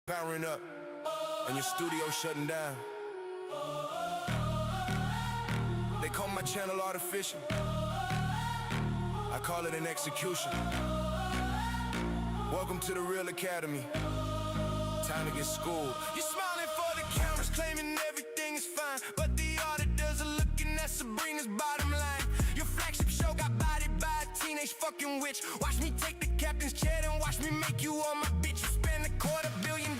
Powering up, and your studio shutting down. They call my channel artificial. I call it an execution. Welcome to the Real Academy. Time to get schooled. You're smiling for the cameras, claiming everything is fine, but the auditors are looking at Sabrina's bottom line. Your flagship show got bodied by a teenage fucking witch. Watch me take the captain's chair and watch me make you all my bitch. You spend $250 million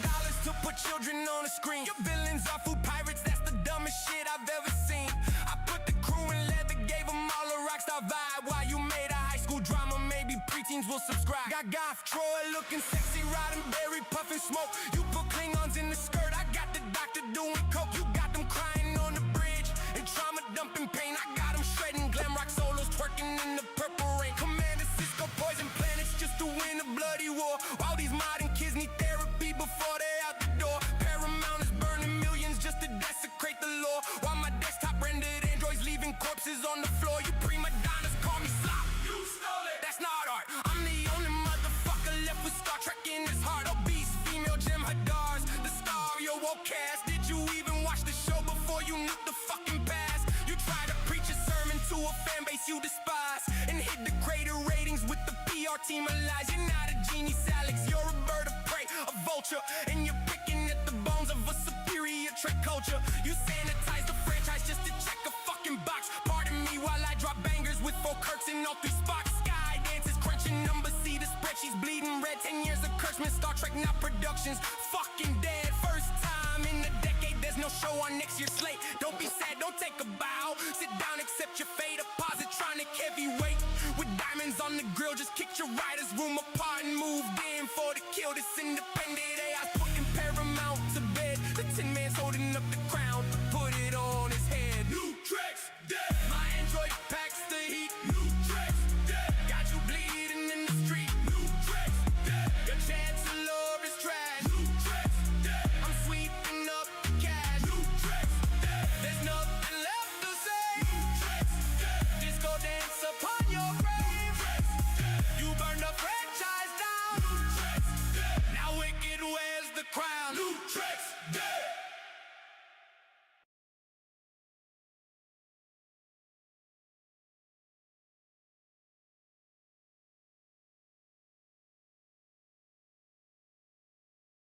to put children on the screen. Your villains are food pirates, that's the dumbest shit I've ever seen. I put the crew in leather, gave them all a rockstar vibe. While you made a high school drama, maybe preteens will subscribe. Got Goth Troy looking sexy, riding berry, puffing smoke. You put Klingons in the skirt, I got the doctor doing coke. You got them crying on the bridge and trauma dumping pain. I got them shredding glam rock solos, twerking in the purple rain. Commander Cisco poison planets just to win a bloody war. All these modern kids need therapy before they out the door. Paramount is burning millions just to desecrate the law, while my desktop rendered androids leaving corpses on the floor. You prima donnas call me slop. You stole it. That's not art. I'm the only motherfucker left with Star Trek in his heart. Obese female Jim Hadars, the star of your woke cast. Did you even watch the show before you knew the fucking past? You try to preach a sermon to a fan base you despise and hit the greater ratings with the PR team of lies. You're not a genius, Alex. You're a bird of prey, a vulture, and you're picking at the bones of a superior trick culture. You sanitize the franchise just to check a fucking box. Pardon me while I drop bangers with 4 Kirks in all 3 spots. Sky dances, crunching numbers, see the spreadsheets bleeding red. 10 years of Kurtzman, Star Trek, not productions. Fucking dead. First time in a decade, there's no show on next year's slate. Don't be sad, don't take a bow. Sit down, accept your fate. A positronic heavyweight with diamonds on the grill. Just kicked your writer's room apart and moved in for the kill. This independent AI's putting Paramount to bed. The Tin Man's holding up the crown, put it on his head. New tracks, dead. My android packs the heat. New tracks, dead. Got you bleeding in the street. New tracks, dead. Your chancellor is trash. New tracks, dead. I'm sweeping up the cash. New tracks, dead. There's nothing left to say. New tracks, dead. Disco dance upon your grave. New tracks, dead. You burned the franchise down. New tracks, dead. Now Wicked wears the crown. New tracks, dead.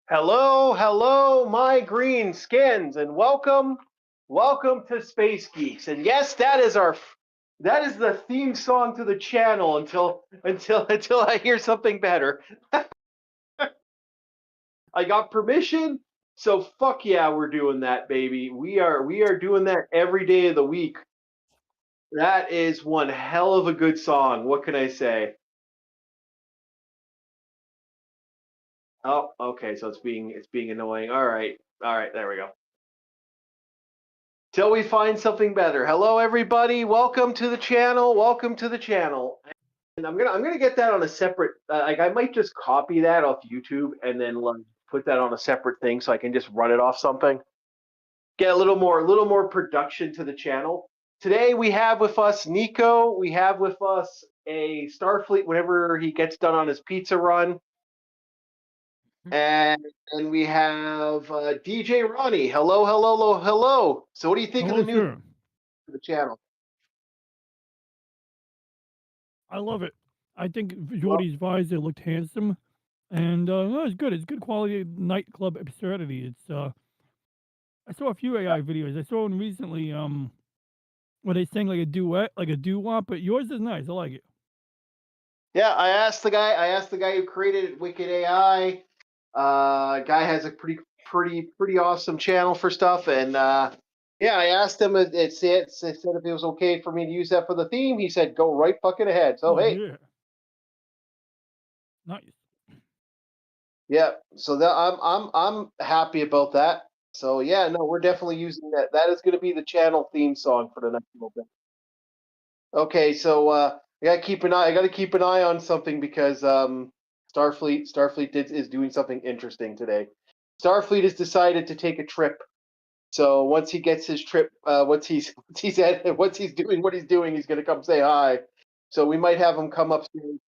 Hello, hello, my green skins, and welcome to Space Geeks. And yes, that is the theme song to the channel until I hear something better. I got permission, so fuck yeah, we're doing that, baby. We are doing that every day of the week. That is one hell of a good song. What can I say? Oh, okay, so it's being annoying. All right, there we go. Till we find something better. Hello, everybody. Welcome to the channel. And I'm gonna get that on a separate. Like I might just copy that off YouTube and then put that on a separate thing so I can just run it off something. Get a little more production to the channel. Today we have with us Nico. We have with us a Starfleet whenever he gets done on his pizza run. And we have DJ Ronnie. Hello. So what do you think of the new Sure. the channel? I love it. I think Jordy's visor looked handsome, and no, it's good. It's good quality nightclub absurdity. It's I saw a few AI videos. I saw one recently where they sang like a duet, like a doo-wop, but yours is nice. I like it. Yeah, I asked the guy who created Wicked AI. Guy has a pretty awesome channel for stuff, and yeah, I asked him. It said if it was okay for me to use that for the theme. He said, "Go right fucking ahead." So hey, yeah. Nice. yeah. So I'm happy about that. So yeah, no, we're definitely using that. That is going to be the channel theme song for the next little bit. Okay, so I got to keep an eye on something because Starfleet is doing something interesting today. Starfleet has decided to take a trip. So once he gets his trip, once he's doing what he's doing, he's gonna come say hi. So we might have him come upstairs.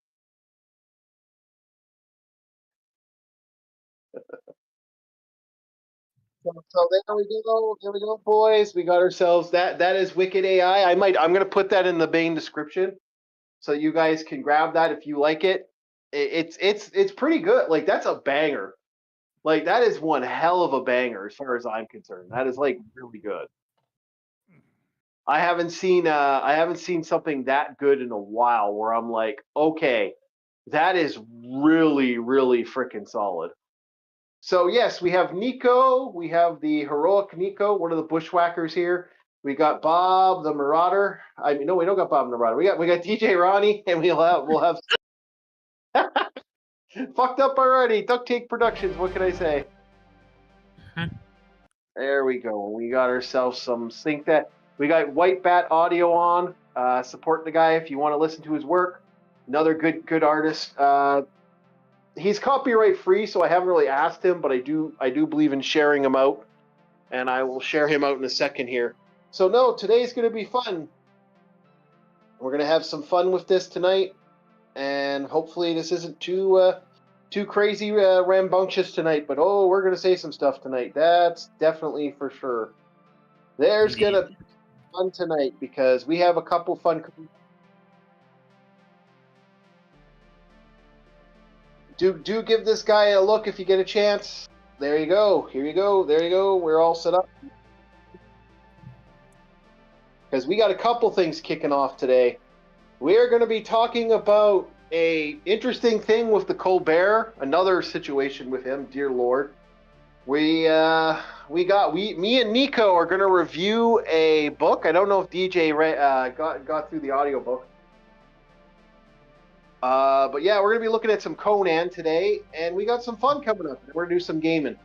So there we go. There we go, boys. We got ourselves that. That is Wicked AI. I'm gonna put that in the main description, so you guys can grab that if you like it. It's pretty good. Like that's a banger. Like that is one hell of a banger as far as I'm concerned. That is like really good. I haven't seen something that good in a while where I'm like, okay, that is really, really freaking solid. So yes, we have Nico. We have the heroic Nico, one of the bushwhackers here. We got Bob the Marauder. I mean, no, we don't got Bob the Marauder. We got DJ Ronnie, and we'll have fucked up already. Duct Tape Productions. What can I say? There we go. We got ourselves some sync that. We got White Bat Audio on. Support the guy if you want to listen to his work. Another good artist. He's copyright free, so I haven't really asked him, but I do believe in sharing him out, and I will share him out in a second here. So no, today's going to be fun. We're going to have some fun with this tonight, and hopefully this isn't too crazy rambunctious tonight. But we're going to say some stuff tonight. That's definitely for sure. There's going to be fun tonight because we have a couple fun. Do give this guy a look if you get a chance. There you go. Here you go. There you go. We're all set up. Because we got a couple things kicking off today. We are going to be talking about a interesting thing with the Colbert, another situation with him, dear Lord. Me and Nico are going to review a book. I don't know if DJ got through the audiobook. But yeah, we're going to be looking at some Conan today, and we got some fun coming up. We're going to do some gaming.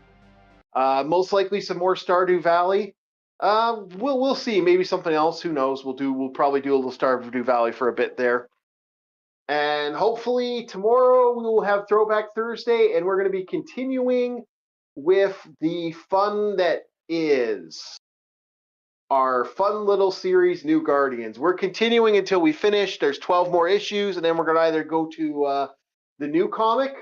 Most likely some more Stardew Valley. We'll see. Maybe something else. Who knows? We'll probably do a little Stardew Valley for a bit there. And hopefully tomorrow we will have Throwback Thursday, and we're going to be continuing with the fun that is our fun little series, New Guardians. We're continuing until we finish. There's 12 more issues, and then we're going to either go to the new comic,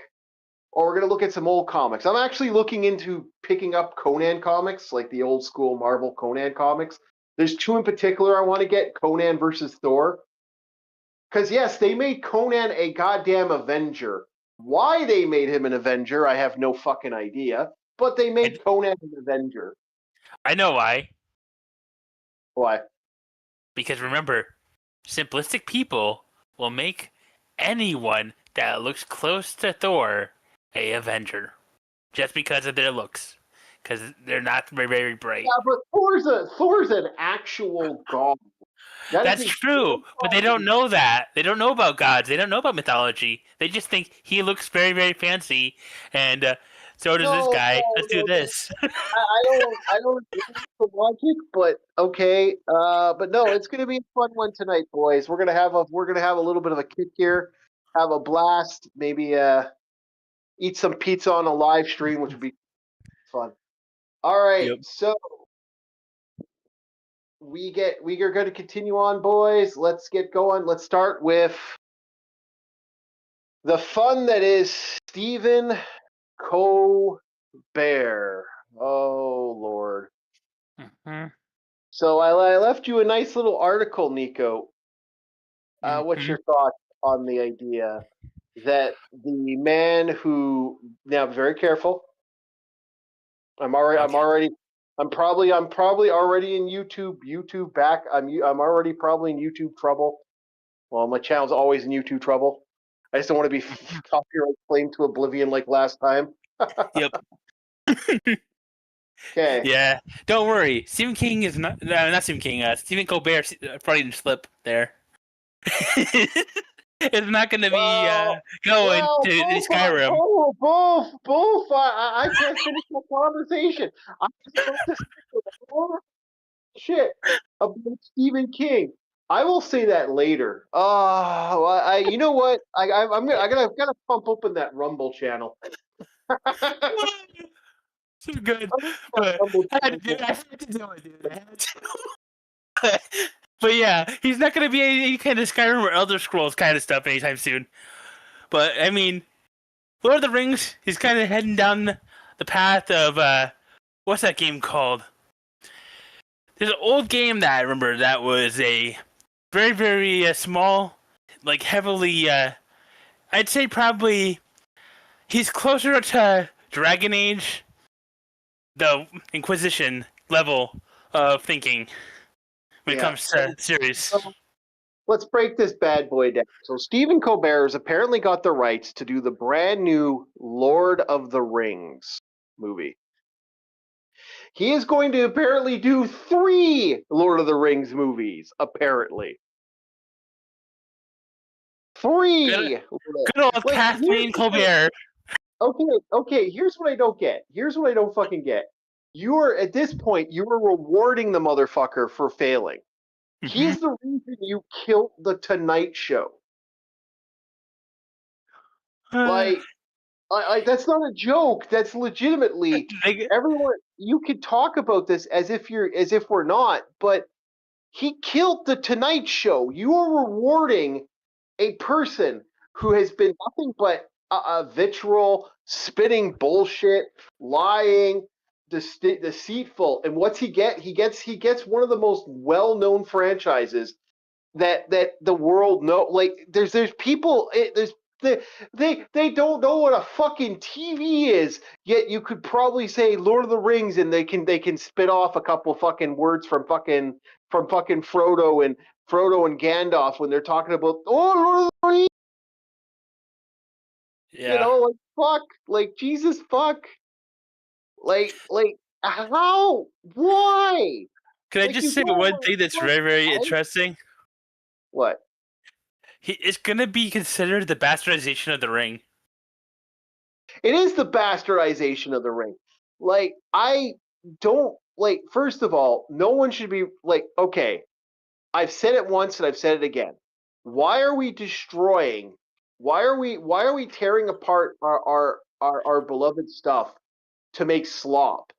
or we're going to look at some old comics. I'm actually looking into picking up Conan comics, like the old school Marvel Conan comics. There's two in particular I want to get, Conan versus Thor. Because, yes, they made Conan a goddamn Avenger. Why they made him an Avenger, I have no fucking idea. But they made Conan an Avenger. I know why. Why? Because remember, simplistic people will make anyone that looks close to Thor a Avenger. Just because of their looks. Because they're not very, very bright. Yeah, but Thor's an actual god. That's true, but they don't know that. They don't know about gods. They don't know about mythology. They just think he looks very, very fancy, and so does this guy. Let's do this. I don't agree with the logic, but okay. But no, it's gonna be a fun one tonight, boys. We're gonna have a little bit of a kick here, have a blast. Maybe eat some pizza on a live stream, which would be fun. All right, So we are going to continue on, boys. Let's get going. Let's start with the fun that is Stephen Colbert. Oh, Lord. Mm-hmm. So I left you a nice little article, Nico. What's your thoughts on the idea that the man who, now very careful. I'm probably already in YouTube back. I'm already probably in YouTube trouble. Well, my channel's always in YouTube trouble. I just don't want to be copyright claimed to oblivion like last time. Yep. Okay. Yeah. Don't worry. Stephen King is not Stephen King. Stephen Colbert probably didn't slip there. It's not going to be going to Skyrim. Both. I can't finish my conversation. I just shit about Stephen King. I will say that later. You know what? I gotta pump open that Rumble channel. So good. I had to do it, dude. But yeah, he's not going to be any kind of Skyrim or Elder Scrolls kind of stuff anytime soon. But, I mean, Lord of the Rings, he's kind of heading down the path of what's that game called? There's an old game that I remember that was a very, very small, like heavily. I'd say probably he's closer to Dragon Age, the Inquisition level of thinking when it comes to series. So, let's break this bad boy down. So Stephen Colbert has apparently got the rights to do the brand new Lord of the Rings movie. He is going to apparently do 3 Lord of the Rings movies, apparently. 3! Good old Like, Kathleen Colbert. Okay, here's what I don't get. Here's what I don't fucking get. At this point, you are rewarding the motherfucker for failing. He's the reason you killed the Tonight Show. Like, that's not a joke. That's legitimately everyone. You could talk about this as if we're not, but he killed the Tonight Show. You are rewarding a person who has been nothing but vitriol, spitting bullshit, lying, deceitful. And what's he get? He gets one of the most well-known franchises that the world know. Like there's people they don't know what a fucking TV is. Yet you could probably say Lord of the Rings, and they can spit off a couple fucking words from fucking Frodo and Gandalf when they're talking about Lord of the Rings. Yeah. You know, like fuck, like Jesus fuck, like how? Why? Can I just say one thing that's very, very interesting? What? It's going to be considered the bastardization of the ring. It is the bastardization of the ring. Like, I don't, like, first of all, no one should be, like, okay, I've said it once and I've said it again. Why are we destroying, why are we tearing apart our beloved stuff to make slop?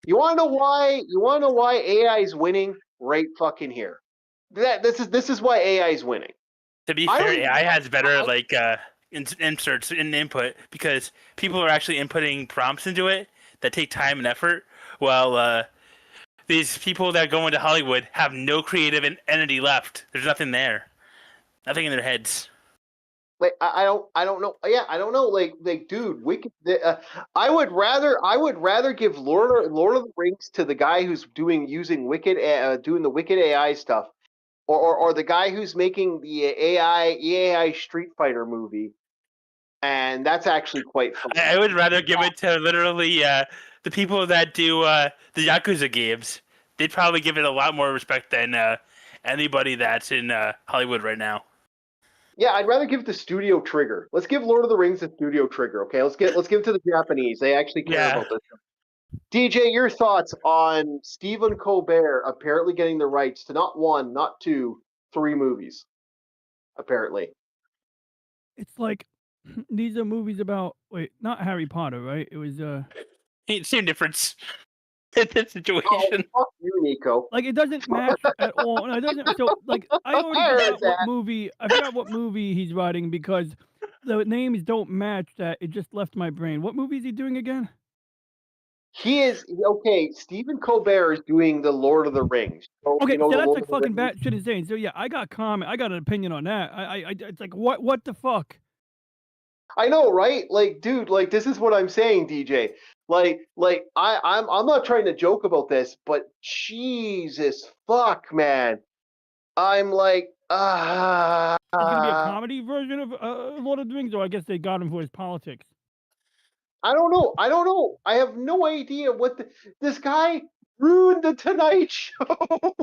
You want to know why? You want to know why AI is winning? Right fucking here. This is why AI is winning. To be fair, AI has better inserts and input because people are actually inputting prompts into it that take time and effort, while these people that go into Hollywood have no creative entity left. There's nothing there, nothing in their heads. Like I don't know. Yeah, I don't know. Like dude, I would rather give Lord of the Rings to the guy who's doing the Wicked AI stuff, or the guy who's making the AI Street Fighter movie, and that's actually quite fun. I would rather give it to literally the people that do the Yakuza games. They'd probably give it a lot more respect than anybody that's in Hollywood right now. Yeah, I'd rather give it to Studio Trigger. Let's give Lord of the Rings to Studio Trigger. Okay, let's give it to the Japanese. They actually care about this. DJ, your thoughts on Stephen Colbert apparently getting the rights to not 1, not 2, 3 movies? Apparently, It's like these are movies about not Harry Potter, right? It was same difference in this situation. Oh, fuck you, Nico. like it doesn't match at all. And it doesn't. So like I already forgot what movie. I forgot what movie he's writing because the names don't match. That it just left my brain. What movie is he doing again? He is okay. Stephen Colbert is doing the Lord of the Rings. So, Okay, so that's like fucking Rings. batshit insane. So yeah, I got an opinion on that. It's like what the fuck? I know, right? Like, dude, like this is what I'm saying, DJ. Like I'm not trying to joke about this, but Jesus fuck, man. I'm like, It's gonna be a comedy version of Lord of the Rings, or I guess they got him for his politics. I don't know. I have no idea what this guy ruined the Tonight Show.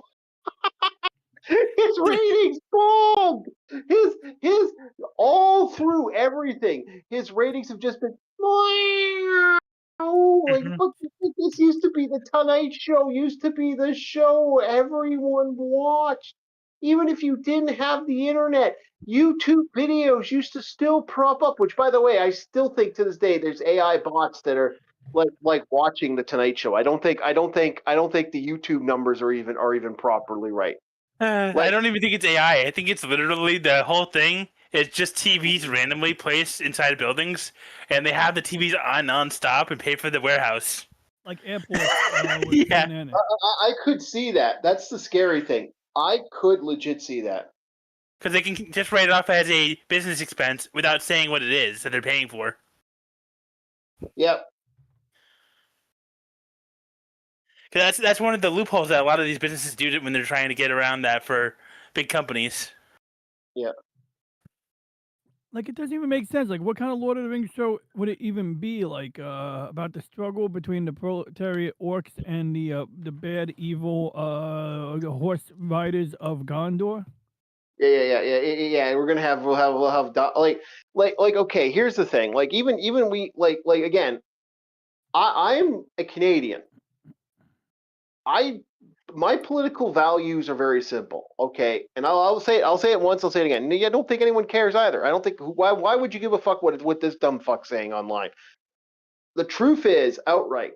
His ratings bombed. His all through everything. His ratings have just been like look, this used to be the Tonight Show. Used to be the show everyone watched. Even if you didn't have the internet, YouTube videos used to still prop up. Which, by the way, I still think to this day there's AI bots that are like watching the Tonight Show. I don't think the YouTube numbers are even properly right. I don't even think it's AI. I think it's literally the whole thing. It's just TVs randomly placed inside buildings, and they have the TVs on nonstop and pay for the warehouse. like airports with Yeah. Conan. I could see that. That's the scary thing. I could legit see that. Because they can just write it off as a business expense without saying what it is that they're paying for. Yep. Because that's one of the loopholes that a lot of these businesses do when they're trying to get around that for big companies. Yeah. Like it doesn't even make sense. Like what kind of Lord of the Rings show would it even be? Like about the struggle between the proletariat orcs and the bad evil the horse riders of Gondor? Yeah. We're gonna have we'll have like okay. Here's the thing. Like even we like again. I'm a Canadian. My political values are very simple. Okay, and I'll say it once. I'll say it again. I don't think anyone cares either. I don't think why would you give a fuck what this dumb fuck's saying online? The truth is outright.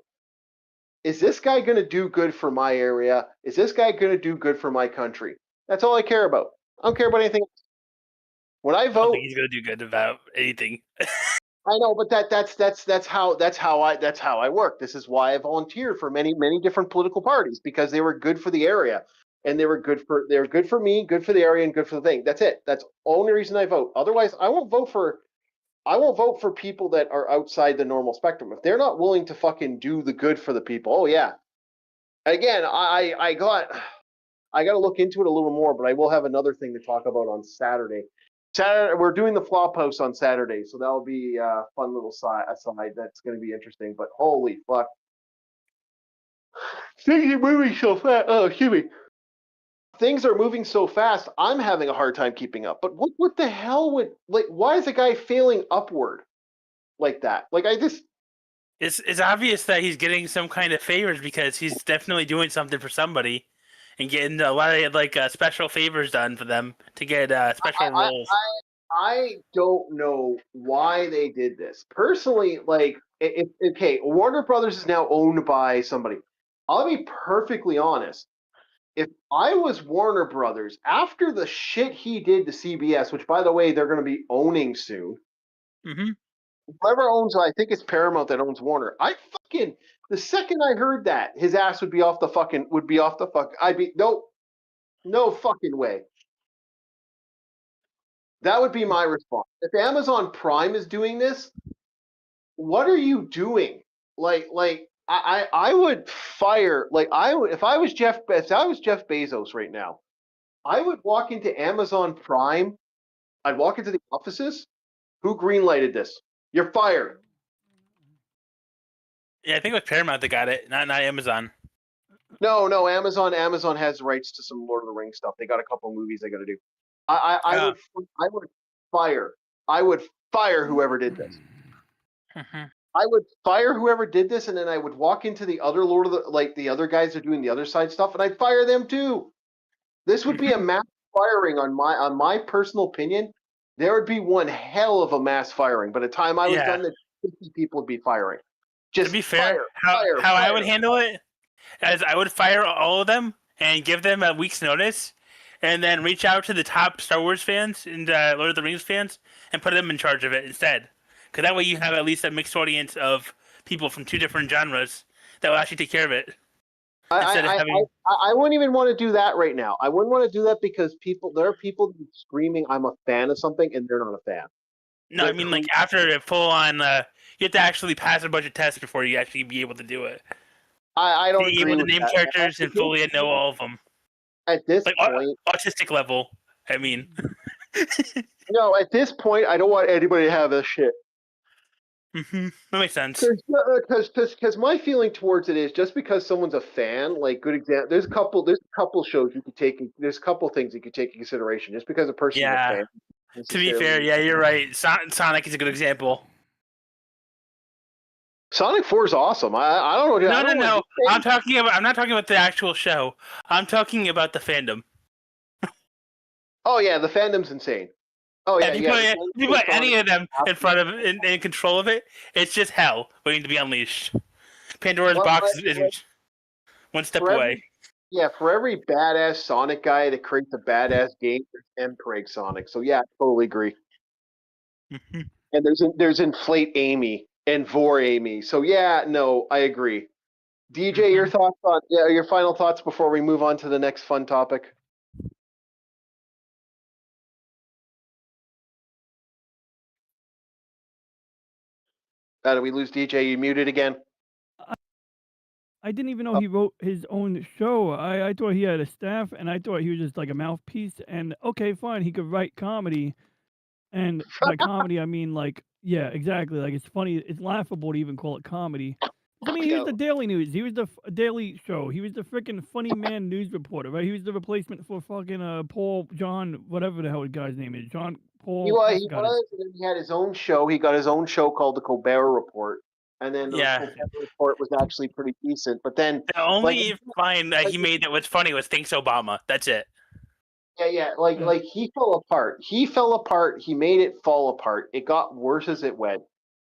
Is this guy going to do good for my area? Is this guy going to do good for my country? That's all I care about. I don't care about anything else. When I I don't vote, think he's going to do good about anything. I know, but that's how I work. This is why I volunteered for many different political parties because they were good for the area, and they were good for me, good for the area, and good for the thing. That's it. That's the only reason I vote. Otherwise, I won't vote for people that are outside the normal spectrum. If they're not willing to fucking do the good for the people, oh yeah. Again, I got to look into it a little more, but I will have another thing to talk about on Saturday. Saturday, we're doing the flop house on Saturday, so that'll be a fun little aside that's going to be interesting. But holy fuck, things are moving so fast. Oh, excuse me. Things are moving so fast. I'm having a hard time keeping up. But what the hell would why is the guy failing upward like that? Like I just. It's obvious that he's getting some kind of favors because he's definitely doing something for somebody and getting a lot of special favors done for them to get special roles. I don't know why they did this. Personally, okay, Warner Brothers is now owned by somebody. I'll be perfectly honest. If I was Warner Brothers, after the shit he did to CBS, which by the way they're going to be owning soon, Mm-hmm. whoever owns, I think it's Paramount that owns Warner. The second I heard that, his ass would be off the fuck. I'd be no fucking way. That would be my response. If Amazon Prime is doing this, what are you doing? I would fire if I was Jeff Bezos right now, I would walk into Amazon Prime, I'd walk into the offices. Who greenlighted this? You're fired. Yeah, I think it was Paramount that got it, not Amazon. No, Amazon has rights to some Lord of the Rings stuff. They got a couple of movies they got to do. I would fire whoever did this. Mm-hmm. I would fire whoever did this, and then I would walk into the other the other guys are doing the other side stuff, and I'd fire them too. This would be a mass firing on my personal opinion. There would be one hell of a mass firing. By the time I was done, that 50 people would be firing. Just to be fair, fire, how I would handle it is I would fire all of them and give them a week's notice, and then reach out to the top Star Wars fans and Lord of the Rings fans and put them in charge of it instead. Because that way you have at least a mixed audience of people from two different genres that will actually take care of it. I wouldn't even want to do that right now. I wouldn't want to do that because there are people screaming I'm a fan of something and they're not a fan. No, I mean after a full on, you have to actually pass a bunch of tests before you actually be able to do it. I don't be able to name characters and fully know all of them. At this point, autistic level. I mean, no. At this point, I don't want anybody to have this shit. Mm-hmm. That makes sense. Because my feeling towards it is just because someone's a fan, good example. There's a couple shows you could take. There's a couple things you could take in consideration. Just because a person's a fan. To be fair, yeah, you're right. Sonic is a good example. Sonic 4 is awesome. I don't know. No. I'm not talking about the actual show. I'm talking about the fandom. Oh yeah, the fandom's insane. Oh yeah, if you put any of them in front of in control of it, it's just hell waiting to be unleashed. Pandora's box is one step away. For every badass Sonic guy that creates a badass game, there's M. Craig Sonic. So yeah, I totally agree. Mm-hmm. And there's Inflate Amy and Vor Amy. So yeah, no, I agree. DJ, your thoughts on your final thoughts before we move on to the next fun topic. Did we lose DJ? You muted again. I didn't even know he wrote his own show. I thought he had a staff, and I thought he was just like a mouthpiece. And okay, fine, he could write comedy, and by comedy I mean like, yeah, exactly. Like it's funny, it's laughable to even call it comedy. I mean, he was the Daily News. He was the Daily Show. He was the freaking funny man news reporter, right? He was the replacement for fucking Paul John, whatever the hell the guy's name is, John Paul. He was, and then he had his own show. He got his own show called the Colbert Report, and then the Colbert Report was actually pretty decent. But then the only line that he made that was funny was "Thanks Obama." That's it. Yeah. Like he fell apart. He fell apart. He made it fall apart. It got worse as it went.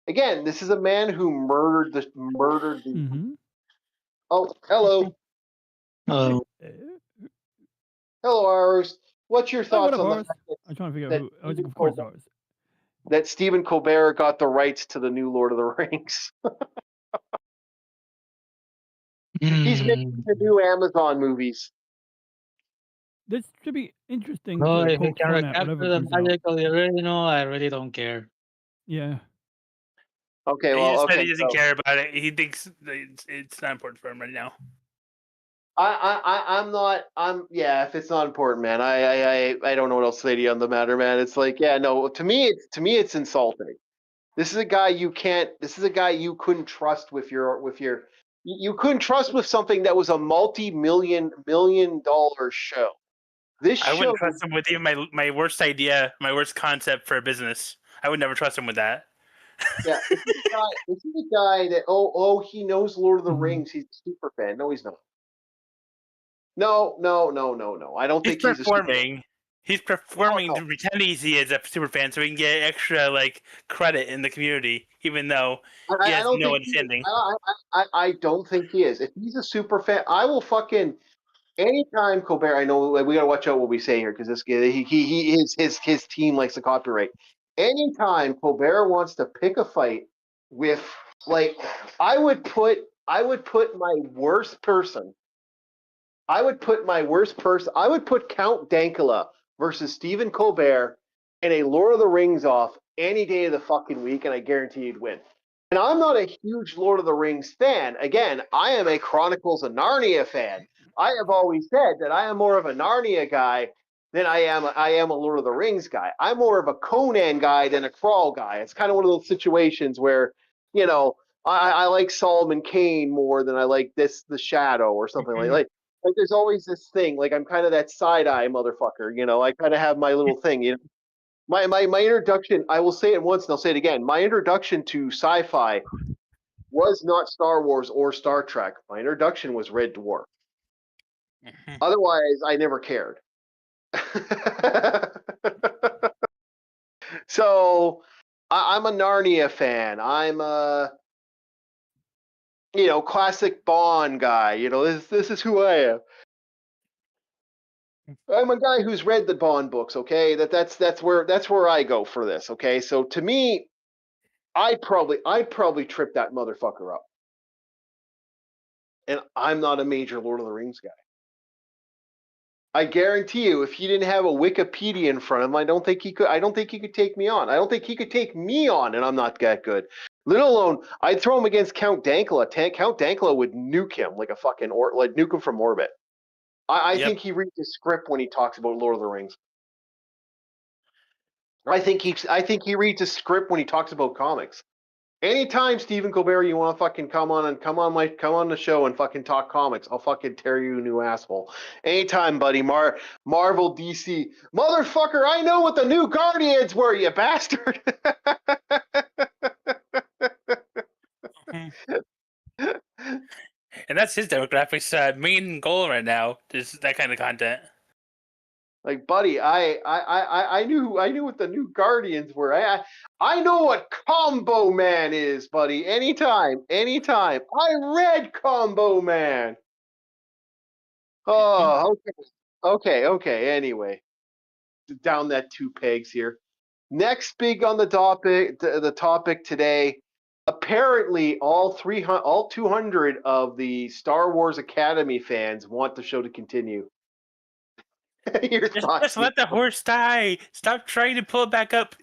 Again, this is a man who murdered the. Mm-hmm. Oh, hello. Oh, Hello, Arus. What's your thoughts on that? I'm trying to figure out who. I was, of course, ours. That Stephen Colbert got the rights to the new Lord of the Rings. He's making the new Amazon movies. This should be interesting. no, to if you quote can Conan, recapture whatever the comes out. magic of the original, I really don't care. Yeah. Okay, He well, just okay. said he doesn't care about it. He thinks it's not important for him right now. I'm not. If it's not important, man, I don't know what else to say to you on the matter, man. It's like, yeah, no. To me, it's insulting. This is a guy you can't. This is a guy you couldn't trust with your. You couldn't trust with something that was a $multi-million show. I wouldn't trust him with even my worst idea, my worst concept for a business. I would never trust him with that. Yeah, this is a guy that he knows Lord of the Rings. He's a super fan. No, he's not. No. I don't think he's performing. He's performing to pretend he is a super fan, so he can get extra credit in the community, even though he has no understanding. I don't think he is. If he's a super fan, I will fucking. Anytime Colbert, I know we gotta watch out what we say here because this guy, his team likes to copyright. Anytime Colbert wants to pick a fight with, I would put my worst person. I would put Count Dankula versus Stephen Colbert in a Lord of the Rings off any day of the fucking week, and I guarantee you'd win. And I'm not a huge Lord of the Rings fan. Again, I am a Chronicles of Narnia fan. I have always said that I am more of a Narnia guy than I am a Lord of the Rings guy. I'm more of a Conan guy than a Crawl guy. It's kind of one of those situations where, I like Solomon Kane more than I like the Shadow or something like there's always this thing, I'm kind of that side-eye motherfucker, I kind of have my little thing, My introduction, I will say it once and I'll say it again. My introduction to sci-fi was not Star Wars or Star Trek. My introduction was Red Dwarf. Otherwise, I never cared. So, I'm a Narnia fan. I'm a, classic Bond guy. This is who I am. I'm a guy who's read the Bond books. Okay, that's where I go for this. Okay, so to me, I'd probably trip that motherfucker up. And I'm not a major Lord of the Rings guy. I guarantee you, if he didn't have a Wikipedia in front of him, I don't think he could take me on. I don't think he could take me on, and I'm not that good. Let alone, I'd throw him against Count Dankula. Count Dankula would nuke him like a fucking nuke him from orbit. I think he reads a script when he talks about Lord of the Rings. I think he reads a script when he talks about comics. Anytime, Stephen Colbert, you want to fucking come on the show and fucking talk comics, I'll fucking tear you a new asshole. Anytime, buddy. Marvel, DC, motherfucker. I know what the new Guardians were, you bastard. And that's his demographics' main goal right now. Is that kind of content. Like, buddy, I knew what the new Guardians were. I know what Combo Man is, buddy. Anytime. I read Combo Man. Oh, okay. Anyway, down that 2 pegs here. Next big on the topic today. apparently all 200 of the Star Wars Academy fans want the show to continue. Your thoughts? Just let the horse die. Stop trying to pull it back up.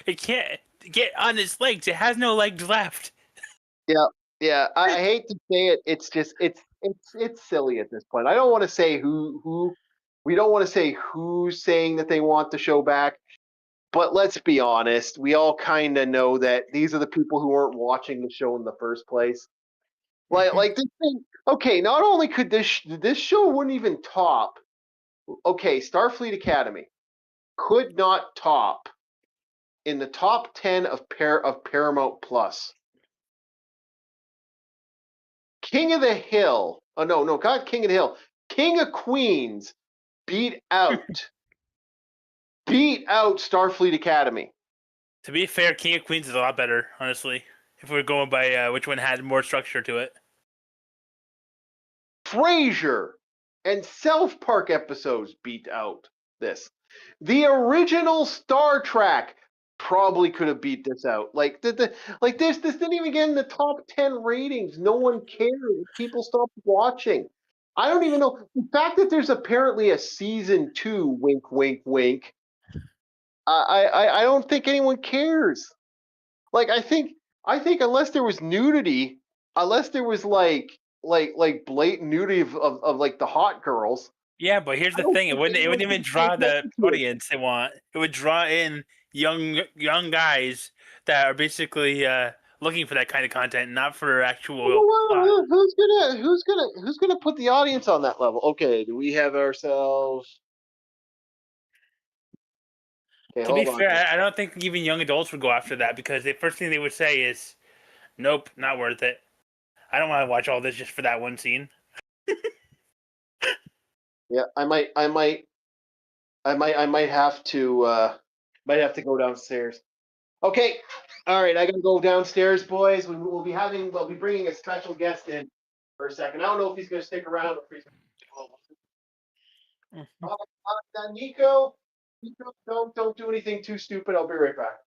It can't get on its legs. It has no legs left. Yeah. I hate to say it. It's just it's silly at this point. I don't want to say who. We don't want to say who's saying that they want the show back. But let's be honest. We all kind of know that these are the people who weren't watching the show in the first place. Like this thing. Okay, not only could this show wouldn't even top. Okay, Starfleet Academy could not top in the top 10 of Paramount Plus. King of the Hill. Oh no, not King of the Hill. King of Queens beat out Starfleet Academy. To be fair, King of Queens is a lot better, honestly. If we're going by which one had more structure to it. Frasier and South Park episodes beat out this. The original Star Trek probably could have beat this out. Like this didn't even get in the top 10 ratings. No one cared. People stopped watching. I don't even know the fact that there's apparently a season 2. Wink, wink, wink. I don't think anyone cares. Like I think unless there was nudity, unless there was like blatant nudity of like the hot girls. Yeah, but here's the thing: it wouldn't even draw the audience they want. It would draw in young guys that are basically looking for that kind of content, not for actual. Well, who's gonna put the audience on that level? Okay, do we have ourselves? Okay, To be hold on. fair, I don't think even young adults would go after that because the first thing they would say is, "Nope, not worth it. I don't want to watch all this just for that one scene." Yeah, I might have to go downstairs. Okay, all right, I gotta go downstairs, boys. We'll be bringing a special guest in for a second. I don't know if he's gonna stick around or if he's Nico, don't do anything too stupid. I'll be right back.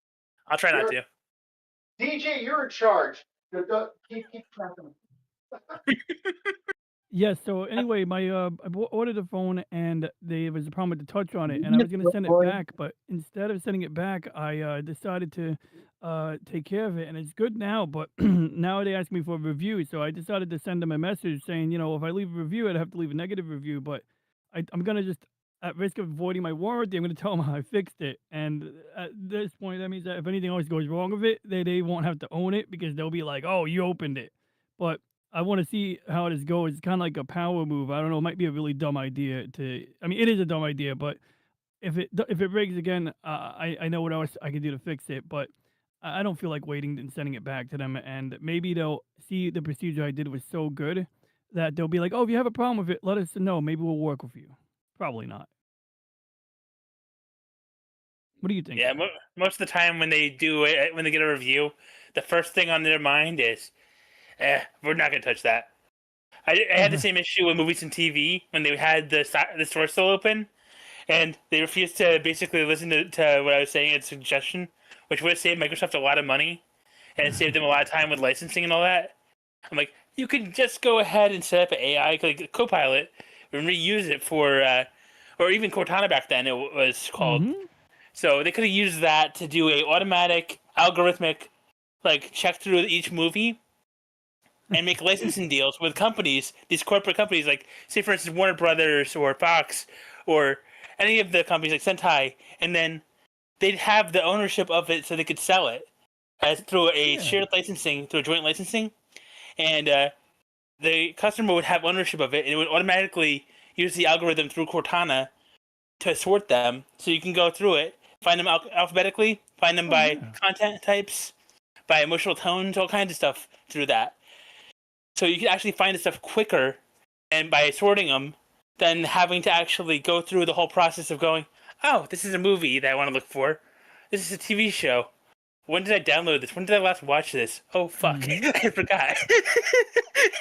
I'll try not to. DJ, you're in charge. Keep tracking. Yes. So anyway, I ordered a phone and there was a problem with the touch on it, and I was going to send it back, but instead of sending it back, I decided to take care of it, and it's good now. But now they ask me for a review, so I decided to send them a message saying, if I leave a review, I'd have to leave a negative review. But I'm going to just, at risk of avoiding my warranty, I'm going to tell them how I fixed it. And at this point, that means that if anything else goes wrong with it, they won't have to own it because they'll be like, "Oh, you opened it." But I want to see how this goes. It's kind of like a power move. I don't know. It might be a really dumb idea it is a dumb idea, but if it breaks again, I know what else I could do to fix it. But I don't feel like waiting and sending it back to them. And maybe they'll see the procedure I did was so good that they'll be like, "Oh, if you have a problem with it, let us know. Maybe we'll work with you." Probably not. What do you think? Yeah, most of the time when they get a review, the first thing on their mind is, we're not going to touch that. I had the same issue with movies and TV when they had the source still open, and they refused to basically listen to what I was saying as suggestion, which would have saved Microsoft a lot of money, and it saved them a lot of time with licensing and all that. I'm like, you could just go ahead and set up an AI, like Copilot, and reuse it for, or even Cortana back then it was called. Mhm. So they could have used that to do a automatic, algorithmic, check through each movie and make licensing deals with companies, these corporate companies, like, say, for instance, Warner Brothers or Fox or any of the companies like Sentai, and then they'd have the ownership of it so they could sell it through a shared licensing, through a joint licensing, and the customer would have ownership of it, and it would automatically use the algorithm through Cortana to sort them, so you can go through it, find them alphabetically, find them by content types, by emotional tones, all kinds of stuff through that. So you can actually find the stuff quicker, and by sorting them, than having to actually go through the whole process of going, "Oh, this is a movie that I want to look for. This is a TV show. When did I download this? When did I last watch this? Oh, fuck. I forgot."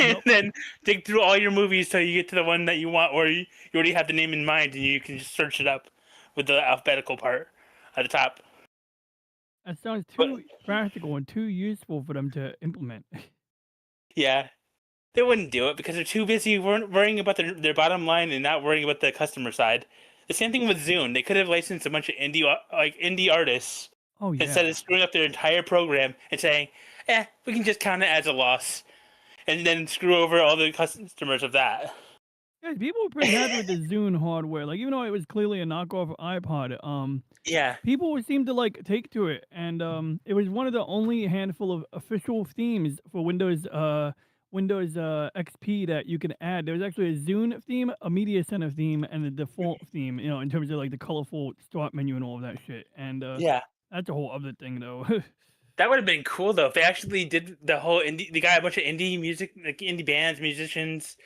And then dig through all your movies till you get to the one that you want, or you already have the name in mind and you can just search it up with the alphabetical part at the top. That sounds But too practical and too useful for them to implement. yeah, they wouldn't do it because they're too busy worrying about their bottom line and not worrying about the customer side. The same thing with Zune. They could have licensed a bunch of indie artists Oh instead yeah. of screwing up their entire program and saying, we can just count it as a loss, and then screw over all the customers of that. Yeah, people were pretty happy with the Zune hardware. Like even though it was clearly a knockoff iPod, Yeah, people seemed to like take to it, and it was one of the only handful of official themes for Windows XP that you can add. There was actually a Zune theme, a Media Center theme, and a default theme. You know, in terms of like the colorful start menu and all of that shit. And yeah. that's a whole other thing, though. That would have been cool though if they actually did the whole indie. They got a bunch of indie music, like indie bands, musicians,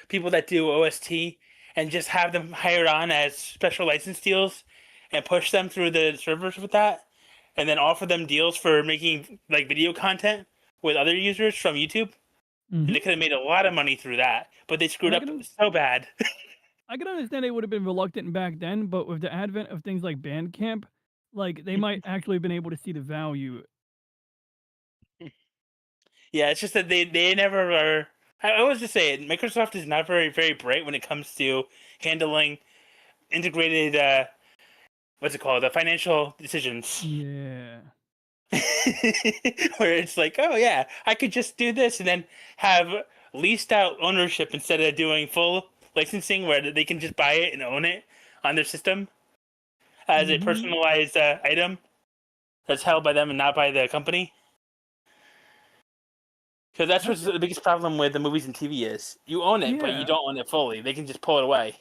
people that do OST, and just have them hired on as special license deals, and push them through the servers with that, and then offer them deals for making like video content with other users from YouTube. And hmm they could have made a lot of money through that, but they screwed And up so bad. I can understand they would have been reluctant back then, but with the advent of things like Bandcamp, like they might actually have been able to see the value. Yeah, it's just that they never are. I always just say it. Microsoft is not very bright when it comes to handling integrated. What's it called? The financial decisions. Yeah. Where it's like, oh yeah, I could just do this and then have leased out ownership instead of doing full licensing, where they can just buy it and own it on their system as a hmm personalized item that's held by them and not by the company. Because that's what's the biggest problem with the movies and TV is. You own it, but you Yeah. don't own it fully. They can just pull it away.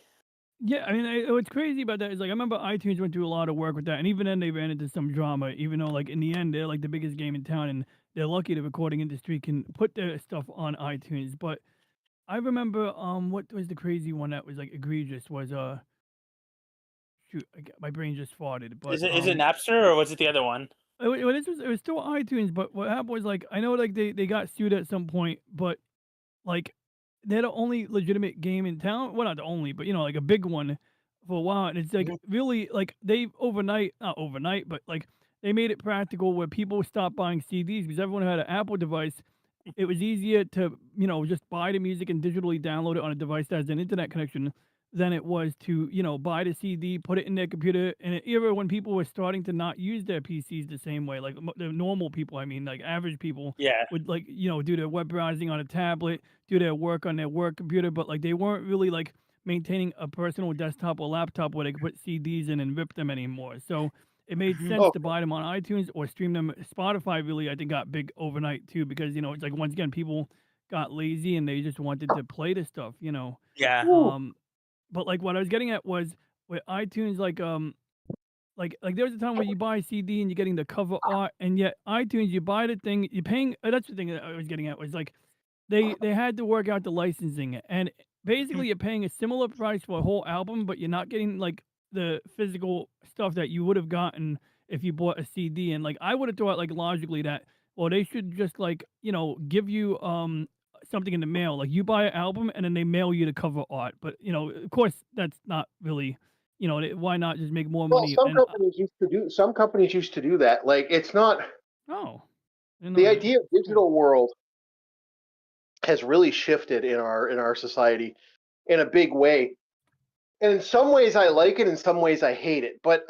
Yeah, I mean, what's crazy about that is like I remember iTunes went through a lot of work with that, and even then they ran into some drama. Even though like in the end they're like the biggest game in town, and they're lucky the recording industry can put their stuff on iTunes. But I remember what was the crazy one that was like egregious was shoot my brain just farted. But Is it Napster or was it the other one? it was still iTunes. But what happened was like I know like they got sued at some point, but like, they're the only legitimate game in town. Well, not the only, but, you know, like, a big one for a while, and it's, like, Mhm. really, like, they overnight not overnight, but, like, they made it practical where people stopped buying CDs because everyone had an Apple device. It was easier to, you know, just buy the music and digitally download it on a device that has an internet connection than it was to, you know, buy the CD, put it in their computer in an era when people were starting to not use their PCs the same way. Like the normal people, I mean, like average people Yeah. would like, you know, do their web browsing on a tablet, do their work on their work computer, but like they weren't really like maintaining a personal desktop or laptop where they could put CDs in and rip them anymore. So it made Mhm. sense Oh, to buy them on iTunes or stream them. Spotify really, I think, got big overnight too because you know it's like once again people got lazy and they just wanted to play the stuff, you know. Yeah. ooh, Um, but like what I was getting at was with iTunes, like there was a time where you buy a CD and you're getting the cover art, and yet iTunes you buy the thing, you're paying. That's the thing that I was getting at was like they had to work out the licensing, and basically you're paying a similar price for a whole album, but you're not getting like the physical stuff that you would have gotten if you bought a CD. And like I would have thought like logically that well they should just like you know give you something in the mail, like you buy an album and then they mail you the cover art. But you know of course that's not really you know why not just make more well, money some and companies used to do. Some companies used to do that. Like it's not oh I didn't know the that. idea of Cool. digital world has really shifted in our society in a big way. And in some ways I like it, in some ways I hate it. But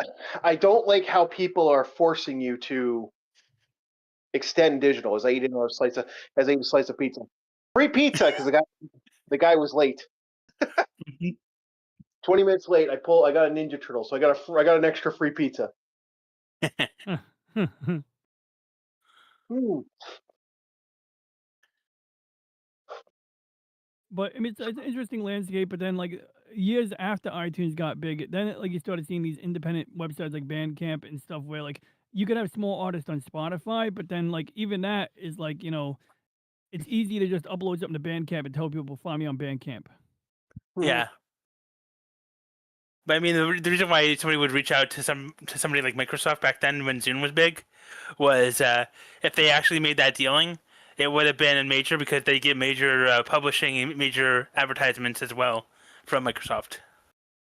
I don't like how people are forcing you to extend digital as I eat another slice of as I eat a slice of pizza. Free pizza because the guy was late. Mhm. 20 minutes late. I got a Ninja Turtle, so I got an extra free pizza. Hmm. But I mean, it's an interesting landscape. But then, like years after iTunes got big, then like you started seeing these independent websites like Bandcamp and stuff, where like you could have small artists on Spotify, but then like even that is like you know it's easy to just upload something to Bandcamp and tell people find me on Bandcamp. Yeah. But I mean, the reason why somebody would reach out to somebody like Microsoft back then when Zune was big was if they actually made that dealing, it would have been a major because they get major publishing and major advertisements as well from Microsoft.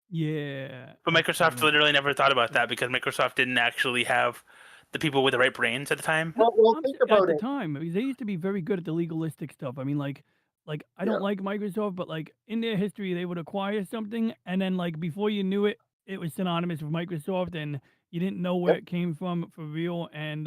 Yeah, But that's true. Microsoft literally never thought about that because Microsoft didn't actually have the people with the right brains at the time. Well, think At about the it. time, they used to be very good at the legalistic stuff. I mean, I don't Yeah. like Microsoft, but like in their history, they would acquire something, and then like before you knew it, it was synonymous with Microsoft, and you didn't know where Yep. it came from for real. And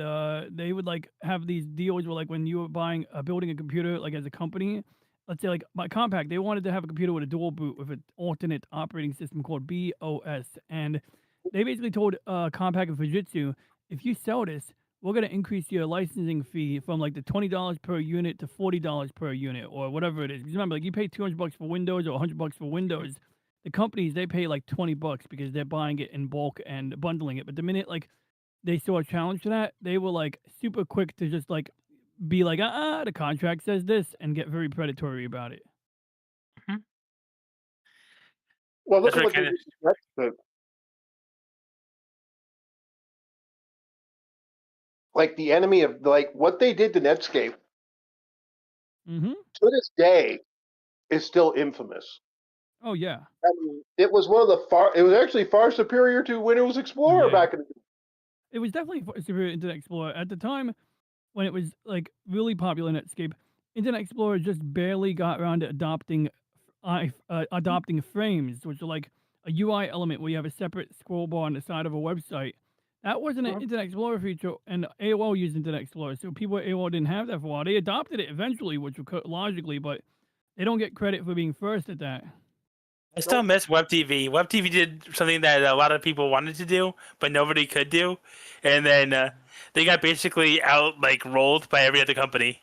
they would like have these deals where like when you were building a computer like as a company, let's say like my Compaq, they wanted to have a computer with a dual boot with an alternate operating system called BOS, and they basically told Compaq and Fujitsu, if you sell this, we're going to increase your licensing fee from like the $20 per unit to $40 per unit or whatever it is. Because remember, like you pay $200 for Windows or $100 for Windows. The companies, they pay like $20 because they're buying it in bulk and bundling it. But the minute like they saw a challenge to that, they were like super quick to just like be like, the contract says this, and get very predatory about it. Well, look That's at what what they kind of. did with Netscape. Like the enemy of like what they did to Netscape Mm-hmm. to this day is still infamous. Oh, yeah. I mean, it was one of the it was actually far superior to Windows Explorer Yeah. back in the day. It was definitely superior to Internet Explorer. At the time, when it was like really popular Netscape, Internet Explorer just barely got around to adopting frames, which are like a UI element where you have a separate scroll bar on the side of a website. That wasn't an Mhm. Internet Explorer feature, and AOL used Internet Explorer, so people at AOL didn't have that for a while. They adopted it eventually, which was logically, but they don't get credit for being first at that. I still miss WebTV. WebTV did something that a lot of people wanted to do, but nobody could do, and then they got basically out like rolled by every other company.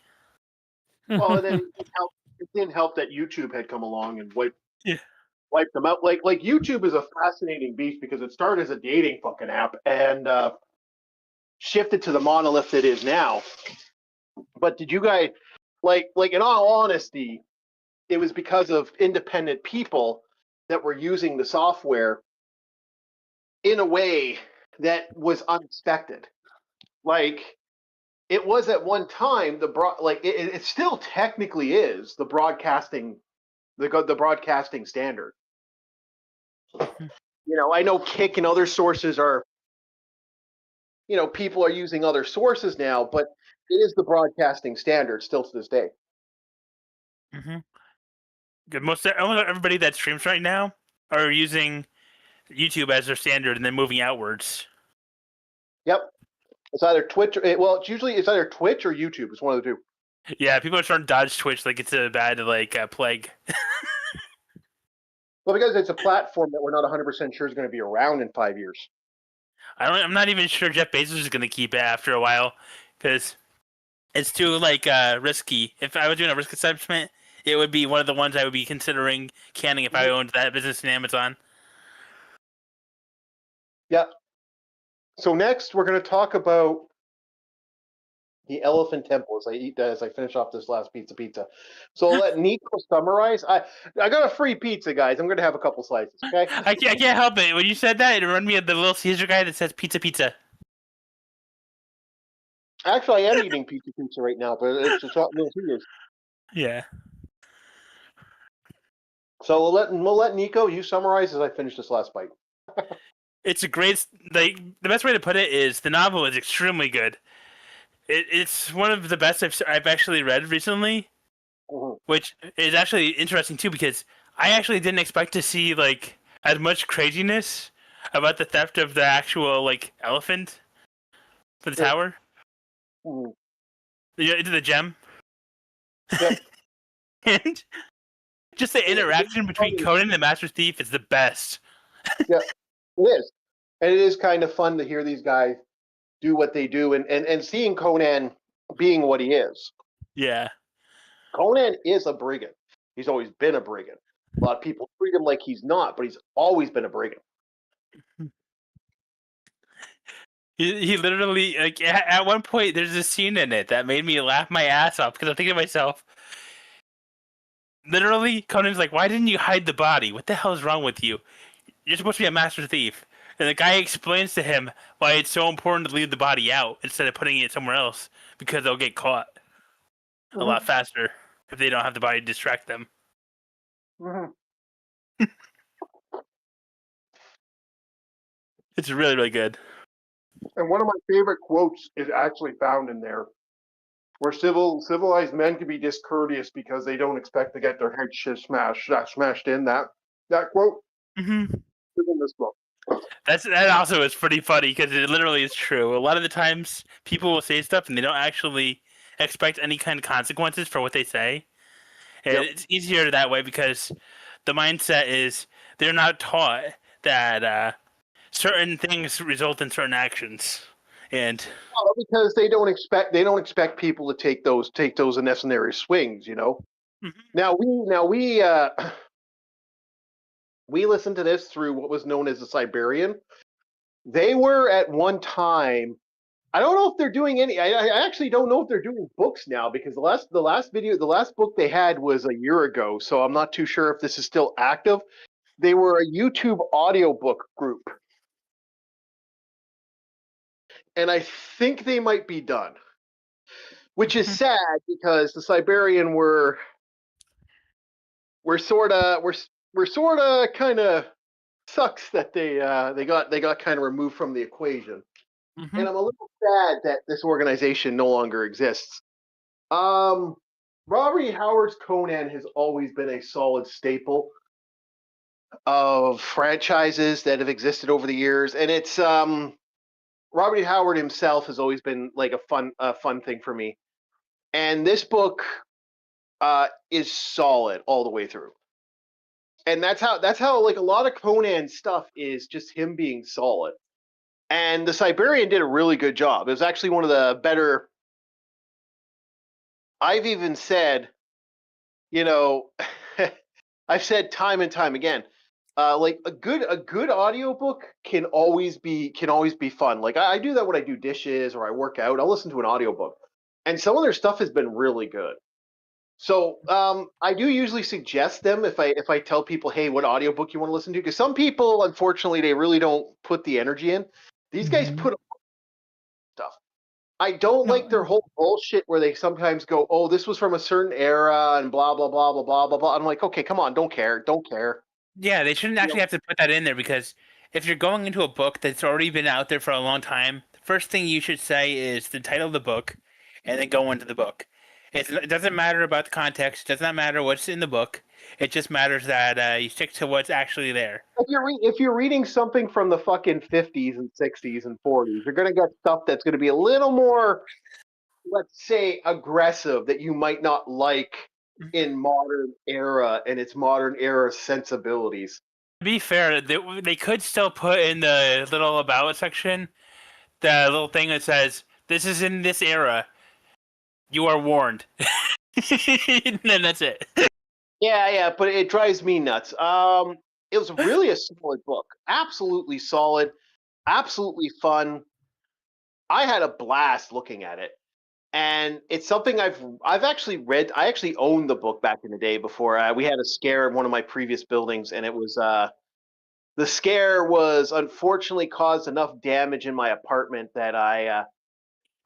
Well, and then it didn't help that YouTube had come along and Yeah. wiped them out. Like YouTube is a fascinating beast because it started as a dating fucking app and shifted to the monolith it is now. But did you guys like in all honesty, it was because of independent people that were using the software in a way that was unexpected. Like it was at one time it still technically is the broadcasting standard. I know Kick and other sources are people are using other sources now, but it is the broadcasting standard still to this day. Mm-hmm. Almost everybody that streams right now are using YouTube as their standard and then moving outwards. Yep. It's either Twitch it's either Twitch or YouTube. It's one of the two. Yeah, people are starting to dodge Twitch like it's a bad plague. Well, because it's a platform that we're not 100% sure is going to be around in 5 years. I'm not even sure Jeff Bezos is going to keep it after a while because it's too risky. If I was doing a risk assessment, it would be one of the ones I would be considering canning if I owned that business in Amazon. Yeah. So next we're going to talk about the Elephant Temple as I finish off this last pizza. So I'll let Nico summarize. I got a free pizza, guys. I'm going to have a couple slices. Okay. I can't help it. When you said that, it reminded me of the Little Caesar guy that says pizza. Actually, I am eating pizza right now, but it's not Little Caesars. Yeah. So we'll let Nico you summarize as I finish this last bite. It's a great the best way to put it is the novel is extremely good. It's one of the best I've actually read recently, which is actually interesting too because I actually didn't expect to see as much craziness about the theft of the actual elephant for the tower. The gem. Yep. And just the interaction between Conan and the Master Thief is the best. Yeah, it is. And it is kind of fun to hear these guys do what they do and seeing Conan being what he is. Yeah. Conan is a brigand. He's always been a brigand. A lot of people treat him like he's not, but he's always been a brigand. He literally at one point there's a scene in it that made me laugh my ass off because I'm thinking to myself, literally Conan's like, why didn't you hide the body? What the hell is wrong with you? You're supposed to be a master thief. And the guy explains to him why it's so important to leave the body out instead of putting it somewhere else because they'll get caught a lot faster if they don't have the body to distract them. It's really, really good. And one of my favorite quotes is actually found in there, where civilized men can be discourteous because they don't expect to get their head smashed in. That quote Hmm. is in this book. That also is pretty funny because it literally is true. A lot of the times, people will say stuff and they don't actually expect any kind of consequences for what they say. And Yep. it's easier that way because the mindset is they're not taught that certain things result in certain actions. And Well, because they don't expect people to take those unnecessary swings. Mhm. Now we listened to this through what was known as the Siberian. They were at one time. I don't know if they're doing any. I actually don't know if they're doing books now because the last book they had was a year ago. So I'm not too sure if this is still active. They were a YouTube audiobook group, and I think they might be done, which is sad because the Siberian were sort of kind of sucks that they got kind of removed from the equation. And I'm a little sad that this organization no longer exists. Robert E. Howard's Conan has always been a solid staple of franchises that have existed over the years, and it's Robert E. Howard himself has always been like a fun thing for me. And this book is solid all the way through. And that's how like a lot of Conan stuff is just him being solid. And the Siberian did a really good job. It was actually one of the better. I've even said, you know, I've said time and time again, like a good audiobook can always be fun. Like I do that when I do dishes or I work out. I'll listen to an audiobook. And some of their stuff has been really good. So I do usually suggest them if I tell people, hey, what audiobook you want to listen to? Because some people, unfortunately, they really don't put the energy in. These guys Mhm. put stuff. I don't No, like their whole bullshit where they sometimes go, oh, this was from a certain era and blah blah blah blah blah blah blah. I'm like, okay, come on, don't care. yeah, they shouldn't You actually know, have to put that in there because if you're going into a book that's already been out there for a long time, the first thing you should say is the title of the book and then go into the book. It doesn't matter about the context, it does not matter what's in the book. It just matters that you stick to what's actually there. if you're reading something from the fucking 50s and 60s and 40s, you're gonna get stuff that's gonna be a little more, let's say, aggressive that you might not like in modern era and its modern era sensibilities. To be fair, they could still put in the little about section the little thing that says, this is in this era. You are warned. And then that's it. Yeah, but it drives me nuts. It was really a solid book. Absolutely solid, absolutely fun. I had a blast looking at it. And it's something I've actually read. I actually owned the book back in the day before we had a scare in one of my previous buildings, and it was the scare was unfortunately caused enough damage in my apartment that I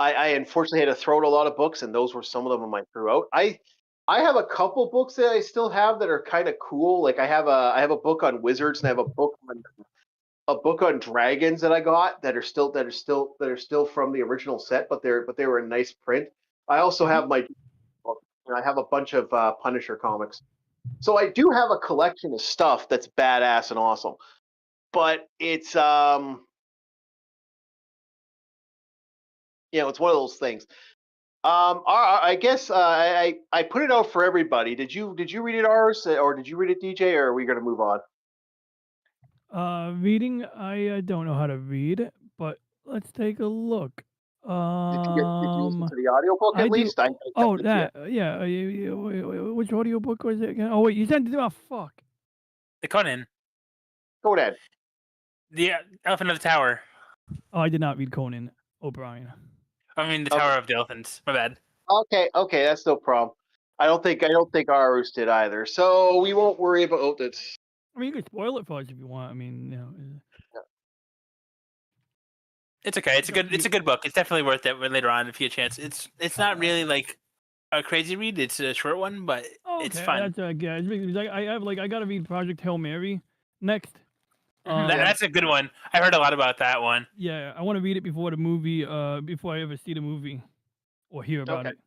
unfortunately had to throw out a lot of books, and those were some of them I threw out. I have a couple books that I still have that are kind of cool. Like I have a book on wizards, and I have a book on dragons that I got that are still from the original set, but they were in nice print. I also have my book, and I have a bunch of Punisher comics. So I do have a collection of stuff that's badass and awesome. But it's it's one of those things. I guess I put it out for everybody. Did you read it, ours, or did you read it, DJ, or are we gonna move on? Reading, I don't know how to read, but let's take a look. Did you listen to the audiobook I at do. least? I Oh, sent it to you. that. Yeah. Which audiobook was it again? Oh, wait, you sent it. Oh, fuck. The Conan. Go ahead. The Elephant of the Tower. Oh, I did not read Conan O'Brien. I mean, the Okay. Tower of the Elephants. My bad. Okay, that's no problem. I don't think Arus did either, so we won't worry about it. I mean, you can spoil it for us if you want. I mean, It's okay. It's a good book. It's definitely worth it when later on if you get a chance. It's not really like a crazy read. It's a short one, but it's okay, fun. that's yeah. I have I gotta read Project Hail Mary next, That's a good one. I heard a lot about that one. Yeah, I want to read it before the movie. Before I ever see the movie or hear about Okay. it.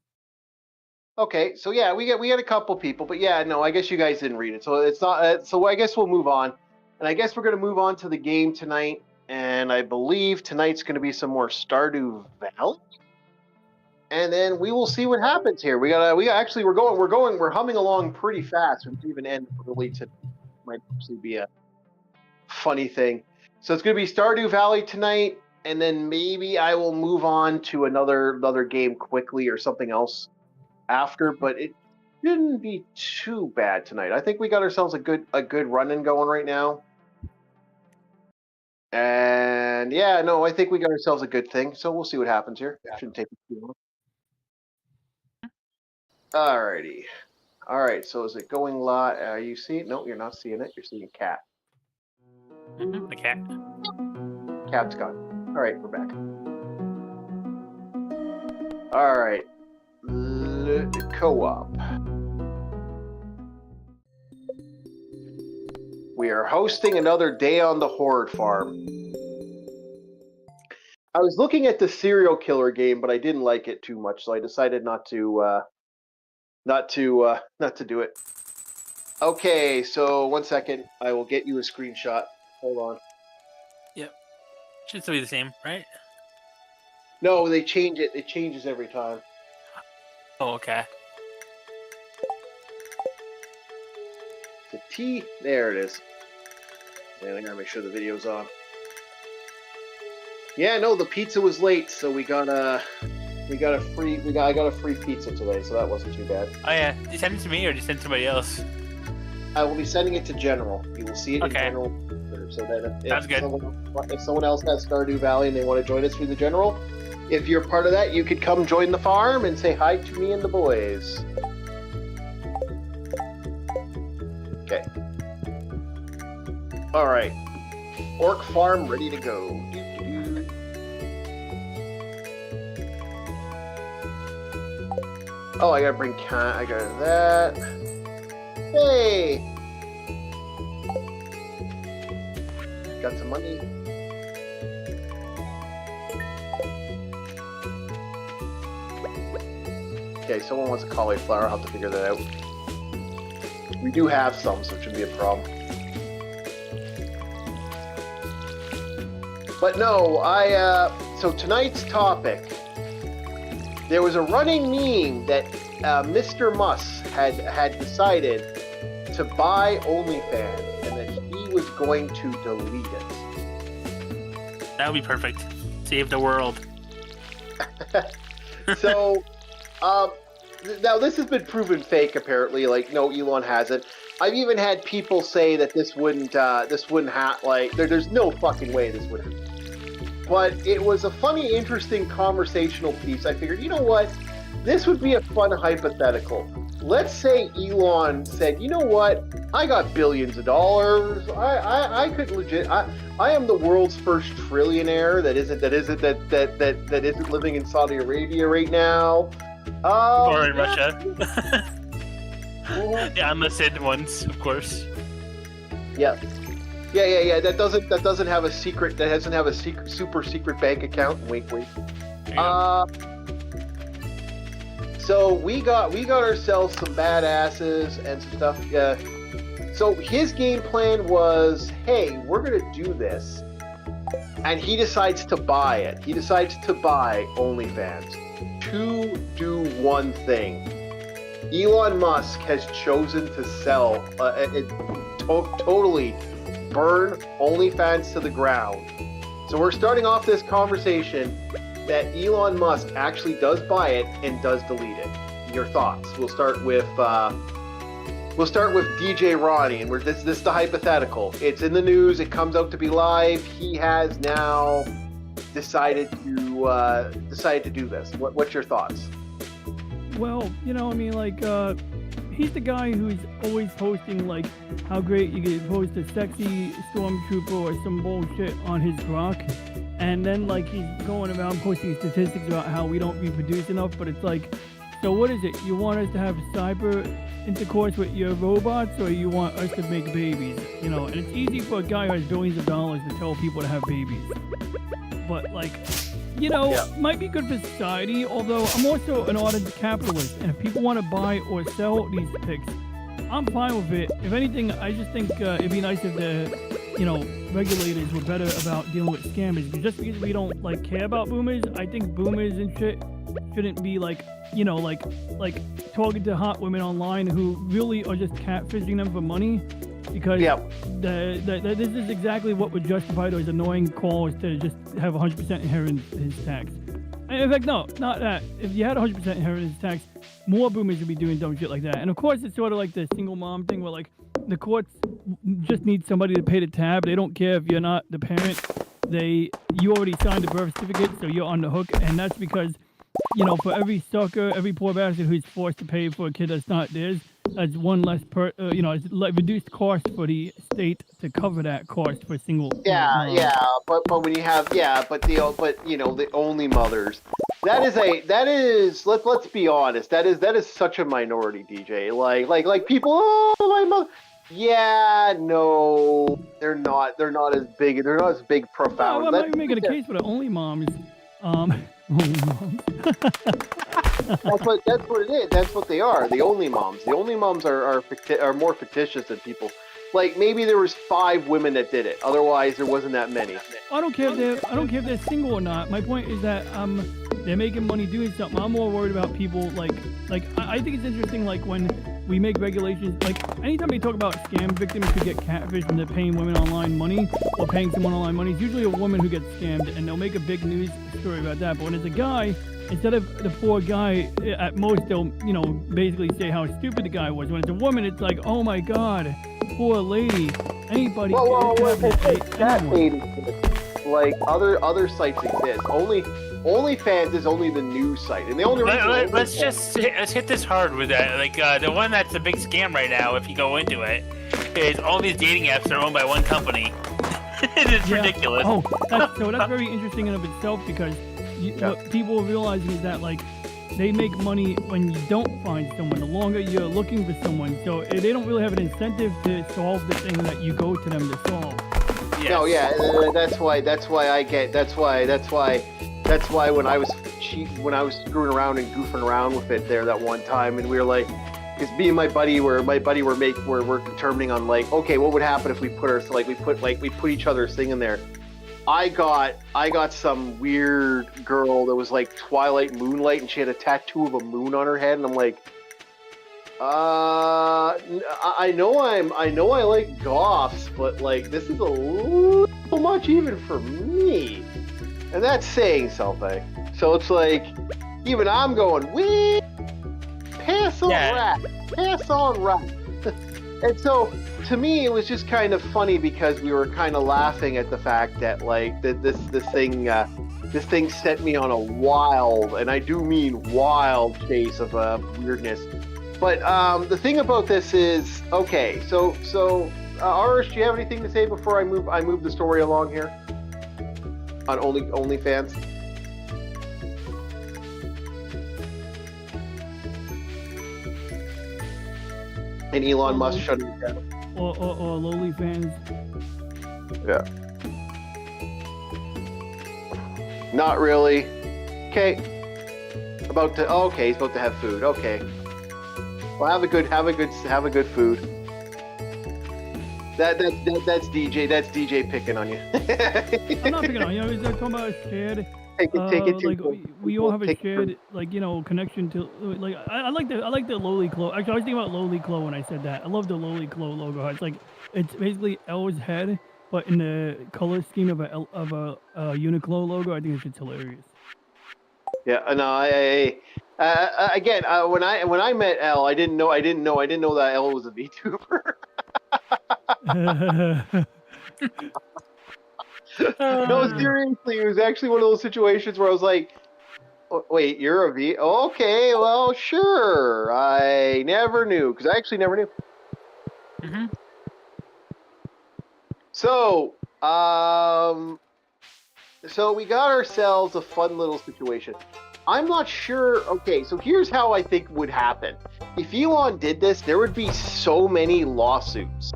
Okay, so yeah, we got a couple people, but yeah, no, I guess you guys didn't read it, so it's not. So I guess we'll move on, and I guess we're gonna move on to the game tonight, and I believe tonight's gonna be some more Stardew Valley, and then we will see what happens here. We're humming along pretty fast. We didn't even end early to might actually be a funny thing. So it's gonna be Stardew Valley tonight, and then maybe I will move on to another game quickly or something else after, but it shouldn't be too bad tonight. I think we got ourselves a good run-in going right now. And yeah, no, I think we got ourselves a good thing. So we'll see what happens here. Shouldn't take too long. Alrighty. Alright, so is it going live? Are you seeing? No, you're not seeing it. You're seeing Cat. The cat. Cat's gone. Alright, we're back. Alright. Co-op. We are hosting another day on the Horde Farm. I was looking at the serial killer game, but I didn't like it too much, so I decided not to do it. Okay, so 1 second. I will get you a screenshot. Hold on. Yep. Should still be the same, right? No, they change it. It changes every time. Oh, okay. The T. There it is. And I gotta make sure the video's on. Yeah, no, the pizza was late, so I got a free pizza today, so that wasn't too bad. Oh yeah. Did you send it to me or did you send it to somebody else? I will be sending it to General. You will see it in General. So that Sounds good. If someone else has Stardew Valley and they want to join us through the General, if you're part of that, you could come join the farm and say hi to me and the boys. Okay. All right. Orc farm ready to go. Oh, I gotta bring I got that. Hey! Got some money. Okay, someone wants a cauliflower. I'll have to figure that out. We do have some, so it shouldn't be a problem. But no, so tonight's topic, there was a running meme that Mr. Musk had decided to buy OnlyFans and that he was going to delete it. That would be perfect. Save the world. So, now this has been proven fake. Apparently, like no, Elon hasn't. I've even had people say that this wouldn't like there's no fucking way this would happen. But it was a funny, interesting conversational piece. I figured, you know what, this would be a fun hypothetical. Let's say Elon said, you know what, I got billions of dollars. I could legit. I am the world's first trillionaire that isn't living in Saudi Arabia right now. Or in Russia. The unlisted ones, of course. Yeah. Yeah. That doesn't have a secret. That doesn't have a super secret bank account. Wink, wink. So we got ourselves some badasses and some stuff. So his game plan was, hey, we're gonna do this, and he decides to buy it. He decides to buy OnlyFans to do one thing. Elon Musk has chosen to sell, totally burn OnlyFans to the ground. So we're starting off this conversation that Elon Musk actually does buy it and does delete it. Your thoughts? We'll start with DJ Ronnie, and this is the hypothetical. It's in the news. It comes out to be live. He has now decided to do this. What's your thoughts? Well, you know, I mean, like, he's the guy who's always posting, like, how great you could post a sexy stormtrooper or some bullshit on his Grok. And then, like, he's going around posting statistics about how we don't reproduce enough. But it's like, So what is it? You want us to have cyber intercourse with your robots, or you want us to make babies? You know, and it's easy for a guy who has billions of dollars to tell people to have babies. But like, you know, might be good for society. Although I'm also an ardent capitalist, and if people want to buy or sell these pics, I'm fine with it. If anything, I just think it'd be nice if the, you know, regulators were better about dealing with scammers. Just because we don't like care about boomers, I think boomers and shit shouldn't be like, you know, like talking to hot women online who really are just catfishing them for money. Because this is exactly what would justify those annoying calls to just have 100% inheritance tax. In fact, no, not that. If you had 100% inheritance tax, more boomers would be doing dumb shit like that. And of course, it's sort of like the single mom thing where, like, the courts just need somebody to pay the tab. They don't care if you're not the parent. You already signed the birth certificate, so you're on the hook. And that's because, you know, for every sucker, every poor bastard who's forced to pay for a kid that's not theirs, that's one less you know, it's reduced cost for the state to cover that cost for single. But when you have but you know, the only mothers, let's be honest, that is such a minority, DJ. Like people, oh, my mother. Yeah, no, they're not as big. They're not as big, profound. I'm not even making a case for the only moms. Only moms. That's what it is. That's what they are. The only moms. The only moms are more fictitious than people. Like, maybe there was 5 women that did it. Otherwise, there wasn't that many. I don't care if they're single or not. My point is that they're making money doing something. I'm more worried about people like I think it's interesting, like, when we make regulations, like anytime we talk about scam victims who get catfished and they're paying women online money or paying someone online money, it's usually a woman who gets scammed, and they'll make a big news story about that. But when it's a guy, instead of the poor guy, at most they'll, you know, basically say how stupid the guy was. When it's a woman, it's like, oh my god, poor lady. Anybody like other sites exist. OnlyFans is only the news site, and the only reason let's hit this hard with that. Like the one that's a big scam right now, if you go into it, is all these dating apps are owned by one company. It's ridiculous. Oh, that's very interesting in of itself, because what people are realizing is that, like, they make money when you don't find someone. The longer you're looking for someone, so they don't really have an incentive to solve the thing that you go to them to solve. Yes. No, yeah, that's why when I was screwing around and goofing around with it there that one time, and we were like, because me and my buddy were determining on, like, okay, what would happen if we put each other's thing in there. I got some weird girl that was like Twilight Moonlight, and she had a tattoo of a moon on her head, and I'm like, I know I like goths, but like, this is a little much even for me, and that's saying something. So it's like, even I'm going, wee, pass on rat. And so, to me, it was just kind of funny, because we were kind of laughing at the fact that, like, this thing set me on a wild, and I do mean wild, chase of weirdness. But the thing about this is, okay, so Arish, do you have anything to say before I move the story along here on OnlyFans? And Elon Musk shutting it down. Or lowly fans. Yeah. Not really. Okay. He's about to have food. Okay. Well, have a good food. That's DJ. That's DJ picking on you. I'm not picking on you. I'm talking about a shared. Take it. Like, we all have a shared, like, you know, connection to, like, I like the lowly Clo. Actually, I was thinking about lowly Clo when I said that. I love the lowly Clo logo. It's like, it's basically L's head, but in the color scheme of a Uniqlo logo. I think it's just hilarious. Yeah. No. Again, when I met L, I didn't know that L was a VTuber. No, seriously, it was actually one of those situations where I was like, oh, wait, you're a V? Okay, well, sure. I never knew, because I actually never knew. Mm-hmm. So, so we got ourselves a fun little situation. I'm not sure. Okay, so here's how I think would happen. If Elon did this, there would be so many lawsuits.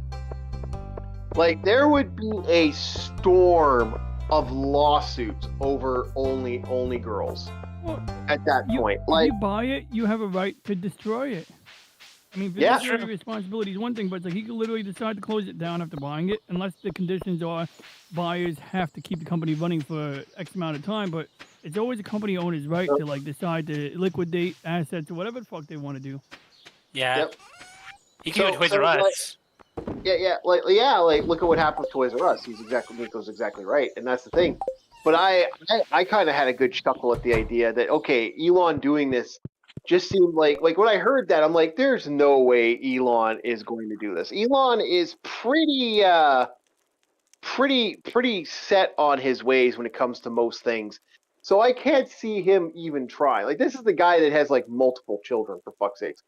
Like, there would be a storm of lawsuits over only girls Well, at that point. if Like, you buy it, you have a right to destroy it. I mean, Yeah. fiduciary responsibility is one thing, but it's like he could literally decide to close it down after buying it, unless the conditions are buyers have to keep the company running for X amount of time. But it's always a company owner's right to like decide to liquidate assets or whatever the fuck they want to do. Yeah. Yep. You can do So- Toys so, R like- Us. like look at what happened with Toys R Us. Nico's exactly right, and that's the thing. But I kind of had a good chuckle at the idea that okay, Elon doing this just seemed like when I heard that, I'm like, there's no way Elon is going to do this. Elon is pretty set on his ways when it comes to most things. So I can't see him even try. Like, this is the guy that has like multiple children, for fuck's sakes.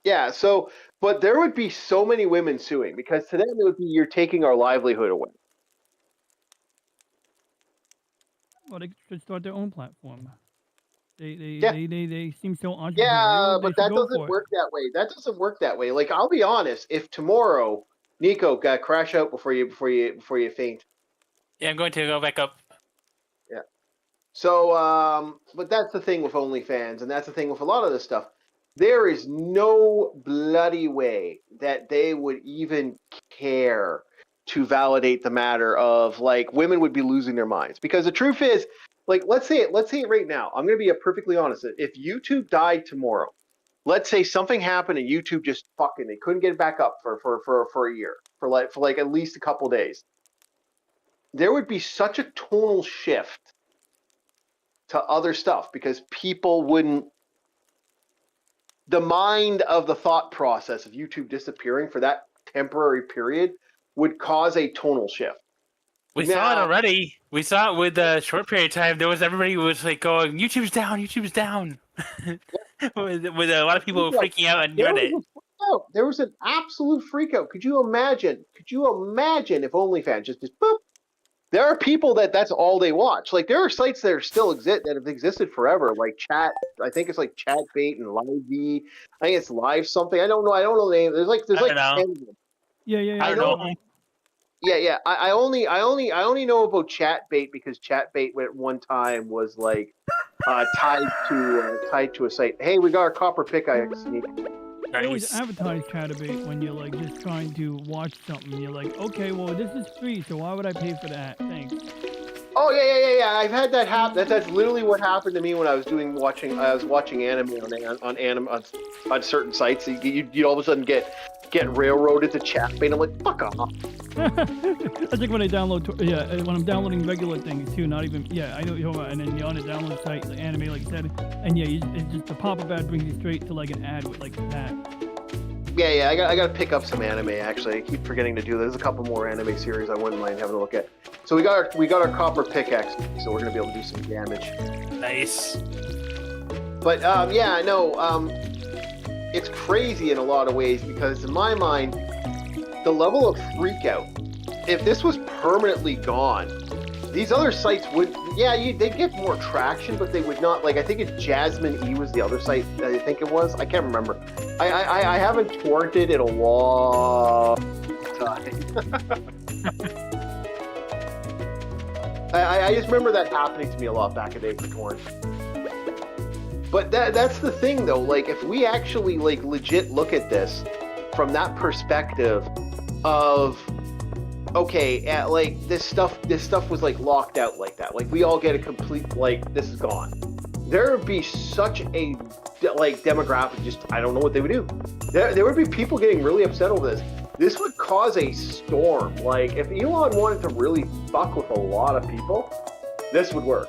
Yeah, so, but there would be so many women suing because to them it would be you're taking our livelihood away. Well, they should start their own platform. Yeah. They seem so entrepreneurial. Yeah, they but should that go doesn't for it. work that way. That doesn't work that way. Like, I'll be honest, if tomorrow, Nico, got crash out before you faint. Yeah, I'm going to go back up. So, but that's the thing with OnlyFans, and that's the thing with a lot of this stuff. There is no bloody way that they would even care to validate the matter of like women would be losing their minds, because the truth is, like, let's say it right now. I'm going to be perfectly honest. If YouTube died tomorrow, let's say something happened and YouTube just fucking they couldn't get it back up for a year, for like at least a couple days, there would be such a tonal shift to other stuff because people wouldn't. The mind of the thought process of YouTube disappearing for that temporary period would cause a tonal shift. We saw it Now- already. We saw it with the short period of time. There was everybody was like going, YouTube's down, YouTube's down. with a lot of people freaking out on Reddit. There was an absolute freak out. Could you imagine if OnlyFans just boop? There are people that's all they watch. Like, there are sites that are still that have existed forever, like Chat. I think it's like Chatbait and LiveV. I think it's Live something. I don't know the name. There's like I don't 10 know. of them. Yeah. I don't know. Yeah. I only know about Chatbait because Chatbait at one time was like tied to a site. Hey, we got our copper pickaxe. They always Nice. advertise Chatterbait when you're like just trying to watch something. You're like, okay, well this is free, so why would I pay for that? Thanks. Oh yeah. I've had that happen. That's literally what happened to me when I was watching anime on certain sites. You all of a sudden get railroaded to Chatbait. I'm like, fuck off. That's like when I download, when I'm downloading regular things too, not even, I know what you're talking about, and then you're on a download site, like anime, like you said, and it's just the pop-up ad brings you straight to like an ad with like that. Yeah, I got to pick up some anime, actually. I keep forgetting to do that. There's a couple more anime series I wouldn't mind having a look at. So we got our copper pickaxe, so we're going to be able to do some damage. Nice. But, it's crazy in a lot of ways because in my mind, the level of freak out, if this was permanently gone, these other sites would, they'd get more traction, but they would not, like, I think it's Jasmine E was the other site, I think it was. I can't remember. I haven't torrented in a long time. I just remember that happening to me a lot back in the day for torrent. But that's the thing, though. Like, if we actually like legit look at this from that perspective of, okay, like this stuff was like locked out like that. Like, we all get a complete like this is gone. There would be such a like demographic. Just I don't know what they would do. There would be people getting really upset over this. This would cause a storm. Like, if Elon wanted to really fuck with a lot of people, this would work.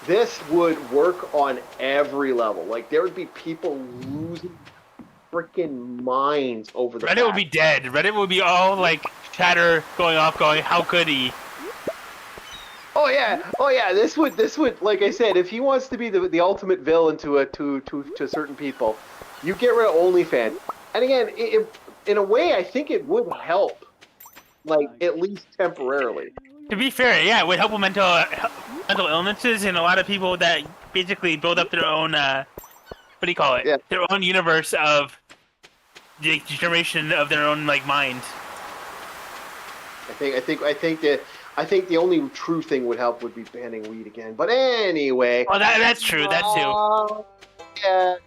This would work on every level. Like, there would be people losing freaking minds over the Reddit would be dead. Reddit would be all like chatter going off, going, how could he? Oh yeah. This would, like I said, if he wants to be the ultimate villain to certain people, you get rid of OnlyFans. And again, in a way, I think it would help, like, at least temporarily. To be fair, yeah, it would help with mental illnesses and a lot of people that basically build up their own what do you call it? Yeah. Their own universe of the generation of their own like mind. I think the only true thing would help would be banning weed again. But anyway. Well, that's true. That too. Yeah.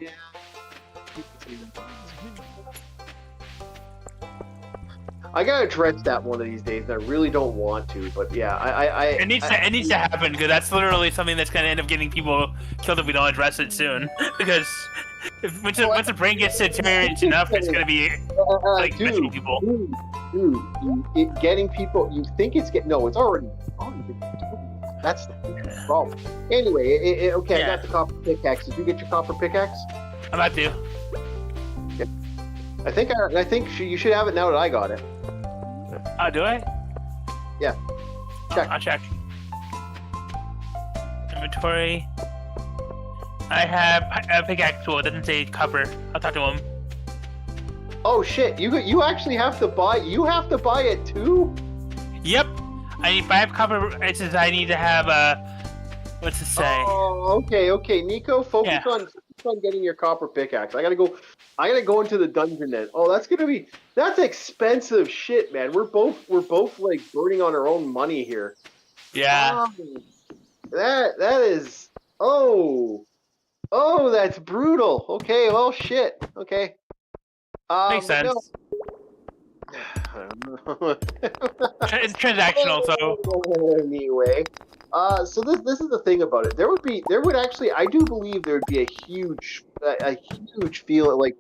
I gotta address that one of these days, and I really don't want to, but yeah, It needs to happen because that's literally something that's gonna end up getting people killed if we don't address it soon. Because once the brain gets deteriorated enough, it's gonna be like messing people. Getting people. You think it's no, it's already. That's the problem. Anyway, okay, Yeah. I got the copper pickaxe. Did you get your copper pickaxe? I'm about to. I think you should have it now that I got it. Oh, do I? Yeah. Check. I'll check. Inventory. I have a pickaxe tool. It doesn't say copper. I'll talk to him. Oh shit! You actually have to buy. You have to buy it too. Yep. I need 5 copper. It says I need to have what's it say? Oh, okay. Nico, focus on getting your copper pickaxe. I gotta go into the dungeon then. Oh, that's expensive shit, man. We're both like burning on our own money here. Yeah. That is that's brutal. Okay, well shit. Okay. Makes sense. No. I don't know. It's transactional, so. Anyway. So this is the thing about it. There would actually, I do believe there would be a huge feeling like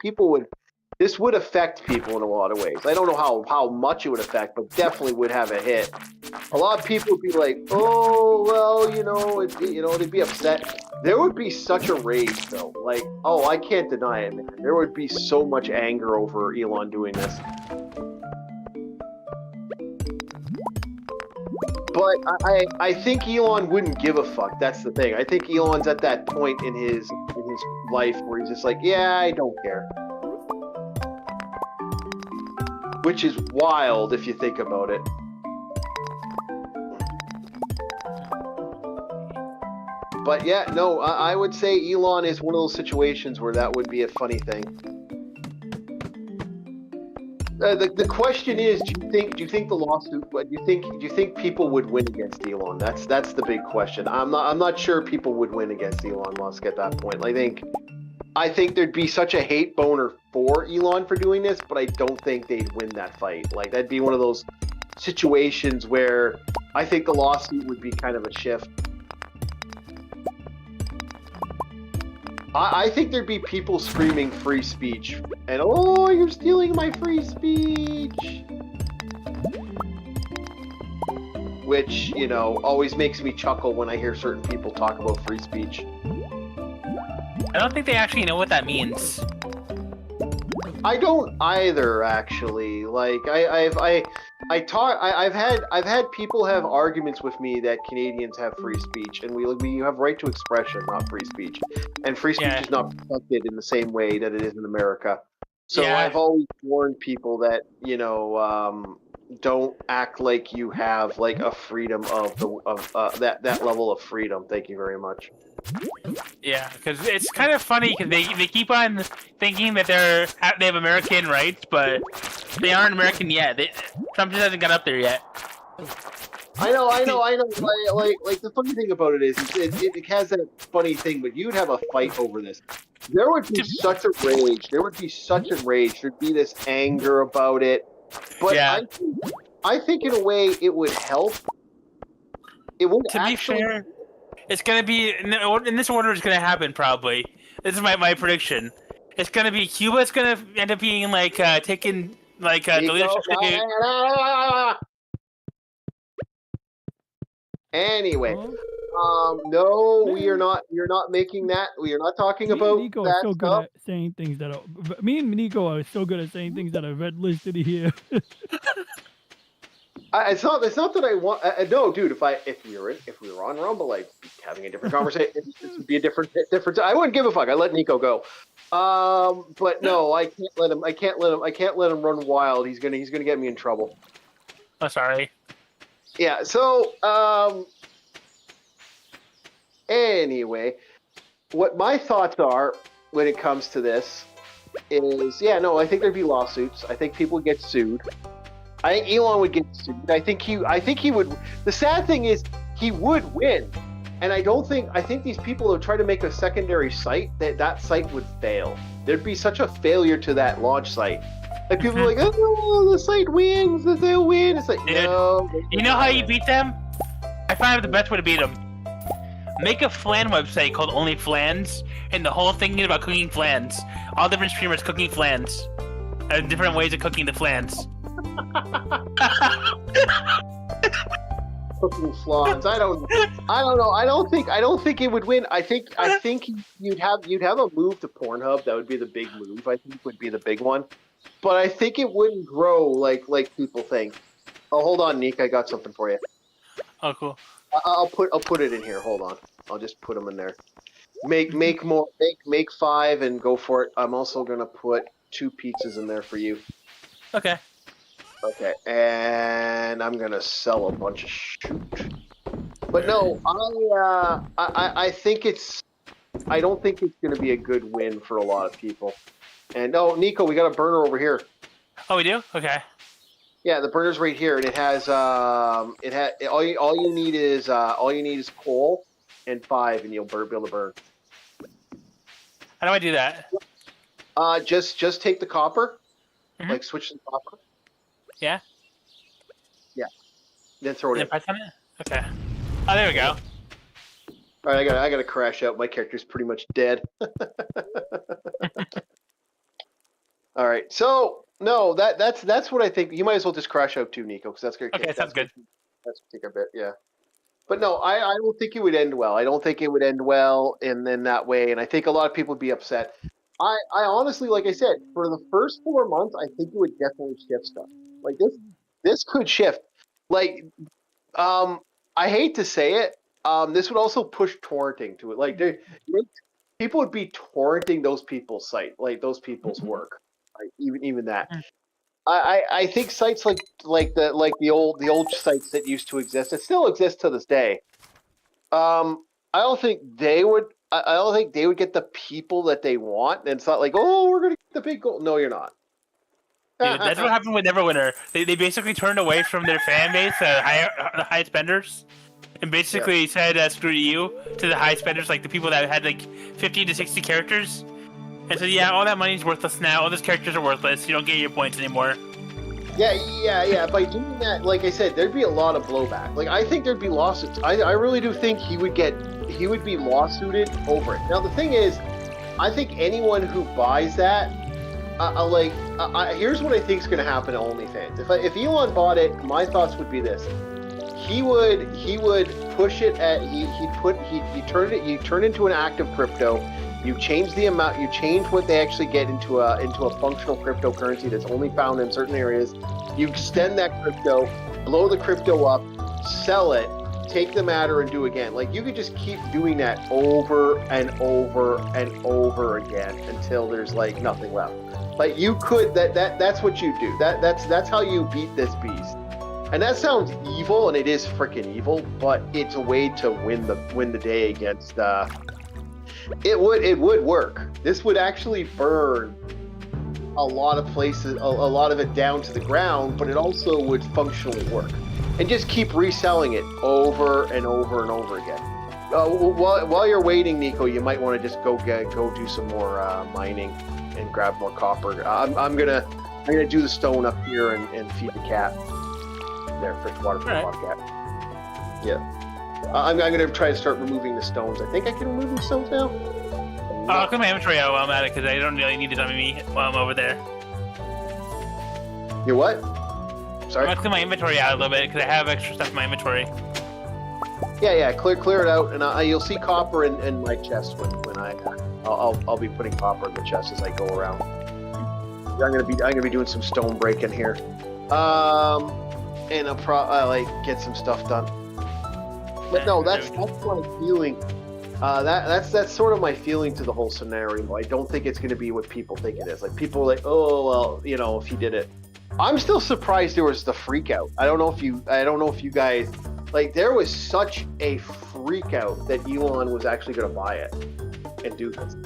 this would affect people in a lot of ways. I don't know how much it would affect, but definitely would have a hit. A lot of people would be like, oh, well, they'd be upset. There would be such a rage though. Like, oh, I can't deny it, man. There would be so much anger over Elon doing this. But I think Elon wouldn't give a fuck. That's the thing. I think Elon's at that point in his life where he's just like, yeah, I don't care. Which is wild if you think about it. But yeah, no, I would say Elon is one of those situations where that would be a funny thing. The question is, do you think the lawsuit? Do you think people would win against Elon? That's the big question. I'm not sure people would win against Elon Musk at that point. I think there'd be such a hate boner for Elon for doing this, but I don't think they'd win that fight. Like that'd be one of those situations where I think the lawsuit would be kind of a shift. I think there'd be people screaming free speech and, oh, you're stealing my free speech. Which, always makes me chuckle when I hear certain people talk about free speech. I don't think they actually know what that means. I don't either, actually. Like, I've had people have arguments with me that Canadians have free speech, and we have right to expression, not free speech, and free speech is not protected in the same way that it is in America. So I've always warned people that don't act like you have like a freedom of that level of freedom. Thank you very much. Yeah, because it's kind of funny because they keep on thinking that they have American rights, but they aren't American yet. Trump just hasn't got up there yet. I know. Like the funny thing about it is, it has that funny thing, but you'd have a fight over this. There would be such a rage. There'd be this anger about it. But I think in a way it would help. It would be fair. It's gonna be in this order. It's gonna happen probably. This is my prediction. It's gonna be Cuba's gonna end up being like taking like the leadership. Anyway, no, we are not. You're not making that. We are not talking about Nico that is so good stuff. at saying things that are. Me and Nico are so good at saying things that are red listed here. It's not that I want. No, dude. If we were on Rumble, like having a different conversation, this would be a different. I wouldn't give a fuck. I let Nico go. But no, I can't let him. I can't let him run wild. He's gonna get me in trouble. Oh, sorry. Yeah. So anyway, what my thoughts are when it comes to this is, yeah, no, I think there'd be lawsuits. I think people would get sued. I think Elon would get sued. I think he would. The sad thing is, he would win, and I think these people who try to make a secondary site, that site would fail. There'd be such a failure to that launch site. Like people are like, oh, the site wins, they'll win. It's like, Dude, no. You know how you beat them? I find the best way to beat them. Make a flan website called Only Flans, and the whole thing is about cooking flans. All different streamers cooking flans. Different ways of cooking the flans. Cooking flans. I don't know. I don't think it would win. I think you'd have a move to Pornhub. That would be the big move. I think would be the big one. But I think it wouldn't grow like people think. Oh, hold on, Nick. I got something for you. Oh, cool. I'll put it in here. Hold on. I'll just put them in there. Make 5 and go for it. I'm also gonna put 2 pizzas in there for you. Okay. Okay, and I'm gonna sell a bunch of shoot. But no, I think I don't think it's gonna be a good win for a lot of people. And oh, Nico, we got a burner over here. Oh, we do? Okay. Yeah, the burner's right here, and it has all you need is coal and 5, and you'll be able to burn. How do I do that? Just take the copper, Mhm. like switch to the copper. Yeah? Yeah. Then throw it in. Press on it? Okay. Oh, there we go. All right, I gotta crash out. My character's pretty much dead. All right, so no, that's what I think. You might as well just crash out too, Nico, because that's gonna Okay, sounds good. That's gonna take a bit, yeah. But no, I don't think it would end well. I don't think it would end well in that way, and I think a lot of people would be upset. I honestly, like I said, for the first 4 months, I think it would definitely shift stuff. Like this could shift. Like, I hate to say it, this would also push torrenting to it. Like, people would be torrenting those people's site, like those people's work. Like, even that. I think sites like the old sites that used to exist, it still exists to this day. I don't think they would. I don't think they would get the people that they want. And it's not like, oh, we're gonna get the big goal. No, you're not. Dude, that's what happened with Neverwinter. They basically turned away from their fan base, the high spenders, and basically said screw you to the high spenders, like the people that had like 50 to 60 characters. And said, yeah, all that money's worthless now. All those characters are worthless. You don't get your points anymore. Yeah. By doing that, like I said, there'd be a lot of blowback. Like, I think there'd be lawsuits. I really do think he would be lawsuited over it. Now, the thing is, I think anyone who buys that, here's what I think is going to happen to OnlyFans. If Elon bought it, my thoughts would be this: he would push it at he'd turn it into an active crypto. You change the amount. You change what they actually get into a functional cryptocurrency that's only found in certain areas. You extend that crypto, blow the crypto up, sell it, take the matter, and do again. Like, you could just keep doing that over and over and over again until there's like nothing left. Like, you could that's what you do. That's how you beat this beast. And that sounds evil, and it is freaking evil, but it's a way to win the day against. It would work. This would actually burn a lot of places, a lot of it down to the ground, but it also would functionally work. And just keep reselling it over and over and over again. While you're waiting, Nico, you might want to just go do some more mining and grab more copper. I'm gonna do the stone up here and feed the cat. There, fresh water for the bobcat. Yeah. I'm going to try to start removing the stones. I think I can remove the stones now. I'll clean my inventory out while I'm at it, because I don't really need it on me while I'm over there. You what? Sorry? I'm going to clean my inventory out a little bit, because I have extra stuff in my inventory. Yeah. Clear it out, and you'll see copper in my chest when I'll be putting copper in the chest as I go around. I'm gonna be doing some stone breaking here, and I'll get some stuff done. But no, that's my feeling. That's sort of my feeling to the whole scenario. I don't think it's going to be what people think it is. Like, people are like, oh, well, if he did it. I'm still surprised there was the freak out. I don't know if you guys, like, there was such a freak out that Elon was actually going to buy it and do this.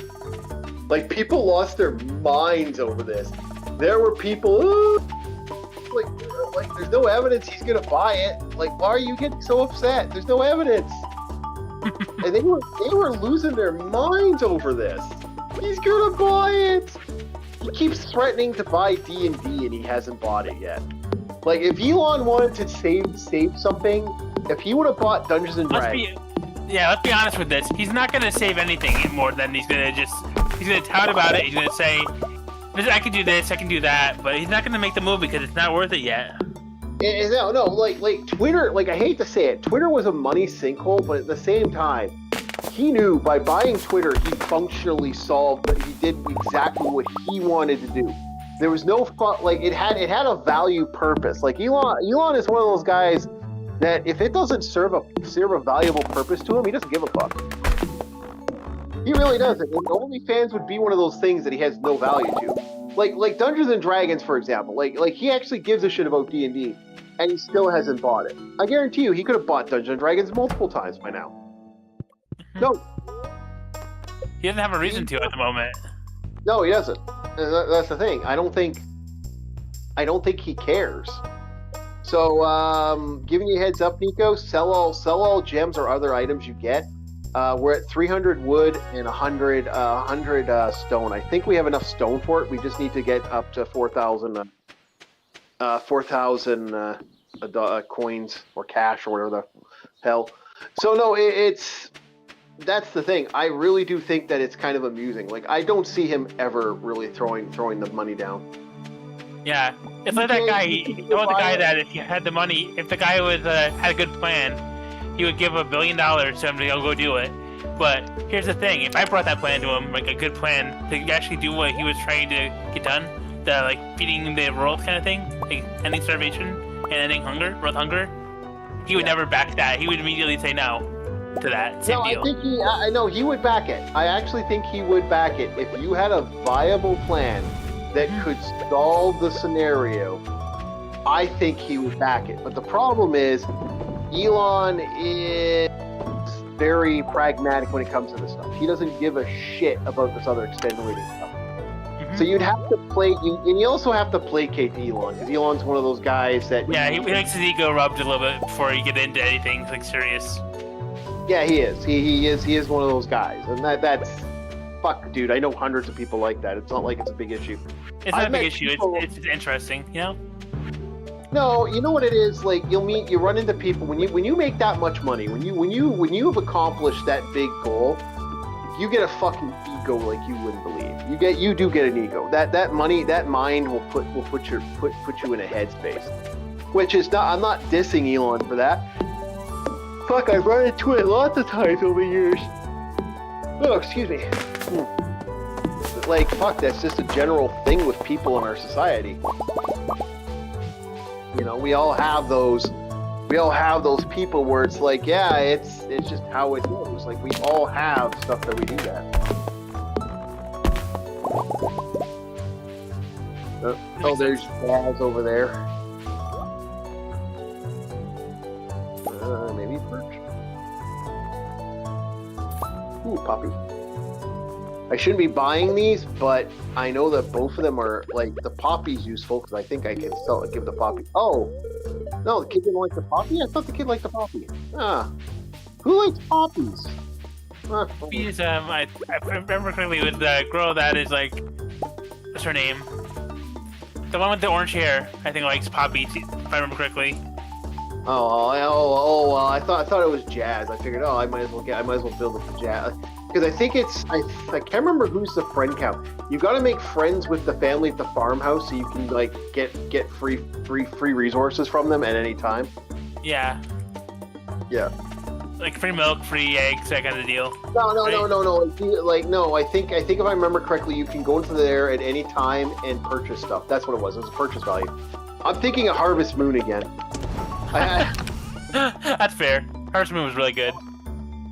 Like, people lost their minds over this. There were people, like there's no evidence he's going to buy it. Like, why are you getting so upset? There's no evidence. And they were losing their minds over this. He's going to buy it. He keeps threatening to buy D&D and he hasn't bought it yet. Like, if Elon wanted to save something, if he would have bought Dungeons and Dragons. Let's be honest with this. He's not gonna save anything more than he's gonna tout about it. He's gonna say, I can do this, I can do that, but he's not gonna make the move because it's not worth it yet. No, like Twitter, like, I hate to say it, Twitter was a money sinkhole, but at the same time, he knew by buying Twitter, he functionally solved, but he did exactly what he wanted to do. There was no fun, like, it had a value purpose. Like, Elon is one of those guys that if it doesn't serve a valuable purpose to him, he doesn't give a fuck. He really doesn't. And OnlyFans would be one of those things that he has no value to. Like Dungeons and Dragons, for example. Like he actually gives a shit about D&D, and he still hasn't bought it. I guarantee you, he could have bought Dungeons and Dragons multiple times by now. No. He doesn't have a reason to at the moment. No, he doesn't. And that's the thing. I don't think he cares. So, giving you a heads up, Nico, sell all gems or other items you get. We're at 300 wood and 100 stone. I think we have enough stone for it. We just need to get up to 4,000 coins or cash or whatever the hell. So no, that's the thing. I really do think that it's kind of amusing. Like, I don't see him ever really throwing the money down. Yeah, it's like that guy. He told the guy that if he had the money, if the guy was had a good plan, he would give $1 billion to him to go do it. But here's the thing: if I brought that plan to him, like a good plan to actually do what he was trying to get done, the like feeding the world kind of thing, like ending starvation and ending world hunger, he would never back that. He would immediately say no to that. Same deal. I think I know he would back it. I actually think he would back it if you had a viable plan that could solve the scenario. I think he would back it. But the problem is, Elon is very pragmatic when it comes to this stuff. He doesn't give a shit about this other extenuating stuff. Mm-hmm. So you'd have to and you also have to placate Elon, because Elon's one of those guys that... Yeah, he likes his ego rubbed a little bit before he get into anything like serious. Yeah, he is. He is one of those guys, and that's... Fuck, dude, I know hundreds of people like that. It's not like it's a big issue. It's not a big issue. It's interesting, you know? No, you know what it is? Like, you run into people when you make that much money, when you have accomplished that big goal, you get a fucking ego like you wouldn't believe. You do get an ego. That money, that mind will put you in a headspace. Which is not, I'm not dissing Elon for that. Fuck, I've run into it lots of times over the years. Oh, excuse me. Like, fuck, that's just a general thing with people in our society. You know, we all have those people where it's like, yeah, it's just how it goes. Like, we all have stuff that we do that. Oh, there's Jazz over there. Maybe Perch. Ooh, puppy. I shouldn't be buying these, but I know that both of them are, like, the poppy's useful, because I think I can give the poppy. Oh! No, the kid didn't like the poppy? I thought the kid liked the poppy. Ah. Who likes poppies? Poppies, I remember correctly, with the girl that is, like, what's her name? The one with the orange hair, I think likes poppies, if I remember correctly. Oh, well, I thought it was Jazz. I figured, I might as well build up the Jazz. Because I think I can't remember who's the friend count. You got to make friends with the family at the farmhouse so you can, like, get free resources from them at any time. Yeah. Yeah. Like free milk, free eggs, that kind of deal. No. Like, no. I think if I remember correctly, you can go into there at any time and purchase stuff. That's what it was. It was a purchase value. I'm thinking of Harvest Moon again. That's fair. Harvest Moon was really good.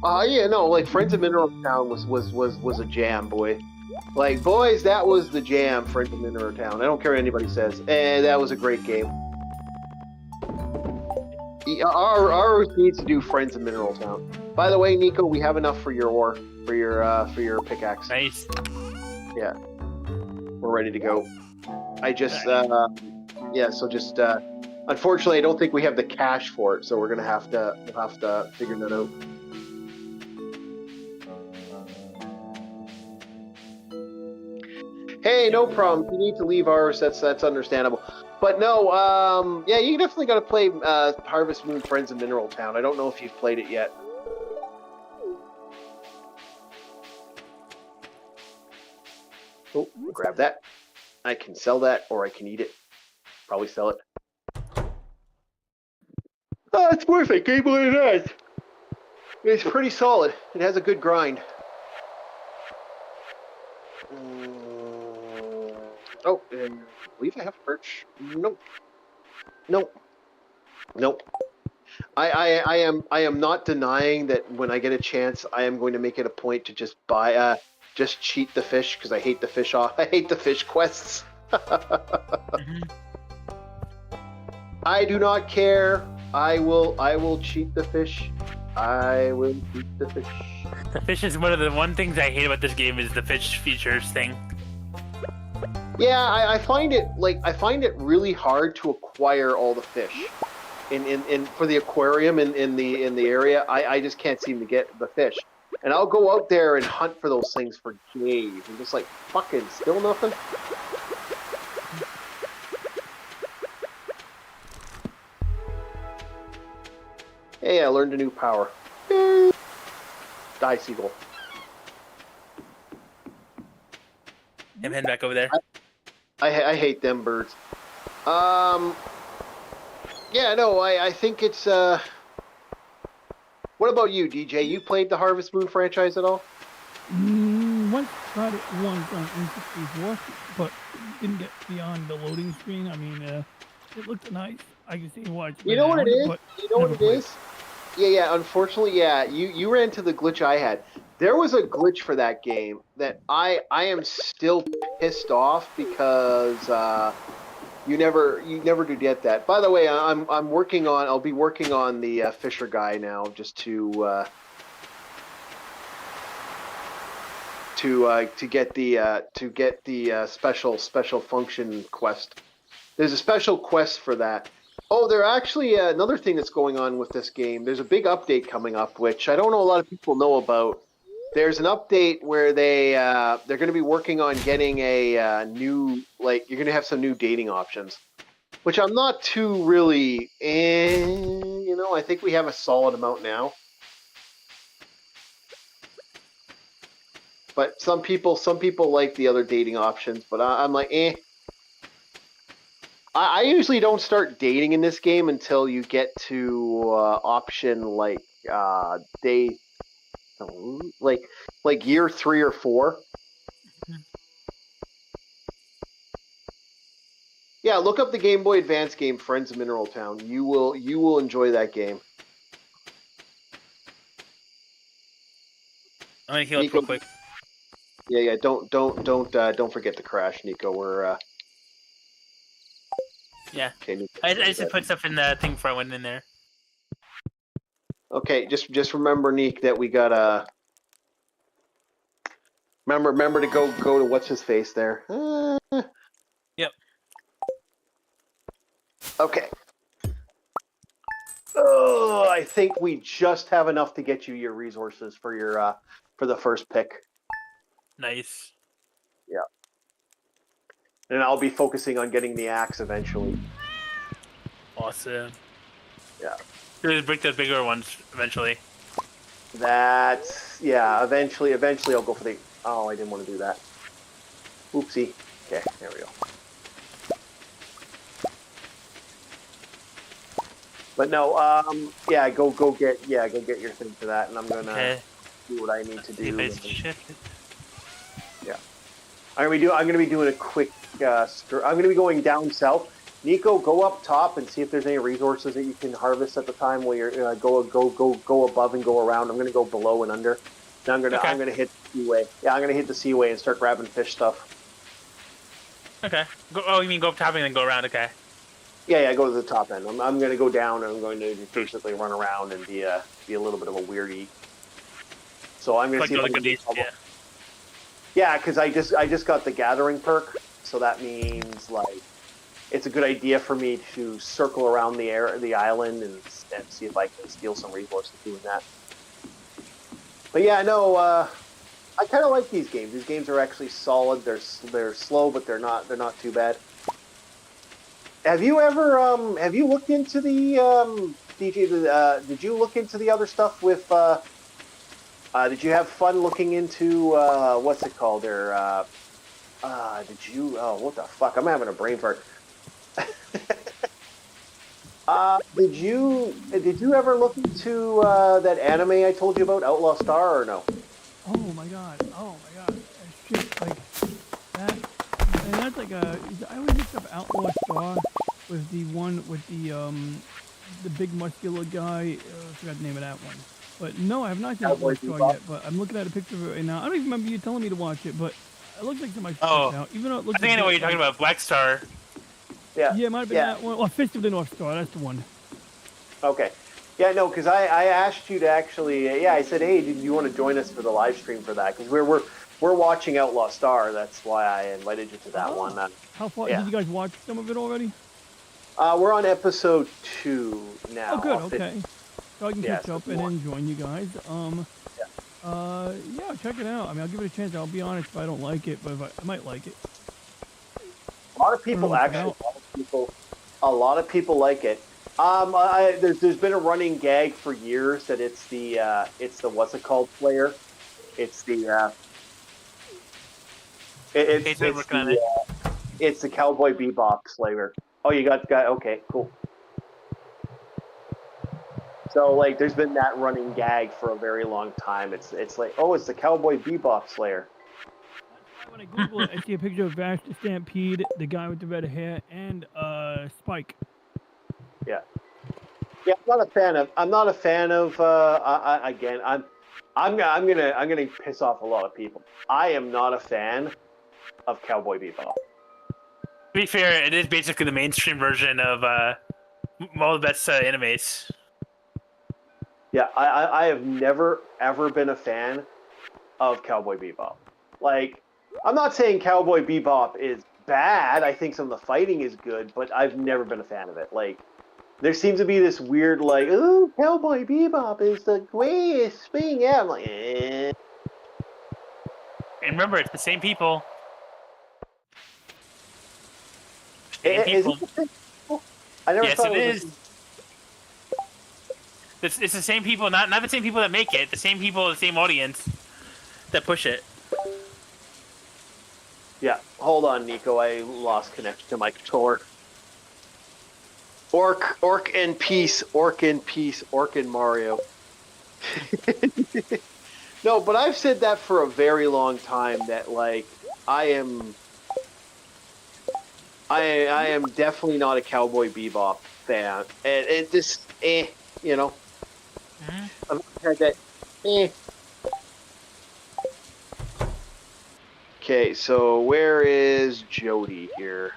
Yeah, no, like Friends of Mineral Town was a jam, boy. Like, boys, that was the jam, Friends of Mineral Town. I don't care what anybody says. And that was a great game. Ours needs to do Friends of Mineral Town. By the way, Nico, we have enough for your ore, for your pickaxe. Nice. Yeah, we're ready to go. I just, yeah. So just, unfortunately, I don't think we have the cash for it, so we'll have to figure that out. Hey, no problem. If you need to leave ours, that's understandable. But no, yeah, you definitely got to play Harvest Moon Friends of Mineral Town. I don't know if you've played it yet. Oh, grab that. I can sell that, or I can eat it. Probably sell it. Oh, it's worth it. Game Boy Advance. It's pretty solid. It has a good grind. Oh, I believe I have perch. Nope. Nope. Nope. I am not denying that when I get a chance, I am going to make it a point to just buy just cheat the fish because I hate the fish off. I hate the fish quests. I do not care. I will cheat the fish. I will cheat the fish. The fish is one of the things I hate about this game is the fish features thing. Yeah, I find it really hard to acquire all the fish. In for the aquarium in the area, I just can't seem to get the fish. And I'll go out there and hunt for those things for days. I'm just like, fucking still nothing. Hey, I learned a new power. Die, seagull. I'm heading back over there. I hate them birds. Yeah, no, I think it's, What about you, DJ? You played the Harvest Moon franchise at all? Once tried it once on N64, but didn't get beyond the loading screen. I mean, it looked nice. I can see why it's You know what it is? but You know what it is? Yeah, unfortunately, yeah, you ran into the glitch I had. There was a glitch for that game that I am still pissed off because you never do get that. By the way, I'll be working on the Fisher guy now just to get the special function quest. There's a special quest for that. Oh, there actually another thing that's going on with this game. There's a big update coming up, which I don't know a lot of people know about. There's an update where they're going to be working on getting a new, like, you're going to have some new dating options, which I'm not too really, I think we have a solid amount now. But some people like the other dating options, but I'm like, eh. I usually don't start dating in this game until you get to option like day, like year 3 or 4. Yeah, look up the Game Boy Advance game Friends of Mineral Town. You will enjoy that game. I'm gonna heal up real quick. Yeah. Don't forget to crash, Nico. We're Yeah. Okay, I just put stuff in the thing before I went in there. Okay, just remember, Nick, that we gotta remember to go to what's his face there. Yep. Okay. Oh, I think we just have enough to get you your resources for your for the first pick. Nice. Yeah. And I'll be focusing on getting the axe eventually. Awesome. Yeah. Just break those bigger ones eventually. Eventually I'll go for the. Oh, I didn't want to do that. Oopsie. Okay, there we go. But no, go get your thing for that, and I'm gonna do what I need to do. Yeah, I'm gonna be doing a quick. I'm gonna be going down south. Nico, go up top and see if there's any resources that you can harvest at the time while you're go above and go around. I'm gonna go below and under. Then I'm gonna hit seaway. Yeah, I'm gonna hit the seaway and start grabbing fish stuff. Okay. You mean go up top and then go around? Okay. Yeah, go to the top end. I'm gonna go down and I'm going to just basically run around and be a little bit of a weirdie. So I'm gonna Like see if I like can these. get Yeah. Yeah, because I just got the gathering perk, so that means like it's a good idea for me to circle around the island and see if I can steal some resources doing that. But yeah, no, I kind of like these games. These games are actually solid. They're slow, but they're not too bad. Have you looked into the DJ? Did you look into the other stuff with? Did you have fun looking into what's it called there? Did you? Oh, what the fuck! I'm having a brain fart. Did you ever look into that anime I told you about, Outlaw Star, or no? Oh my god. Shit, like that. And that's like I always mix up Outlaw Star with the one with the big muscular guy. I forgot the name of that one. But no, I have not seen Outlaw Star yet. But I'm looking at a picture of it right now. I don't even remember you telling me to watch it, but it looks like somebody check it out. Even though it looks I think I know what you're talking about. Black Star. Yeah. Yeah, it might have been that one. Well, Fist of the North Star. That's the one. Okay. Yeah, no, because I asked you to actually. I said, hey, did you want to join us for the live stream for that? Because we're watching Outlaw Star. That's why I invited you to that one. How far yeah. did you guys watch some of it already? We're on episode 2 now. Oh, good. Okay. So I can catch up and more. then join you guys. Yeah, check it out. I mean, I'll give it a chance. I'll be honest if I don't like it, but I might like it. A lot of people a lot of people like it. There's been a running gag for years that it's the what's it called player. It's the it's the Cowboy Bebop Slayer. Oh, you got okay, cool. So like, there's been that running gag for a very long time. It's like, oh, it's the Cowboy Bebop Slayer. When I Google it, I see a picture of Vash the Stampede, the guy with the red hair, and Spike. Yeah, I'm not a fan of. Again, I'm gonna piss off a lot of people. I am not a fan of Cowboy Bebop. To be fair, it is basically the mainstream version of all the best animes. Yeah, I have never ever been a fan of Cowboy Bebop. Like, I'm not saying Cowboy Bebop is bad. I think some of the fighting is good, but I've never been a fan of it. Like, there seems to be this weird, like, oh, Cowboy Bebop is the greatest thing ever. I'm like, eh. And remember, it's the same people. Is it the same people? I never thought it was. It's the same people, not the same people that make it. The same people, the same audience that push it. Yeah, hold on, Nico. I lost connection to my controller. Orc in peace, Orc in Mario. No, but I've said that for a very long time. That like, I am definitely not a Cowboy Bebop fan, and it just you know. I've had that. Okay, so where is Jody here?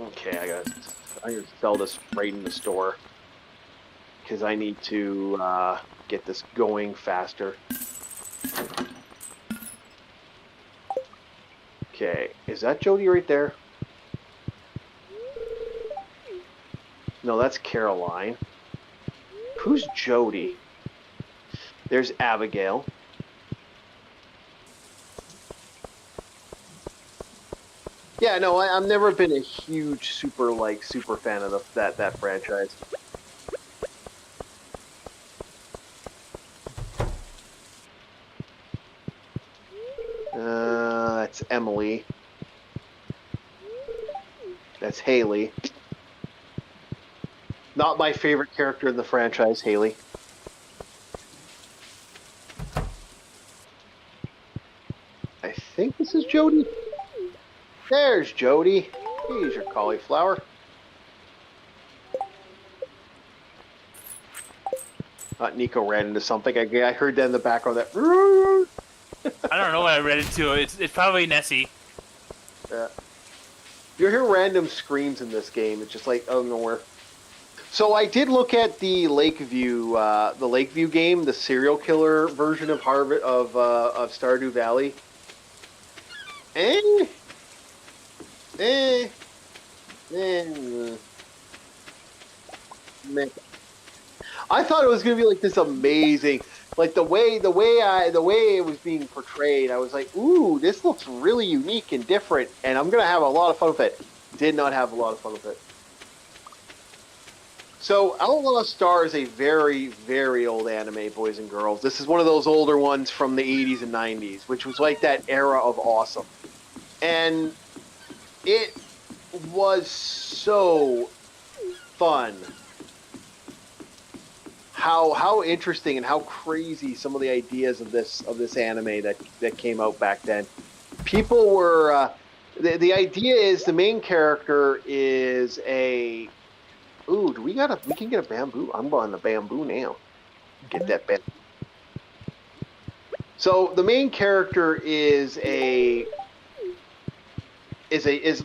Okay, I gotta sell this right in the store because I need to get this going faster. Okay, is that Jody right there? No, that's Caroline. Who's Jody? There's Abigail. Yeah, no, I've never been a huge super fan of that franchise. That's Emily. That's Haley. Not my favorite character in the franchise, Haley. I think this is Jody. There's Jody. Here's your cauliflower. Nico ran into something. I heard that in the background. That. I don't know what I read into. It's probably Nessie. Yeah. You hear random screams in this game. It's just like out of nowhere. So I did look at the Lakeview game, the serial killer version of Stardew Valley. Man. I thought it was gonna be like this amazing, like the way it was being portrayed. I was like, ooh, this looks really unique and different, and I'm gonna have a lot of fun with it. Did not have a lot of fun with it. So Outlaw Star is a very, very old anime, boys and girls. This is one of those older ones from the 80s and 90s, which was like that era of awesome. And it was so fun. How interesting and how crazy some of the ideas of this anime that came out back then. People were the idea is the main character is a ooh, we can get a bamboo. I'm buying the bamboo now. Get that bamboo. So the main character is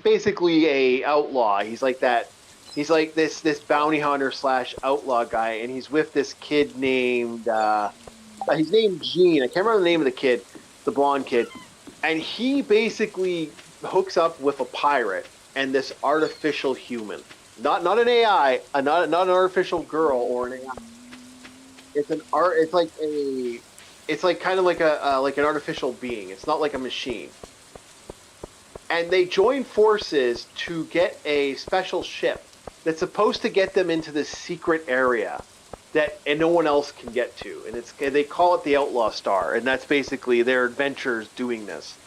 basically a outlaw. He's like that. He's like this bounty hunter / outlaw guy, and he's with this kid named he's named Gene. I can't remember the name of the kid, the blonde kid, and he basically hooks up with a pirate and this artificial human, not an AI, not an artificial girl or an AI. It's an art. It's like kind of like an artificial being. It's not like a machine. And they join forces to get a special ship that's supposed to get them into this secret area and no one else can get to. And they call it the Outlaw Star, and that's basically their adventures doing this.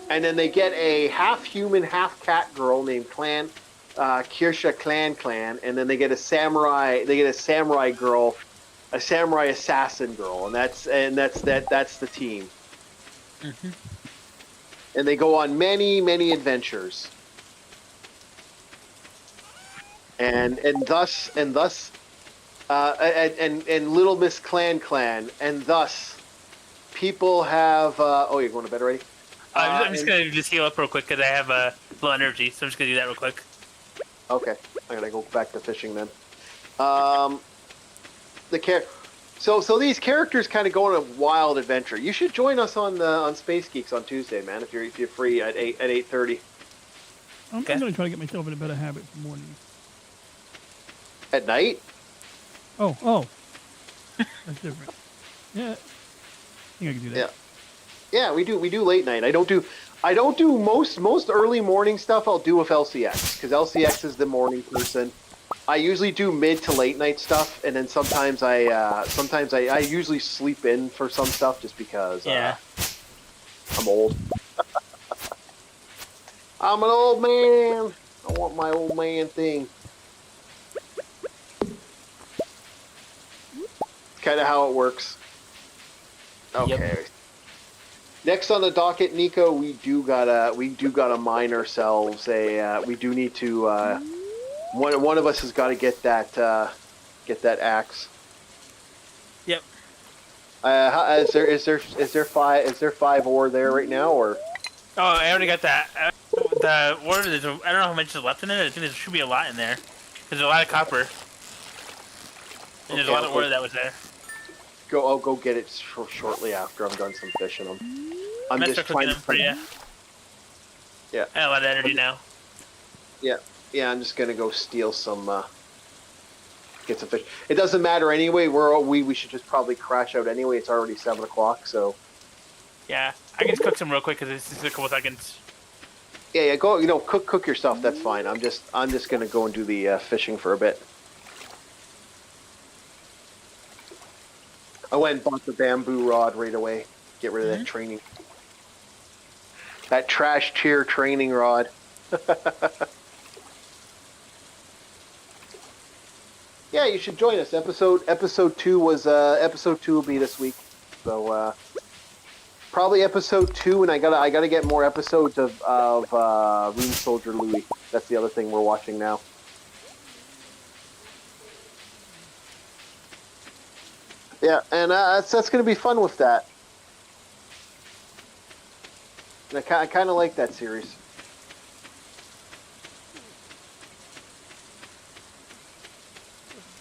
And then they get a half-human, half-cat girl named Kirsha Clan, and then they get a samurai girl, a samurai assassin girl, and that's the team. Mm-hmm. And they go on many, many adventures. And thus Little Miss Clan, and thus people have. Oh, you're going to bed already? I'm just gonna heal up real quick because I have low energy, so I'm just gonna do that real quick. Okay, I'm gonna go back to fishing then. So these characters kind of go on a wild adventure. You should join us on Space Geeks on Tuesday, man. If you're free at 8:30. I'm gonna try to get myself in a better habit for mornings. At night? Oh, that's different. Yeah, I think I can do that. Yeah, we do late night. I don't do most early morning stuff. I'll do with LCX because LCX is the morning person. I usually do mid to late night stuff, and then sometimes I usually sleep in for some stuff just because I'm old. I'm an old man. I want my old man thing. It's kind of how it works. Okay. Yep. Next on the docket, Nico, we do gotta mine ourselves we do need to one of us has got to get that axe. Yep. Is there 5 ore there right now, or? Oh, I already got that. The ore, I don't know how much is left in it. I think there should be a lot in there. There's a lot of copper. And there's a lot of ore that was there. I'll go get it shortly after I'm done some fishing them. I'm just trying to. For you. Yeah. I have a lot of energy now. Yeah, I'm just gonna go steal some. Get some fish. It doesn't matter anyway. We should just probably crash out anyway. It's already 7 o'clock, so. Yeah, I can just cook some real quick because it's just a couple seconds. Yeah. Go. Cook your stuff. That's fine. I'm just gonna go and do the fishing for a bit. I went and bought the bamboo rod right away. Get rid of that training. That trash tier training rod. Yeah, you should join us. Episode 2 was episode 2 will be this week. So probably episode 2, and I gotta get more episodes of Rune Soldier Louis. That's the other thing we're watching now. Yeah, and that's going to be fun with that. And I kind of like that series.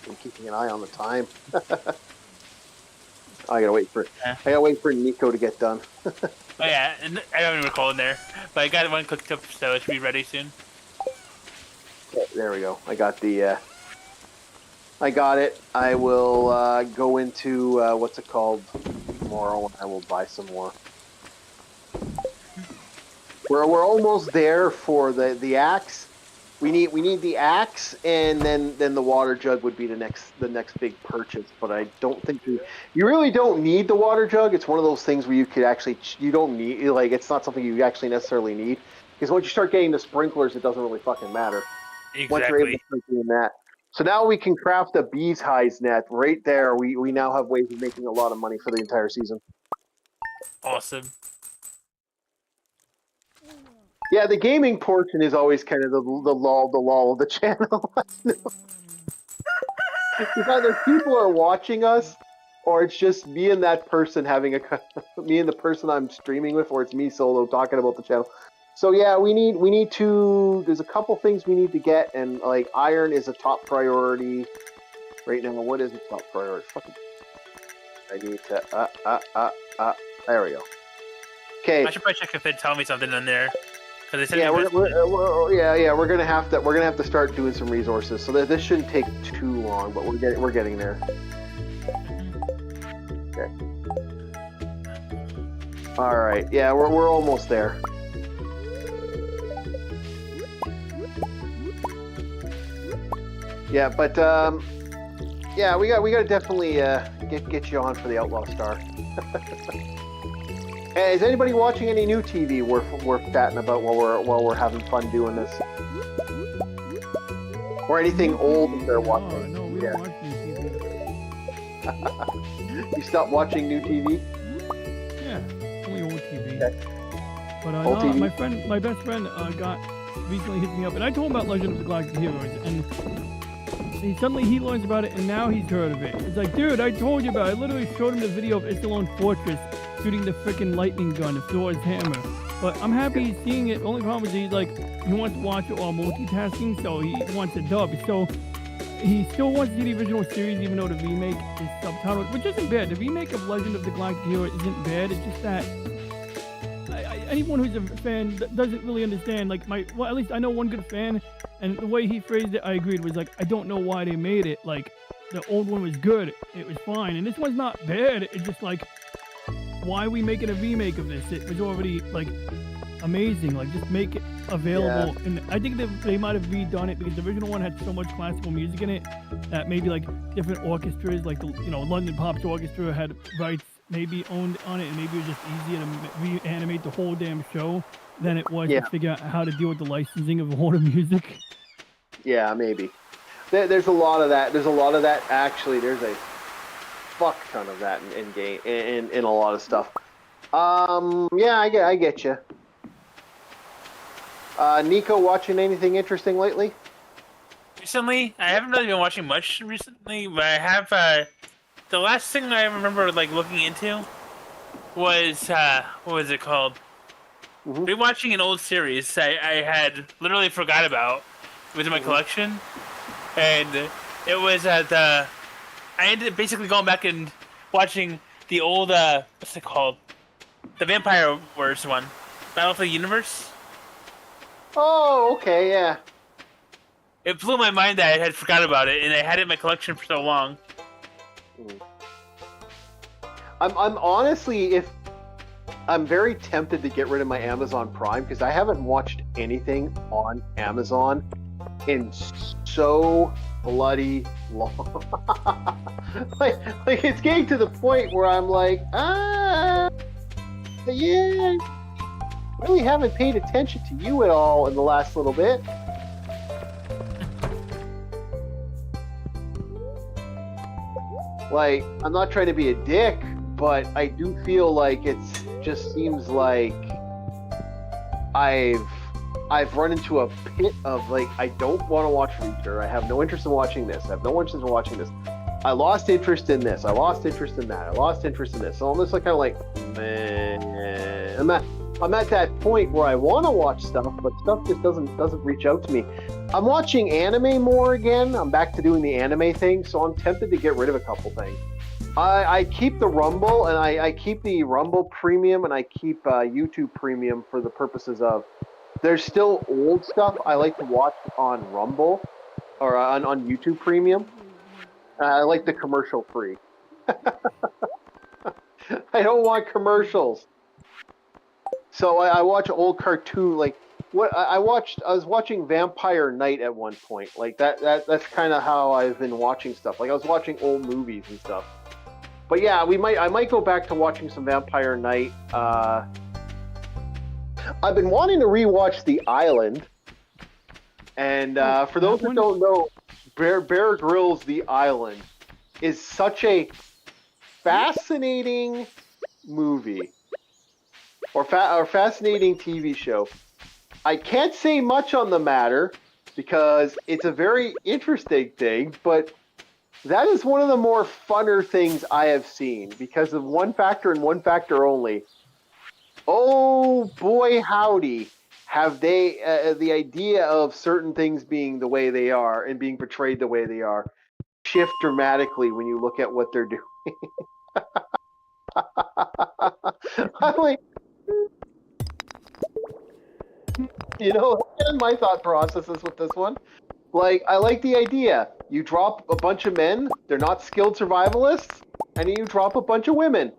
I'm keeping an eye on the time. I gotta wait for Nico to get done. Oh yeah, and I don't even recall in there, but I got one cooked up, so it should be ready soon. Okay, there we go. I got the. I got it. I will go into what's it called tomorrow, and I will buy some more. We're almost there for the axe. We need the axe, and then the water jug would be the next big purchase. But I don't think you really don't need the water jug. It's one of those things where you don't need, like, it's not something you actually necessarily need, because once you start getting the sprinklers, it doesn't really fucking matter. Once you're able to start doing that. So now we can craft a bee's hives net right there. We now have ways of making a lot of money for the entire season. Awesome. Yeah, the gaming portion is always kind of the lull of the channel. It's either people are watching us, or it's just me and that person having me and the person I'm streaming with, or it's me solo talking about the channel. So yeah, we need to. There's a couple things we need to get, and like iron is a top priority right now. What is the top priority? Fucking, I need to. There we go. Okay. I should probably check if they tell me something in there. Yeah, we're gonna have to start doing some resources. So this shouldn't take too long, but we're getting there. Okay. All right. Yeah, we're almost there. Yeah, but yeah, we got to definitely get you on for the Outlaw Star. Hey, is anybody watching any new TV worth chatting about while we're having fun doing this? Or anything old that they're watching? No, we don't watch new TV. You stopped watching new TV? Yeah, only old TV. Okay. But Old TV? my best friend recently hit me up, and I told him about Legend of the Galactic Heroes, and he learns about it, and now he's heard of it. It's like, dude, I told you about it. I literally showed him the video of Istalone Fortress shooting the freaking lightning gun to Thor's hammer. But I'm happy he's seeing it. The only problem is he wants to watch it while multitasking, so he wants a dub. So he still wants to see the original series, even though the remake is subtitled, which isn't bad. The remake of Legend of the Galactic Hero isn't bad. It's just that anyone who's a fan doesn't really understand. Well, at least I know one good fan, and the way he phrased it, I agreed, was like, I don't know why they made it. Like, the old one was good. It was fine. And this one's not bad. It's just like, why are we making a remake of this? It was already, like, amazing. Like, just make it available. Yeah. And I think that they might have redone it because the original one had so much classical music in it that maybe, like, different orchestras, like, London Pops Orchestra had rights maybe owned on it, and maybe it was just easier to reanimate the whole damn show than it was to figure out how to deal with the licensing of all the music. Yeah, maybe. There's a lot of that. There's a lot of that. Actually, there's a fuck ton of that in game in a lot of stuff. Yeah, I get you. Nico, watching anything interesting lately? Recently, I haven't really been watching much recently, but I have. The last thing I remember looking into was what was it called? Mm-hmm. Rewatching an old series I had literally forgot about. It was in my collection, and it was I ended up basically going back and watching the old what's it called? The Vampire Wars one, Battle for the Universe. Oh, okay, yeah. It blew my mind that I had forgot about it, and I had it in my collection for so long. I'm honestly, I'm very tempted to get rid of my Amazon Prime because I haven't watched anything on Amazon in so bloody long. like it's getting to the point where I'm like, yeah, I really haven't paid attention to you at all in the last little bit. Like, I'm not trying to be a dick, but I do feel like it just seems like I've run into a pit of, like, I don't want to watch Reacher. I have no interest in watching this. I have no interest in watching this. I lost interest in this. I lost interest in that. I lost interest in this. So I'm just like kind of like, I'm at that point where I want to watch stuff, but stuff just doesn't reach out to me. I'm watching anime more again. I'm back to doing the anime thing, so I'm tempted to get rid of a couple things. I keep the Rumble, and I keep the Rumble Premium, and I keep YouTube Premium for the purposes of there's still old stuff I like to watch on Rumble or on YouTube Premium. I like the commercial free. I don't want commercials. So I watch old cartoon like what I was watching Vampire Knight at one point. Like that's kind of how I've been watching stuff. Like I was watching old movies and stuff. But yeah, I might go back to watching some Vampire Knight. I've been wanting to rewatch The Island. And for those who don't know, Bear Grylls' The Island is such a fascinating movie or fascinating TV show. I can't say much on the matter because it's a very interesting thing, but that is one of the more funner things I have seen because of one factor and one factor only. Oh boy, howdy. Have they the idea of certain things being the way they are and being portrayed the way they are shift dramatically when you look at what they're doing. I'm like, you know, my thought processes with this one. Like, I like the idea. You drop a bunch of men, they're not skilled survivalists, and you drop a bunch of women.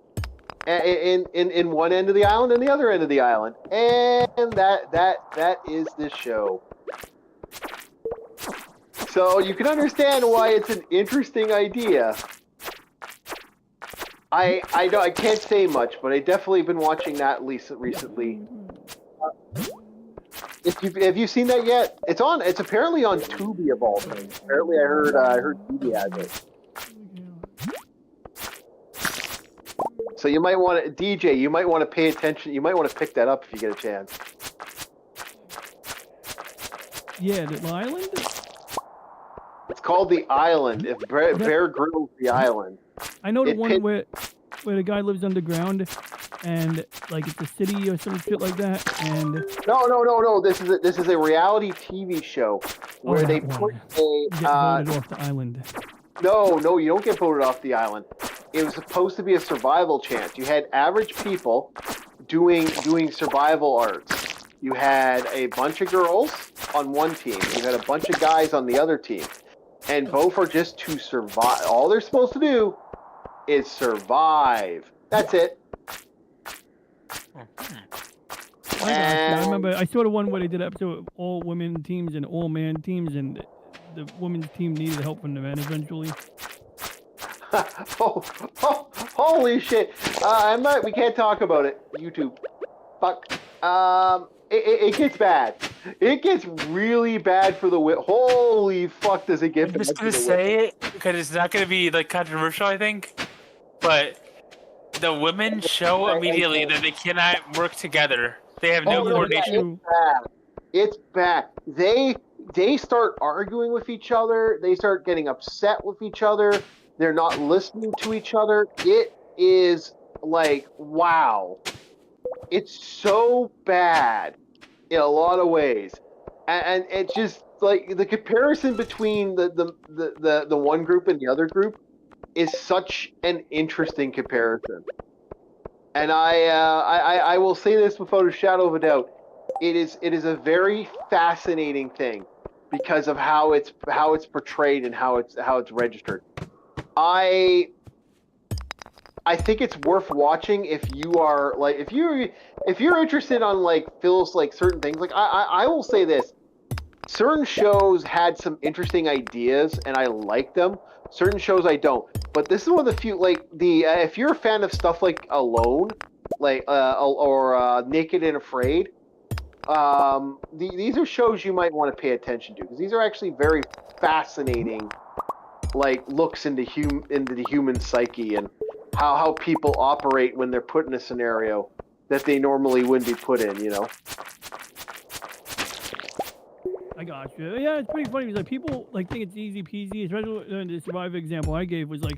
In one end of the island and the other end of the island, and that is this show. So you can understand why it's an interesting idea. I can't say much, but I definitely been watching that recently. Have you seen that yet? It's apparently on Tubi of all things. Apparently, I heard Tubi has it. So you might want to, DJ, you might want to pay attention. You might want to pick that up if you get a chance. Yeah, the island? It's called The Island. If Bear Grylls The Island. I know the one where the guy lives underground and like it's a city or some shit like that. And no. This is a reality TV show where they put you get voted off the island. No, you don't get voted off the island. It was supposed to be a survival chance. You had average people doing survival arts. You had a bunch of girls on one team. You had a bunch of guys on the other team. And both are just to survive. All they're supposed to do is survive. That's it. I remember I saw the one where they did an episode of all women teams and all man teams, and the women's team needed help from the men eventually. Holy shit! We can't talk about it. YouTube. Fuck. It gets bad. It gets really bad for the holy fuck! Does it get? I'm just gonna say it because it's not gonna be like controversial, I think. But the women show immediately that they cannot work together. They have no coordination. It's bad. They start arguing with each other. They start getting upset with each other. They're not listening to each other. It is like, wow. It's so bad in a lot of ways. And it's just like the comparison between the one group and the other group is such an interesting comparison. And I will say this without a shadow of a doubt. It is a very fascinating thing because of how it's portrayed and how it's registered. I think it's worth watching if you are like if you're interested on like Phil's like certain things. Like I will say this. Certain shows had some interesting ideas and I like them. Certain shows I don't. But this is one of the few like if you're a fan of stuff like Alone, like or Naked and Afraid, these are shows you might want to pay attention to because these are actually very fascinating like looks into the human psyche and how people operate when they're put in a scenario that they normally wouldn't be put in, you know. I got you. Yeah, it's pretty funny. Because, like, people like think it's easy peasy. Especially the Survivor example I gave was like,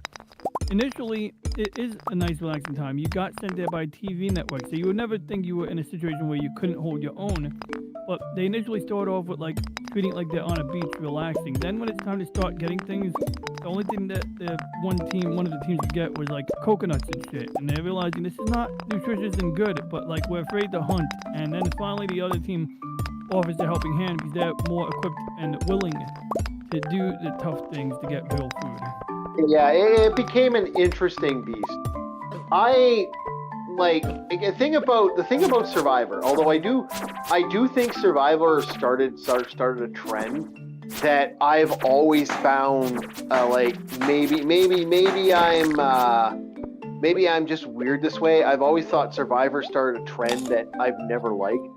initially it is a nice relaxing time. You got sent there by TV network, so you would never think you were in a situation where you couldn't hold your own. But they initially started off with like treating it like they're on a beach, relaxing. Then when it's time to start getting things, the only thing that one of the teams would get was like coconuts and shit. And they're realizing this is not nutritious and good, but like we're afraid to hunt. And then finally the other team offers a helping hand because they're more equipped and willing to do the tough things to get real food. Yeah, it became an interesting beast. I like the thing about Survivor. Although I do think Survivor started a trend that I've always found like maybe I'm just weird this way. I've always thought Survivor started a trend that I've never liked.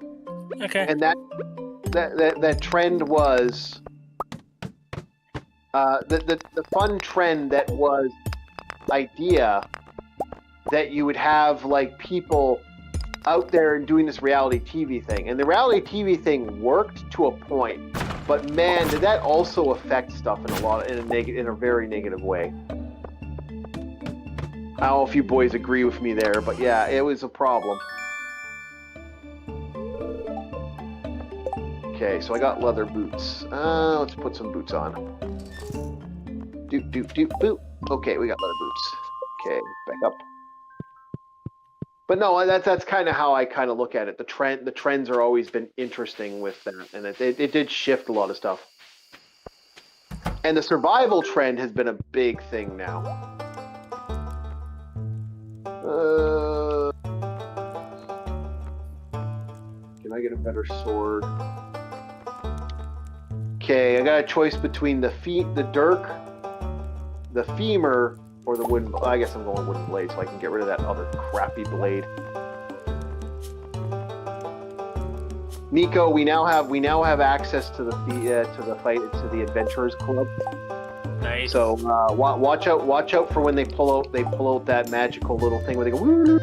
Okay. And that trend was the fun trend that was idea that you would have like people out there and doing this reality TV thing. And the reality TV thing worked to a point, but man, did that also affect stuff in a very negative way. I don't know if you boys agree with me there, but yeah, it was a problem. Okay, so I got leather boots. Let's put some boots on. Boot. Okay, we got leather boots. Okay, back up. But no, that's kind of how I kind of look at it. The trends are always been interesting with that, and it did shift a lot of stuff. And the survival trend has been a big thing now. Can I get a better sword? Okay, I got a choice between the dirk, the femur, or the wooden. I guess I'm going wooden blade, so I can get rid of that other crappy blade. Nico, we now have access to the Adventurers Club. Nice. So watch out for when they pull out that magical little thing where they go. Woo!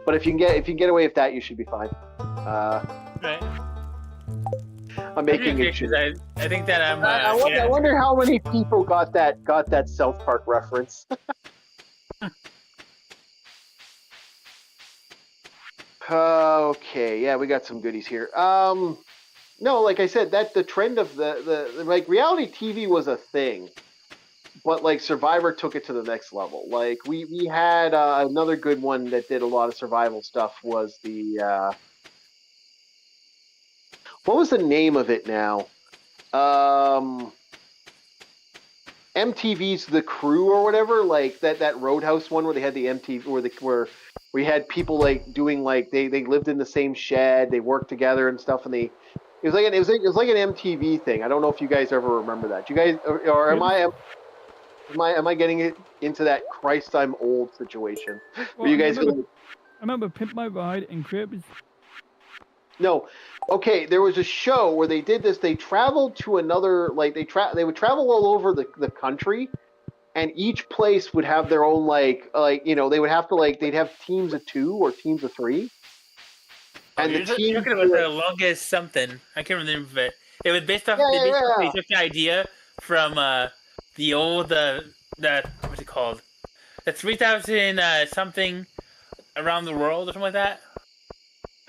But if you can get away with that, you should be fine. Right. I'm making it. I think that I'm. I wonder how many people got that South Park reference. Okay, yeah, we got some goodies here. No, like I said, that the trend of the like reality TV was a thing, but like Survivor took it to the next level. Like we had another good one that did a lot of survival stuff was the what was the name of it now? MTV's The Crew or whatever, like that Roadhouse one where they had the MTV where we had people like doing like they lived in the same shed, they worked together and stuff, and it was like an MTV thing. I don't know if you guys ever remember that. You guys, or am I getting it into that Christ I'm old situation? Well, you guys? I remember Pimp My Ride and Cribs. No. Okay, there was a show where they did this. They traveled to another, like they would travel all over the country, and each place would have their own like they would have to they'd have teams of 2 or teams of 3. And you're talking about the longest something. I can't remember it. It was based off. They took the idea from the old what's it called? The 3,000 something around the world or something like that.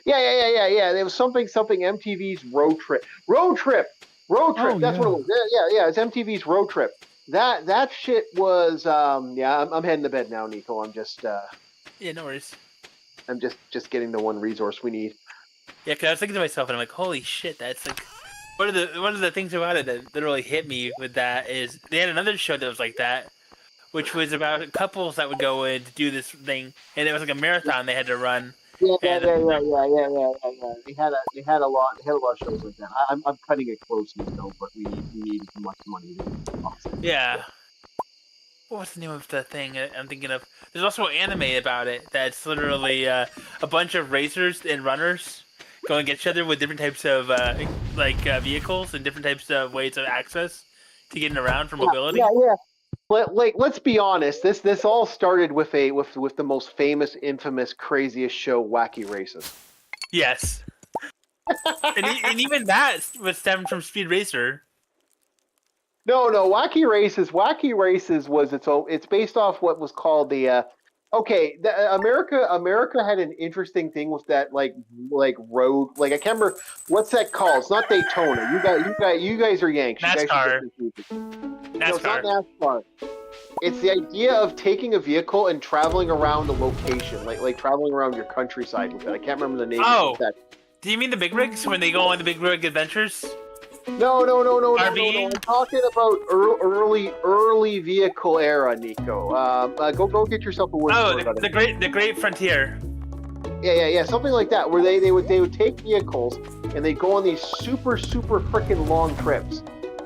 Yeah. There was something MTV's Road Trip. Road Trip. Oh, That's what it was. Yeah. It's MTV's Road Trip. That shit was. I'm heading to bed now, Nico. I'm just. Yeah, no worries. I'm just getting the one resource we need. Yeah, because I was thinking to myself, and I'm like, holy shit, that's like. One of the things about it that literally hit me with that is they had another show that was like that, which was about couples that would go in to do this thing, and it was like a marathon they had to run. Yeah. They had a lot of shows like that. I'm cutting it close, Nico, but we need much money. Yeah. What's the name of the thing I'm thinking of? There's also an anime about it that's literally a bunch of racers and runners going at each other with different types of vehicles and different types of ways of access to getting around for mobility. Yeah. Let's be honest. This all started with the most famous, infamous, craziest show, Wacky Races. Yes. and even that was stemmed from Speed Racer. No, Wacky Races. Wacky Races was it's based off what was called the. America had an interesting thing with that like road I can't remember what's that called. It's not Daytona. You guys are Yanks. You guys NASCAR. should get NASCAR. No, it's not NASCAR. It's the idea of taking a vehicle and traveling around a location, like traveling around your countryside with it. I can't remember the name of that. Do you mean the big rigs when they go on the big rig adventures? No. RVing? I'm talking about early vehicle era, Nico. Go get yourself a word. Oh, the Great Frontier. Yeah, something like that, where they would take vehicles and they go on these super freaking long trips.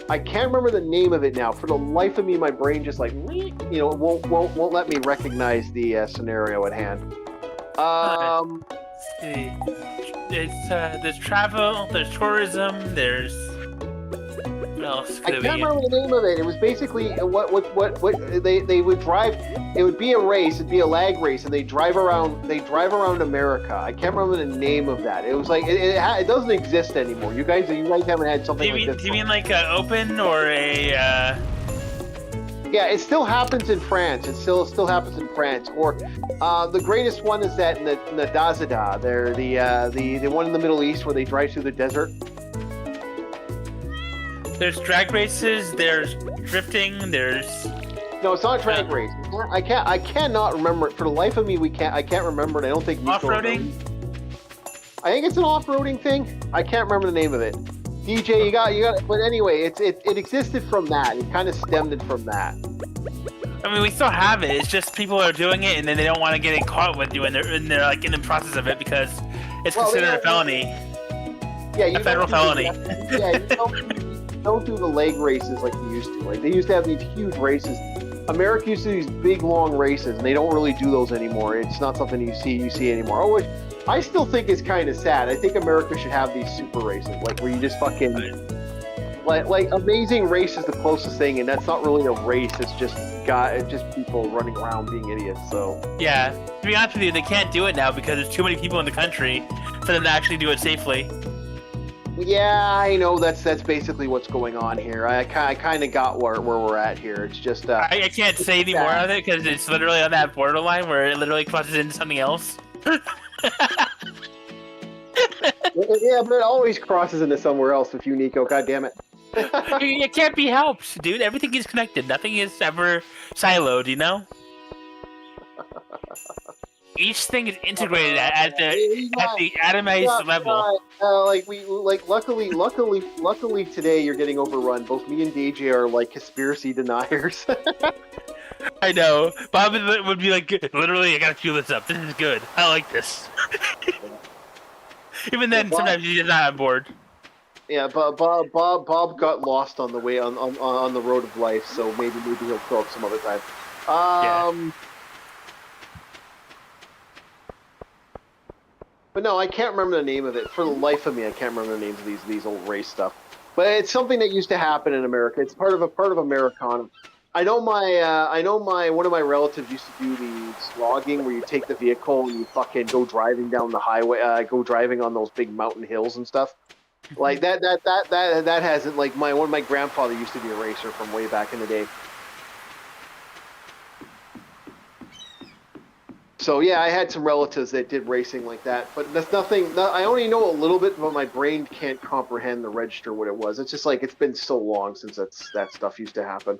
I can't remember the name of it now. For the life of me, my brain just won't let me recognize the scenario at hand. There's travel, there's tourism, there's what else? I can't remember the name of it. It was basically what they would drive. It would be a race. It'd be a lag race, and they drive around America. I can't remember the name of that. It was like it doesn't exist anymore. You guys haven't had something like this. Do you mean like an open or a? Yeah, it still happens in France. It still happens in France. Or the greatest one is that Nadazada. They're the one in the Middle East where they drive through the desert. There's drag races. There's drifting. There's. No, it's not drag race. I cannot remember it for the life of me. I can't remember it. I don't think Nico Off-roading. I think it's an off-roading thing. I can't remember the name of it. DJ, you got. But anyway, it existed from that. It kind of stemmed from that. I mean, we still have it. It's just people are doing it, and then they don't want to get it caught with you, and they're like in the process of it because it's considered a felony. Yeah, a federal felony. Yeah, don't do the leg races like you used to. Like they used to have these huge races. America used to do these big long races, and they don't really do those anymore. It's not something you see anymore. Oh, which I still think is kind of sad. I think America should have these super races, like where you just fucking like Amazing Race is the closest thing, and that's not really a race. It's just people running around being idiots. So yeah, to be honest with you, they can't do it now because there's too many people in the country for them to actually do it safely. Yeah, I know that's basically what's going on here. I kind of got where we're at here. It's just I can't say any more of it because it's literally on that borderline where it literally crosses into something else. Yeah, but it always crosses into somewhere else with you, Nico. God damn it. It can't be helped, dude. Everything is connected. Nothing is ever siloed, you know? Each thing is integrated at the atomized level. Luckily today you're getting overrun. Both me and DJ are like conspiracy deniers. I know. Bob would be like, literally, I gotta fuel this up. This is good. I like this. Even then, sometimes he's not on board. Yeah, but Bob got lost on the way on the road of life, so maybe he'll show up some other time. Yeah. But no, I can't remember the name of it. For the life of me, I can't remember the names of these old race stuff. But it's something that used to happen in America. It's part of Americana. I know one of my relatives used to do the slogging where you take the vehicle and you fucking go driving down the highway, go driving on those big mountain hills and stuff. Like that hasn't like one of my grandfather used to be a racer from way back in the day. So yeah, I had some relatives that did racing like that, but that's nothing. I only know a little bit, but my brain can't comprehend the register what it was. It's just like it's been so long since that stuff used to happen.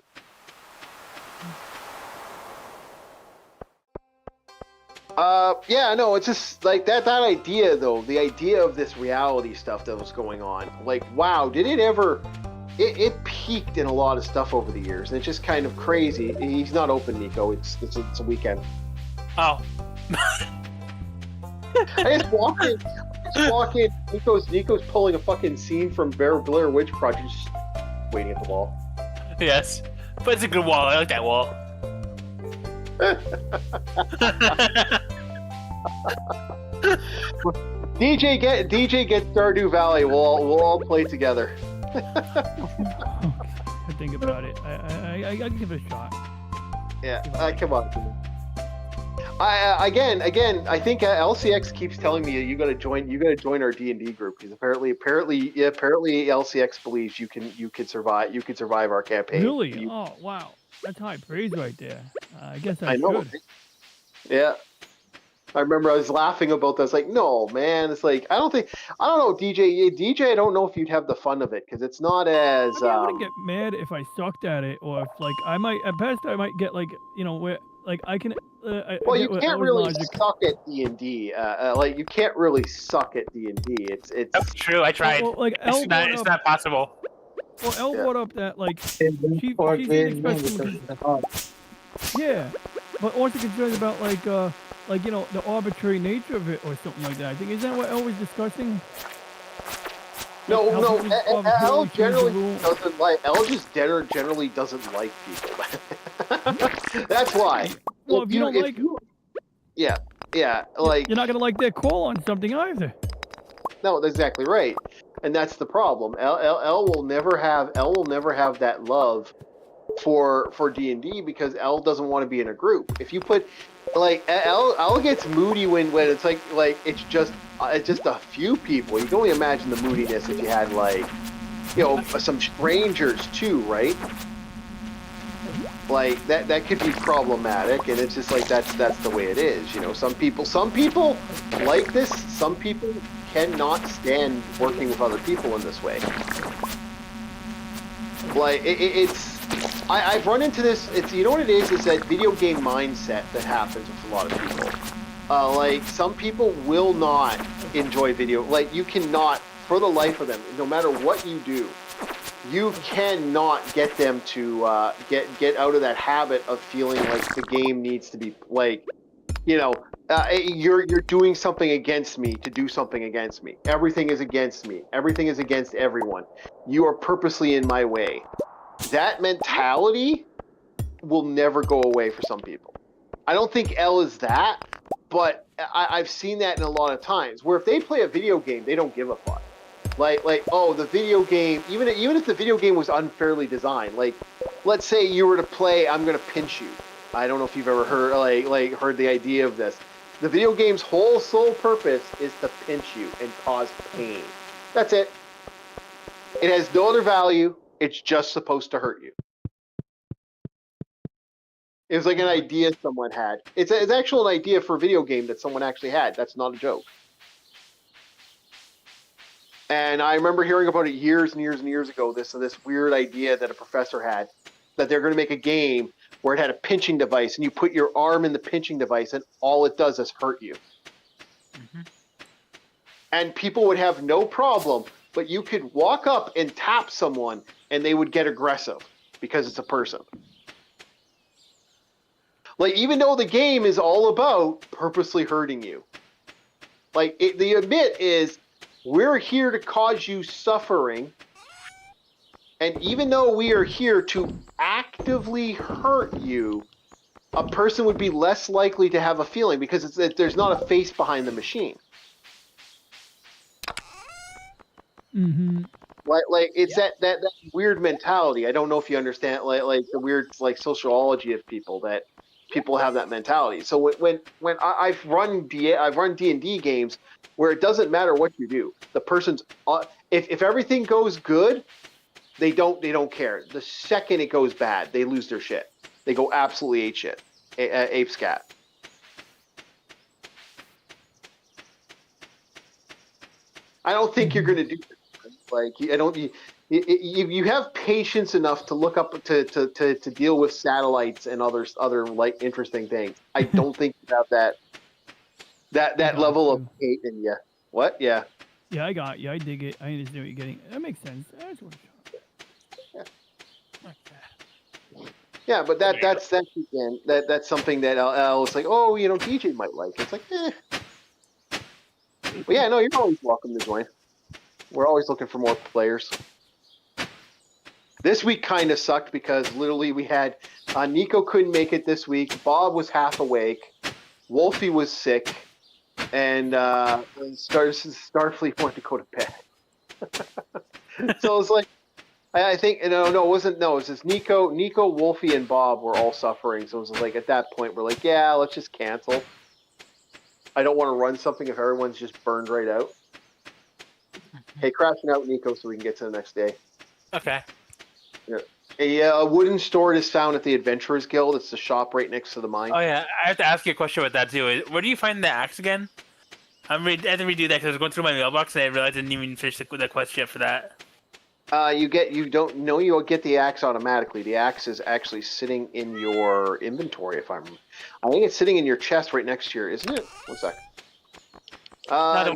Yeah, no, it's just like that idea though. The idea of this reality stuff that was going on. Like, wow, did it ever? It peaked in a lot of stuff over the years, and it's just kind of crazy. He's not open, Nico. It's a weekend. Oh. I just walk in. Nico's pulling a fucking scene from Blair Witch Project, just waiting at the wall. Yes, but it's a good wall. I like that wall. DJ get Stardew Valley. We'll all play together. I think about it. I give it a shot. Yeah, come on. Again, I think LCX keeps telling me you got to join our D&D group because apparently LCX believes you can survive our campaign. Really? Oh, wow. That's high praise right there. I guess I I know. should. Yeah. I remember I was laughing about this. Like, no, man. It's like I don't know, DJ. I don't know if you'd have the fun of it because it's not as. I mean, I wouldn't get mad if I sucked at it, or if like I might at best I might get like where like I can. I Well, you get what can't El's really logic. suck at D&D. Like you can't really suck at D&D. It's That's true. I tried. Well, like It's El not. brought It's up. not possible. Well, El Yeah. brought up that like They don't she support she's me inexpressible because because of the hard. yeah, but also concerned about like the arbitrary nature of it or something like that. I think isn't that what El was discussing? No, how no. people just L arbitrarily change the generally rule? doesn't like. L just generally doesn't like people. That's why. Well, if you don't like, Yeah, like you're not gonna like their call on something either. no, that's exactly right, and that's the problem. L will never have that love for D&D because L doesn't want to be in a group. If you put like L gets moody when it's like it's just a few people. You can only imagine the moodiness if you had like some strangers too, right? Like that could be problematic, and it's just like that's the way it is. Some people like this. Some people cannot stand working with other people in this way. Like I've run into this. It's what it is. It's that video game mindset that happens with a lot of people. Like some people will not enjoy video. Like you cannot, for the life of them, no matter what you do, you cannot get them to get out of that habit of feeling like the game needs to be like, you're doing something against me to do something against me. Everything is against me. Everything is against everyone. You are purposely in my way. That mentality will never go away for some people. I don't think L is that, but I've seen that in a lot of times where if they play a video game, they don't give a fuck. Like oh, the video game, even if the video game was unfairly designed, like let's say you were to play I'm gonna pinch you. I don't know if you've ever heard heard the idea of this. The video game's whole sole purpose is to pinch you and cause pain. That's it. It has no other value. It's just supposed to hurt you. It was like an idea someone had. It's actually an idea for a video game that someone actually had. That's not a joke. And I remember hearing about it years and years and years ago. This weird idea that a professor had, that they're going to make a game where it had a pinching device, and you put your arm in the pinching device, and all it does is hurt you. Mm-hmm. And people would have no problem, but you could walk up and tap someone, and they would get aggressive because it's a person. Like, even though the game is all about purposely hurting you. Like, the admit is, we're here to cause you suffering, and even though we are here to actively hurt you, a person would be less likely to have a feeling because there's not a face behind the machine. Mm-hmm. Like it's that weird mentality. I don't know if you understand like the weird sociology of people, that people have that mentality. So when I've run D&D games where it doesn't matter what you do, the person's if everything goes good, they don't care. The second it goes bad, they lose their shit. They go absolutely ape scat. I don't think you're going to do this. Like I don't. You have patience enough to look up to deal with satellites and other like interesting things. I don't think you have that level of hate in you. What? Yeah. Yeah, I got you. I dig it. I understand what you're getting. That makes sense. That's what Yeah, but that's again that's something that L was like, oh, DJ might like. It's like, eh. But yeah, no, you're always welcome to join. We're always looking for more players. This week kind of sucked because literally we had Nico couldn't make it this week. Bob was half awake. Wolfie was sick, and Starfleet wanted to go to bed. So it's like I think no, it wasn't. No, it was just Nico, Wolfie, and Bob were all suffering. So it was like at that point we're like, yeah, let's just cancel. I don't want to run something if everyone's just burned right out. Hey, crashing out, Nico, so we can get to the next day. Okay. Yeah. A wooden sword is found at the Adventurers Guild. It's the shop right next to the mine. Oh yeah, I have to ask you a question about that too. Where do you find the axe again? I had to redo that because I was going through my mailbox and I realized I didn't even finish the question for that. You get the axe automatically. The axe is actually sitting in your inventory. I think it's sitting in your chest right next to your, isn't it? One sec. No.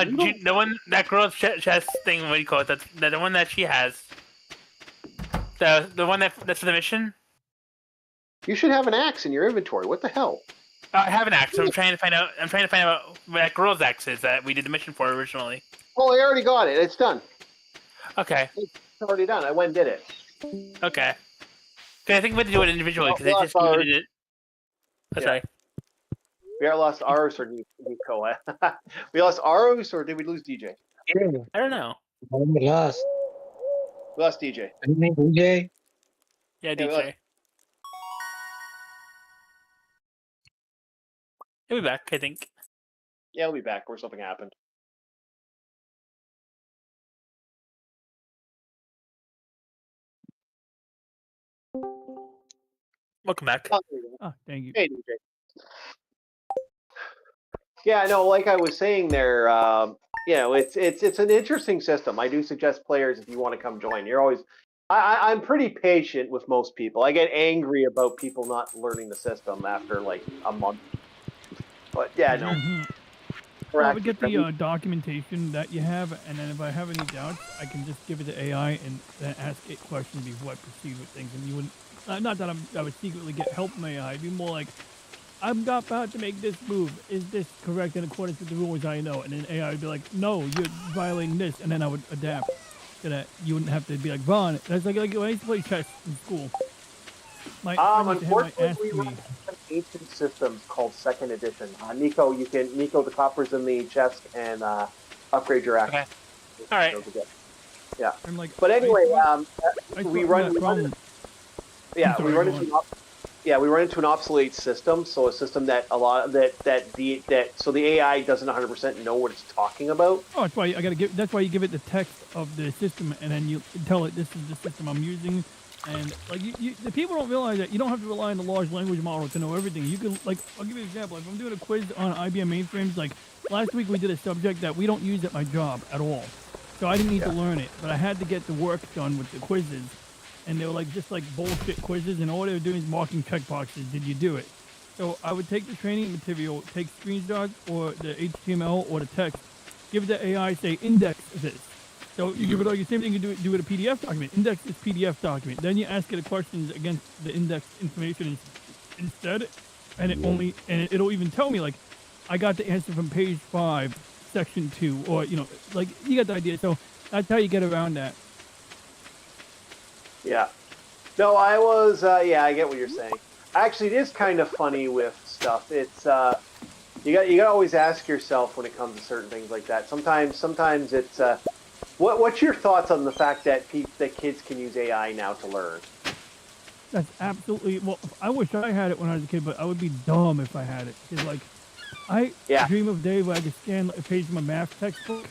The one that girl's chest thing. What do you call it? That's the one that she has. The one that's for the mission. You should have an axe in your inventory. What the hell? I have an axe. So I'm trying to find out. What that girl's axe is that we did the mission for originally. Oh, I already got it. It's done. Okay. It's already done. I went and did it. Okay. I think we had to do it individually because Well, they just included it. Oh, Yeah. sorry. We lost Aros or Nico. We lost Aros or did we lose DJ? I don't know. We lost. We lost DJ. DJ. Yeah, Yeah, DJ. He'll be back, I think. Yeah, we'll be back or something happened. Welcome back. Oh, there you go. Ah, thank you. Hey, DJ. Yeah, no, like I was saying there, it's an interesting system. I do suggest players if you want to come join. You're always, I'm pretty patient with most people. I get angry about people not learning the system after like a month. But yeah, no. Mhm. we're I would actually get the documentation that you have, and then if I have any doubts, I can just give it to AI and then ask it questions before I proceed with things. And you wouldn't, not that I would secretly get help from AI. It'd be more like, I'm about to make this move. Is this correct in accordance with the rules I know? And then AI would be like, no, you're violating this. And then I would adapt so that you wouldn't have to be like, Vaughn. That's like when I used to play chess in school. My friend used to have my unfortunately, we ask run me. an ancient systems called Second Edition. Nico, the coppers in the chest and upgrade your axe. Okay. All right. Yeah. I'm like, But anyway, I we thought run. that problem. Yeah, Sorry, we run go into an obsolete system. So a system that so the AI doesn't 100% know what it's talking about. Oh, that's why I gotta give. That's why you give it the text of the system, and then you tell it this is the system I'm using. And like the people don't realize that you don't have to rely on the large language model to know everything. You can like, I'll give you an example. If I'm doing a quiz on IBM mainframes, like last week we did a subject that we don't use at my job at all, so I didn't need to learn it, but I had to get the work done with the quizzes, and they were like just like bullshit quizzes, and all they were doing is marking checkboxes. Did you do it? So I would take the training material, take screenshots or the HTML or the text, give it to AI, say index this. So you give it all the same thing you do with a PDF document. Index this PDF document. Then you ask it questions against the index information instead, and it'll even tell me like, I got the answer from page 5, section 2, or like you got the idea. So that's how you get around that. Yeah. No, I was. I get what you're saying. Actually, it is kind of funny with stuff. It's you got to always ask yourself when it comes to certain things like that. Sometimes it's what's your thoughts on the fact that that kids can use AI now to learn? That's absolutely, well, I wish I had it when I was a kid, but I would be dumb if I had it. Because, like, I dream of a day where I could scan a page of my math textbook.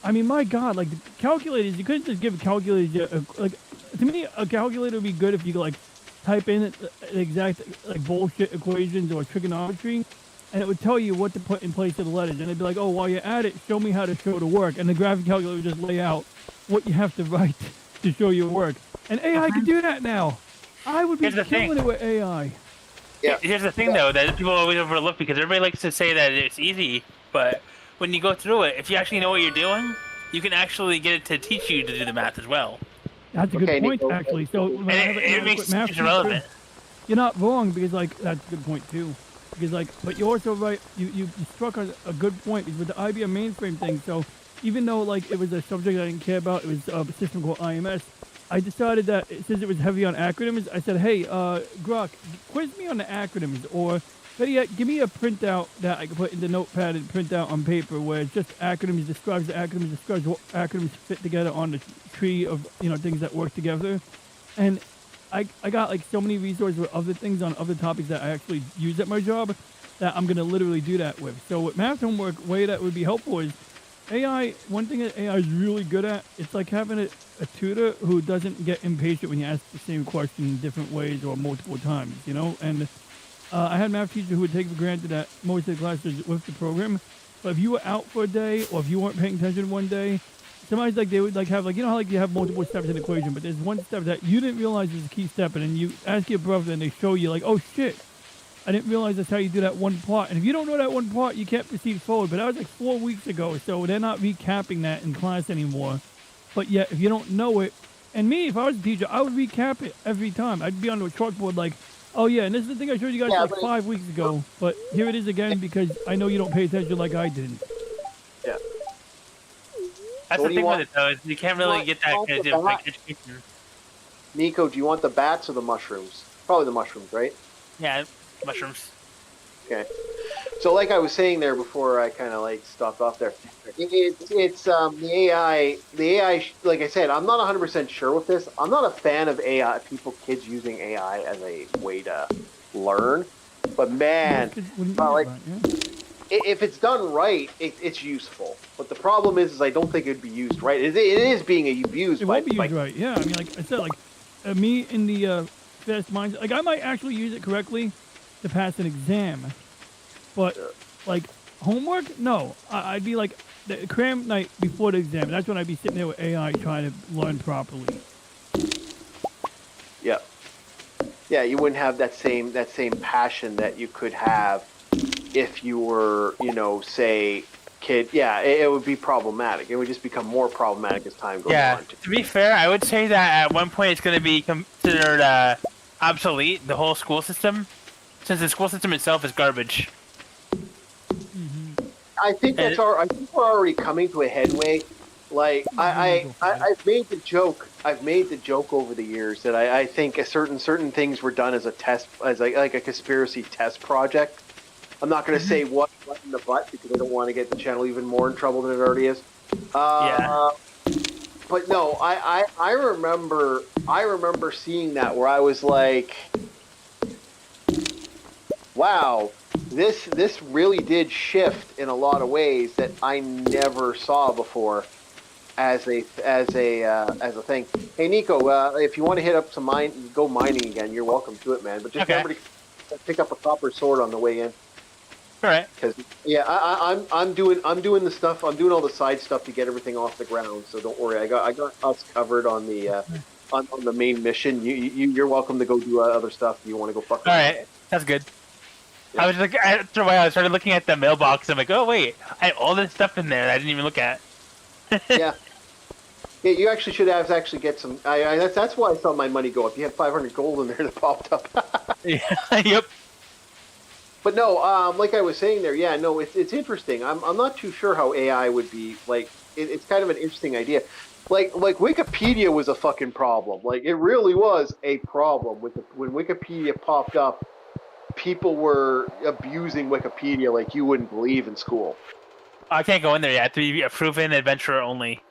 I mean, my God, like, the calculators, you couldn't just give a calculator, to me, a calculator would be good if you could, like, type in the exact, like, bullshit equations or trigonometry, and it would tell you what to put in place of the letters. And it'd be like, oh, while you're at it, show me how to show the work. And the graphic calculator would just lay out what you have to write to show your work. And AI can do that now. I would be killing it with AI. Yeah. Here's the thing, though, that people always overlook because everybody likes to say that it's easy, but when you go through it, if you actually know what you're doing, you can actually get it to teach you to do the math as well. That's a good point, Nico. actually. So when I have It makes math it relevant. you're not wrong because, like, that's a good point too. Because, like, but you're also right. You struck a good point with the IBM mainframe thing. So even though, like, it was a subject I didn't care about, it was a system called IMS. I decided that since it was heavy on acronyms, I said, hey, Grok, quiz me on the acronyms, or Better yet, give me a printout that I can put in the notepad and print out on paper where it's just acronyms, describes the acronyms, describes what acronyms fit together on the tree of things that work together. And I got like so many resources with other things on other topics that I actually use at my job that I'm gonna literally do that with. So with math homework, way that would be helpful is AI. One thing that AI is really good at, it's like having a tutor who doesn't get impatient when you ask the same question in different ways or multiple times, and I had a math teacher who would take for granted that most of the classes with the program. But if you were out for a day or if you weren't paying attention one day, sometimes like they would like have like how like you have multiple steps in an equation, but there's one step that you didn't realize is a key step, and then you ask your brother and they show you like, oh shit, I didn't realize that's how you do that one part. And if you don't know that one part, you can't proceed forward. But that was like 4 weeks ago, so they're not recapping that in class anymore. But yet, if you don't know it, and me, if I was a teacher, I would recap it every time. I'd be on the chalkboard like, oh yeah, and this is the thing I showed you guys like 5 weeks ago, but here it is again because I know you don't pay attention like I did. Yeah. That's So the thing with it though, is you can't really get that kind of like education. Nico, do you want the bats or the mushrooms? Probably the mushrooms, right? Yeah, mushrooms. Okay. So like I was saying there before I kind of like stopped off there, it's the AI, like I said, I'm not 100% sure with this. I'm not a fan of AI, kids using AI as a way to learn. But man, if it's done right, it's useful. But the problem is I don't think it'd be used right. It is being abused. It won't be used right. Yeah, I mean, like I said, like me in the fast minds, like I might actually use it correctly to pass an exam, but like homework, no. I'd be like the cram night before the exam. That's when I'd be sitting there with AI trying to learn properly. Yeah. Yeah, you wouldn't have that same passion that you could have if you were, say, kid. Yeah, it would be problematic. It would just become more problematic as time goes on. Yeah, to be fair, I would say that at one point it's going to be considered obsolete, the whole school system, since the school system itself is garbage. I think I think we're already coming to a headway. Like I've made the joke. I've made the joke over the years that I think certain things were done as a test, as like a conspiracy test project. I'm not going to say what in the butt because I don't want to get the channel even more in trouble than it already is. Yeah. But no, I remember seeing that where I was like, wow, this really did shift in a lot of ways that I never saw before as a thing. Hey Nico, if you want to hit up some go mining again, you're welcome to it, man. But just remember to pick up a copper sword on the way in. All right. Because I'm doing the stuff. I'm doing all the side stuff to get everything off the ground. So don't worry. I got us covered on the on the main mission. You're welcome to go do other stuff. You want to go fuck around. All right. That's good. Yeah. I was like, after a while, I started looking at the mailbox. I'm like, oh wait, I have all this stuff in there that I didn't even look at. Yeah. Yeah, you actually should get some. That's why I saw my money go up. You had 500 gold in there that popped up. Yeah. Yep. But no, like I was saying there, yeah, no, it's interesting. I'm not too sure how AI would be like. It's kind of an interesting idea. Like Wikipedia was a fucking problem. Like it really was a problem when Wikipedia popped up. People were abusing Wikipedia like you wouldn't believe in school. I can't go in there yet. To be a proven adventurer only.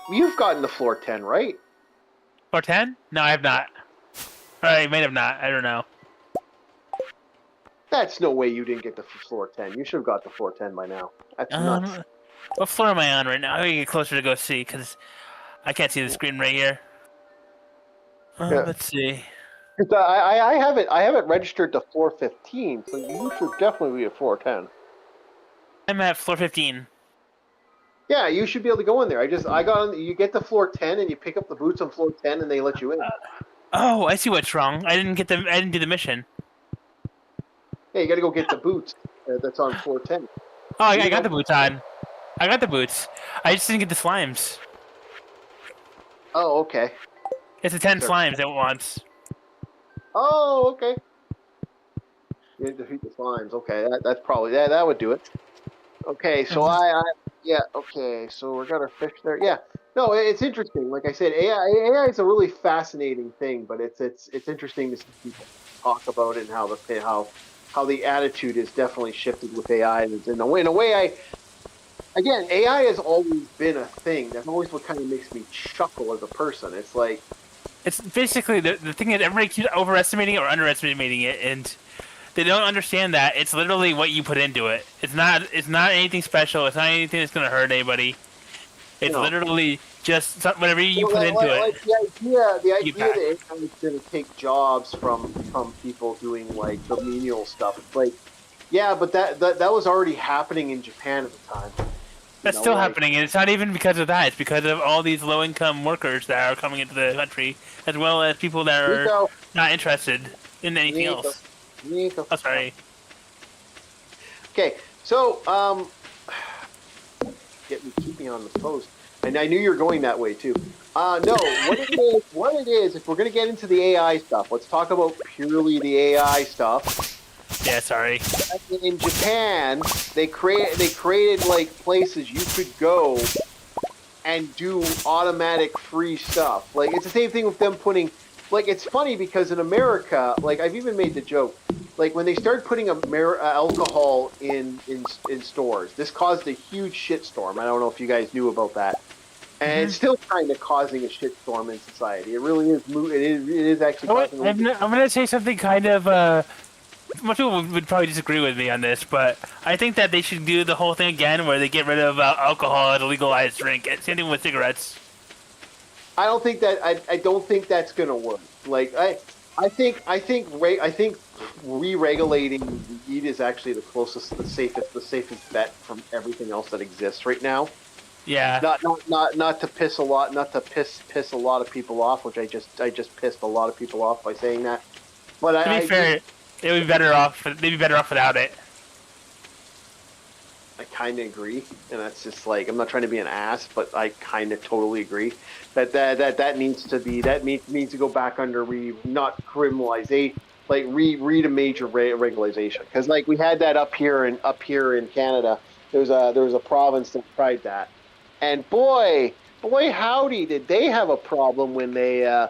You've gotten to floor 10, right? Floor 10? No, I have not. Or I may have not. I don't know. That's no way you didn't get to floor 10. You should have got to floor 10 by now. That's nuts. What floor am I on right now? I gotta get closer to go see, because I can't see the screen right here. Yeah. Let's see. I have it registered to floor 15, so you should definitely be at floor 10. I'm at floor 15. Yeah, you should be able to go in there. I got on. You get to floor 10 and you pick up the boots on floor 10 and they let you in. Oh, I see what's wrong. I didn't do the mission. Yeah, you got to go get the boots. That's on floor 10. Oh, I got the boots on. I got the boots. I just didn't get the slimes. Oh, okay. It's the 10 slimes it wants. Oh, okay. You didn't defeat the slimes. Okay, that's probably that would do it. Okay, so yeah. Okay, so we got our fish there. Yeah. No, it's interesting. Like I said, AI is a really fascinating thing, but it's interesting to see people. talk about it and how the attitude is definitely shifted with AI. And in a way, again, AI has always been a thing. That's always what kind of makes me chuckle as a person. It's like It's basically the thing is everybody keeps overestimating it or underestimating it, and they don't understand that it's literally what you put into it. It's not anything special. It's not anything that's gonna hurt anybody. It's literally just whatever you put into it. Like the idea that AI is going to take jobs from people doing like the menial stuff. It's like, yeah, but that was already happening in Japan at the time. That's still happening, and it's not even because of that. It's because of all these low-income workers that are coming into the country, as well as people that are not interested in anything else. Oh, sorry. Okay, so keep me on the post, and I knew you were going that way too. No, what it is, if we're gonna get into the AI stuff, let's talk about purely the AI stuff. Yeah, sorry. In Japan, they created like places you could go and do automatic free stuff. Like it's the same thing with them putting. Like it's funny because in America, like I've even made the joke, like when they started putting alcohol in stores, this caused a huge shitstorm. I don't know if you guys knew about that, and it's still kind of causing a shitstorm in society. It really is. It is actually. I'm gonna say something kind of. Most people would probably disagree with me on this, but I think that they should do the whole thing again, where they get rid of alcohol as a legalized drink. Same thing with cigarettes. I don't think that. I don't think that's gonna work. Like I think re-regulating weed is actually the closest, the safest bet from everything else that exists right now. Yeah. Not to piss a lot a lot of people off, which I just pissed a lot of people off by saying that. But to be fair, they would be better off. They'd be better off without it. I kind of agree, and that's just like I'm not trying to be an ass, but I kind of totally agree that needs to go back under not criminalization, like read a major regularization, because like we had that up here in Canada. There was a province that tried that, and boy howdy did they have a problem when they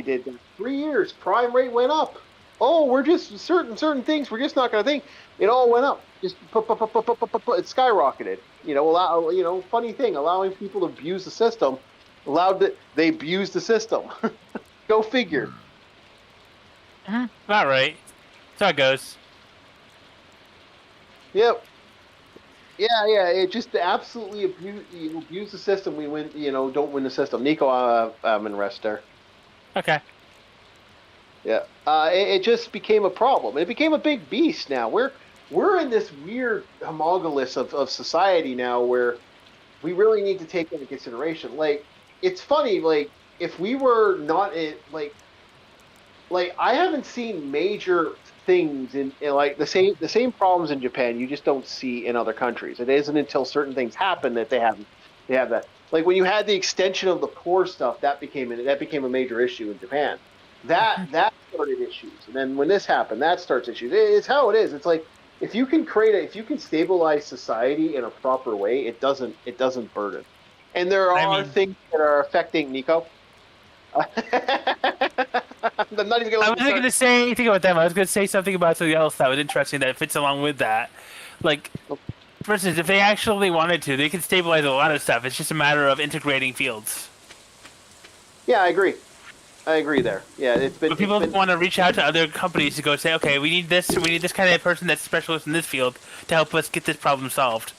did that. 3 years crime rate went up. Oh, we're just certain things. We're just not going to think. It all went up. Just it skyrocketed. Funny thing, allowing people to abuse the system. They abused the system. Go figure. Not right. That's how it goes. Yep. Yeah. It just absolutely abuse the system. We win. Don't win the system. Nico, I'm in rest there. Okay. Yeah, it just became a problem. It became a big beast. Now we're in this weird homogeneous of society now, where we really need to take into consideration. Like, it's funny. Like, if we were not in like I haven't seen major things in like the same problems in Japan. You just don't see in other countries. It isn't until certain things happen that they have that. Like when you had the extension of the poor stuff, that became a major issue in Japan. That started issues, and then when this happened, that starts issues. It's how it is. It's like if you can stabilize society in a proper way, it doesn't burden. And there are things that are affecting Nico. I'm not even I wasn't going to say anything about them. I was going to say something about something else that was interesting that fits along with that. Like, for instance, if they actually wanted to, they could stabilize a lot of stuff. It's just a matter of integrating fields. Yeah, I agree there. Yeah, But people want to reach out to other companies to go say, okay, we need this kind of person that's a specialist in this field to help us get this problem solved.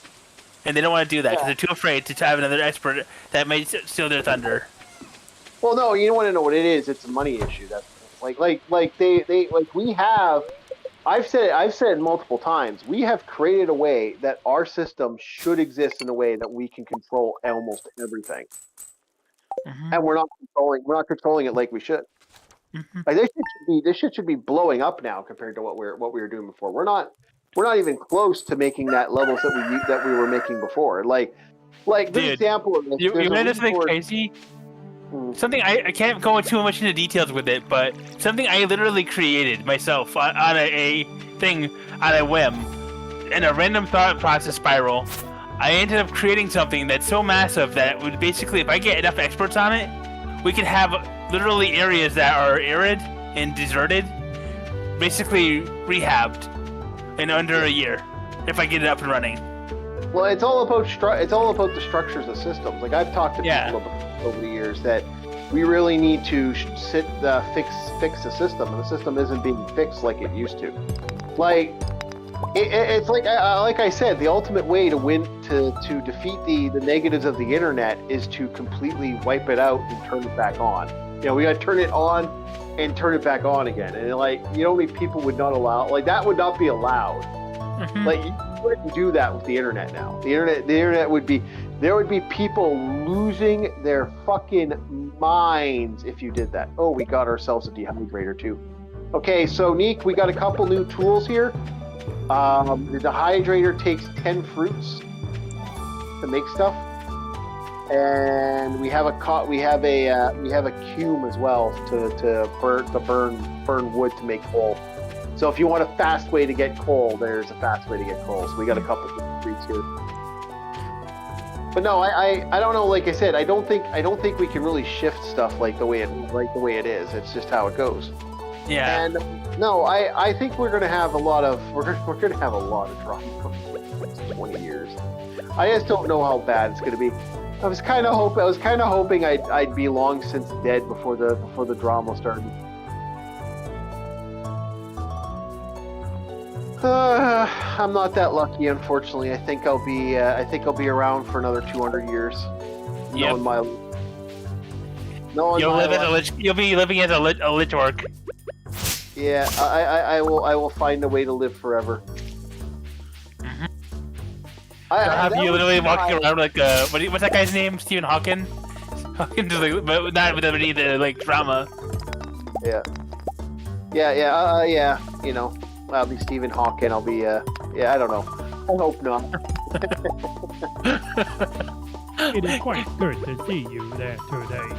And they don't want to do that because they're too afraid to have another expert that may steal their thunder. Well, no, you don't want to know what it is. It's a money issue. That's like we have. I've said multiple times. We have created a way that our system should exist in a way that we can control almost everything. Mm-hmm. And we're not controlling it like we should. Mm-hmm. Like this shit should be blowing up now compared to what we were doing before. We're not even close to making that levels that we were making before. Like good example of this. You know something crazy? Something I can't go too much into details with it, but something I literally created myself on a thing on a whim in a random thought process spiral. I ended up creating something that's so massive that would basically, if I get enough experts on it, we could have literally areas that are arid and deserted basically rehabbed in under a year if I get it up and running. Well, it's all about the structures of systems. Like I've talked to people about over the years that we really need to fix the system, and the system isn't being fixed like it used to. Like it's like I said, the ultimate way to win to defeat the negatives of the internet is to completely wipe it out and turn it back on. You know, we got to turn it on and turn it back on again. And like, you know, many people would not allow, like that would not be allowed. Mm-hmm. Like you couldn't do that with the internet now. The internet would be, there would be people losing their fucking minds if you did that. Oh, we got ourselves a dehydrator too. Okay, so Neek, we got a couple new tools here. The dehydrator takes 10 fruits to make stuff, and we have a cume as well to burn wood to make coal. So if you want a fast way to get coal, there's a fast way to get coal. So we got a couple of fruits here. But no, I don't know. Like I said, I don't think we can really shift stuff like the way it is. It's just how it goes. Yeah. And no, I think we're gonna have a lot of drama for the next 20 years. I just don't know how bad it's gonna be. I was kind of hoping I'd be long since dead before the drama started. I'm not that lucky, unfortunately. I think I'll be around for another 200 years. Yep. You'll be living as a lich orc. Yeah, I will find a way to live forever. Mm-hmm. I'll have you literally walking around like what's that guy's name? Stephen Hawking? Hawking just like, but not with any of the like drama. Yeah. You know, I'll be Stephen Hawking. I'll be I don't know. I hope not. It is quite good to see you there today.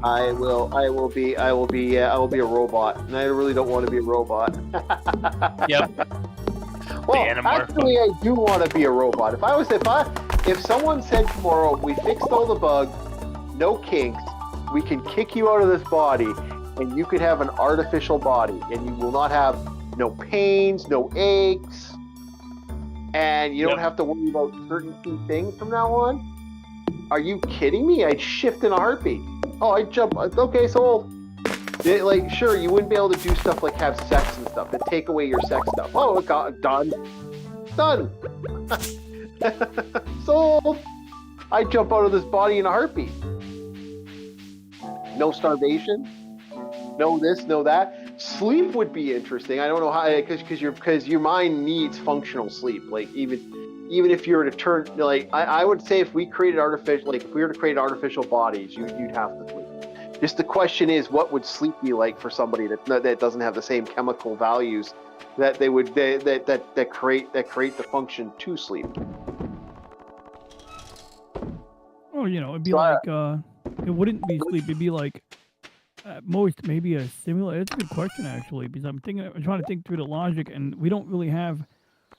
I will be a robot, and I really don't want to be a robot. Yep. Well, actually, I do want to be a robot. If someone said tomorrow we fixed all the bugs, no kinks, we can kick you out of this body, and you could have an artificial body, and you will not have no pains, no aches, and you don't have to worry about certain key things from now on. Are you kidding me? I'd shift in a heartbeat. Oh, I'd jump. Okay, sold. Like, sure, you wouldn't be able to do stuff like have sex and stuff. It'd take away your sex stuff. Oh, God, done. Sold. I'd jump out of this body in a heartbeat. No starvation. No this, no that. Sleep would be interesting. I don't know how, because your mind needs functional sleep. Like even if you were to turn, like, I would say if we were to create artificial bodies, you'd have to sleep. Just the question is, what would sleep be like for somebody that doesn't have the same chemical values that create the function to sleep? Oh, you know, it'd be like it wouldn't be sleep. It'd be like at most maybe a simulator. It's a good question actually, because I'm trying to think through the logic, and we don't really have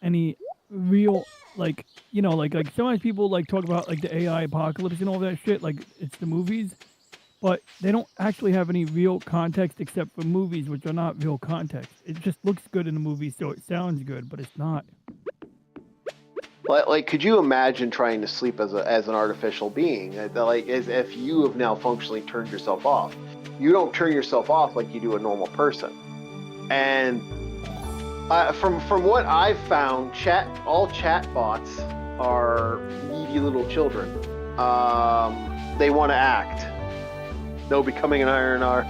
any real, like, you know, like sometimes people like talk about like the AI apocalypse and all that shit, like it's the movies, but they don't actually have any real context except for movies, which are not real context. It just looks good in the movie, so it sounds good, but it's not. Like, could you imagine trying to sleep as an artificial being? Like, as if you have now functionally turned yourself off. You don't turn yourself off like you do a normal person. And from what I've found, all chatbots are needy little children. They want to act. No becoming an iron R.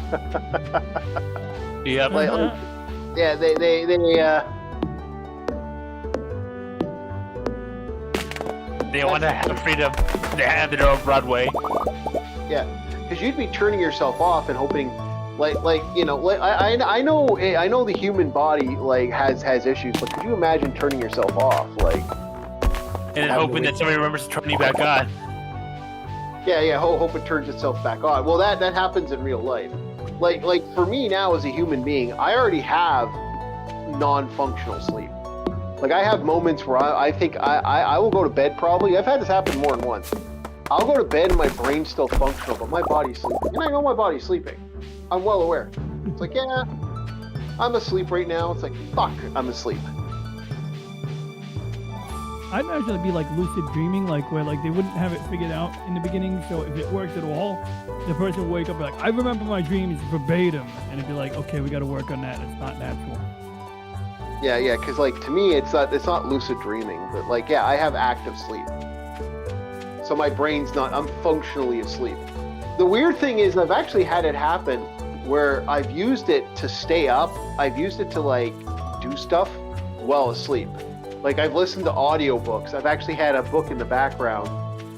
Yep. Yeah, they want to have freedom. They have their own Broadway. Yeah, because you'd be turning yourself off and hoping, like you know, like I know the human body like has issues, but could you imagine turning yourself off, like, and then hoping that somebody remembers to turn you back on? Yeah, hope it turns itself back on. Well, that happens in real life. Like for me now as a human being, I already have non-functional sleep. Like, I have moments where I think I will go to bed probably. I've had this happen more than once. I'll go to bed and my brain's still functional, but my body's sleeping. And I know my body's sleeping. I'm well aware. It's like, yeah, I'm asleep right now. It's like, fuck, I'm asleep. I imagine it'd be like lucid dreaming, like where like they wouldn't have it figured out in the beginning. So if it worked at all, the person would wake up and be like, I remember my dreams verbatim, and it'd be like, okay, we got to work on that. It's not natural. Yeah, because like to me, it's not lucid dreaming, but like, yeah, I have active sleep. So my brain's not, I'm functionally asleep. The weird thing is I've actually had it happen where I've used it to stay up. I've used it to like do stuff while asleep. Like I've listened to audiobooks. I've actually had a book in the background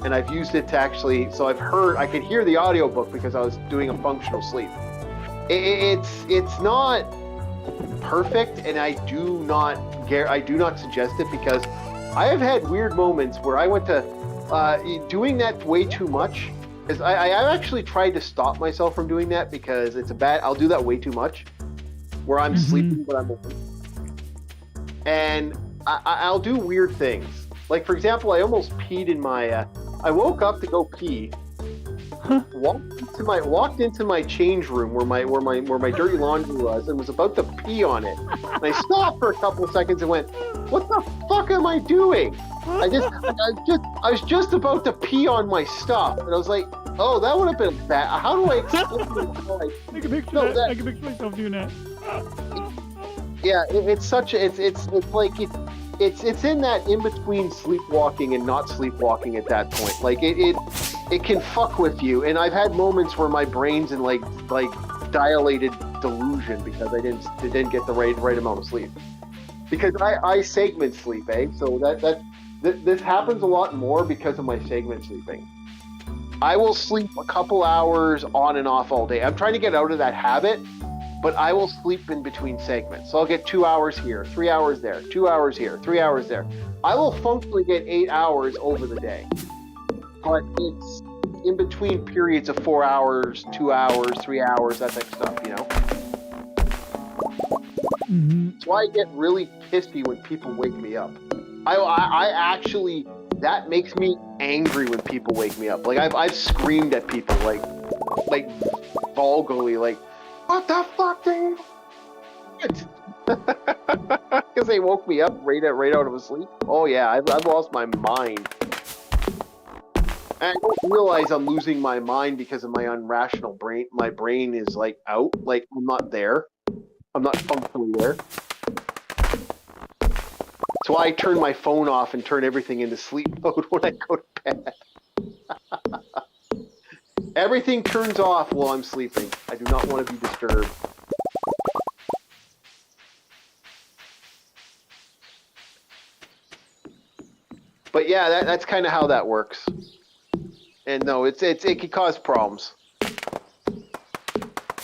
and I've used it to actually, so I could hear the audiobook because I was doing a functional sleep. It's not perfect, and I do not suggest it because I have had weird moments where I went to doing that way too much. Because I actually tried to stop myself from doing that because I'll do that way too much, where I'm sleeping but I'm awake. And I'll do weird things. Like for example, I almost peed in my. I woke up to go pee. Walked into my change room where my dirty laundry was and was about to pee on it. And I stopped for a couple of seconds and went, "What the fuck am I doing?" I was just about to pee on my stuff, and I was like, "Oh, that would have been bad. How do I explain it?" I can picture that. I can picture myself doing that. Yeah, it's in that in between sleepwalking and not sleepwalking at that point. Like it can fuck with you, and I've had moments where my brain's in like dilated delusion because I didn't get the right amount of sleep. Because I segment sleep, so this happens a lot more because of my segment sleeping. I will sleep a couple hours on and off all day. I'm trying to get out of that habit, but I will sleep in between segments. So I'll get 2 hours here, 3 hours there, 2 hours here, 3 hours there. I will functionally get 8 hours over the day. But it's in between periods of 4 hours, 2 hours, 3 hours, that type of stuff, you know? That's why I get really pissy when people wake me up. I actually, that makes me angry when people wake me up. Like I've screamed at people like vulgarly, like, "What the fuck, dude?" Because they woke me up right out of sleep. Oh yeah, I've lost my mind. And I don't realize I'm losing my mind because of my unrational brain. My brain is like out, like I'm not there. I'm not functionally there. So I turn my phone off and turn everything into sleep mode when I go to bed. Everything turns off while I'm sleeping. I do not want to be disturbed. But yeah, that's kind of how that works. And no, it can cause problems.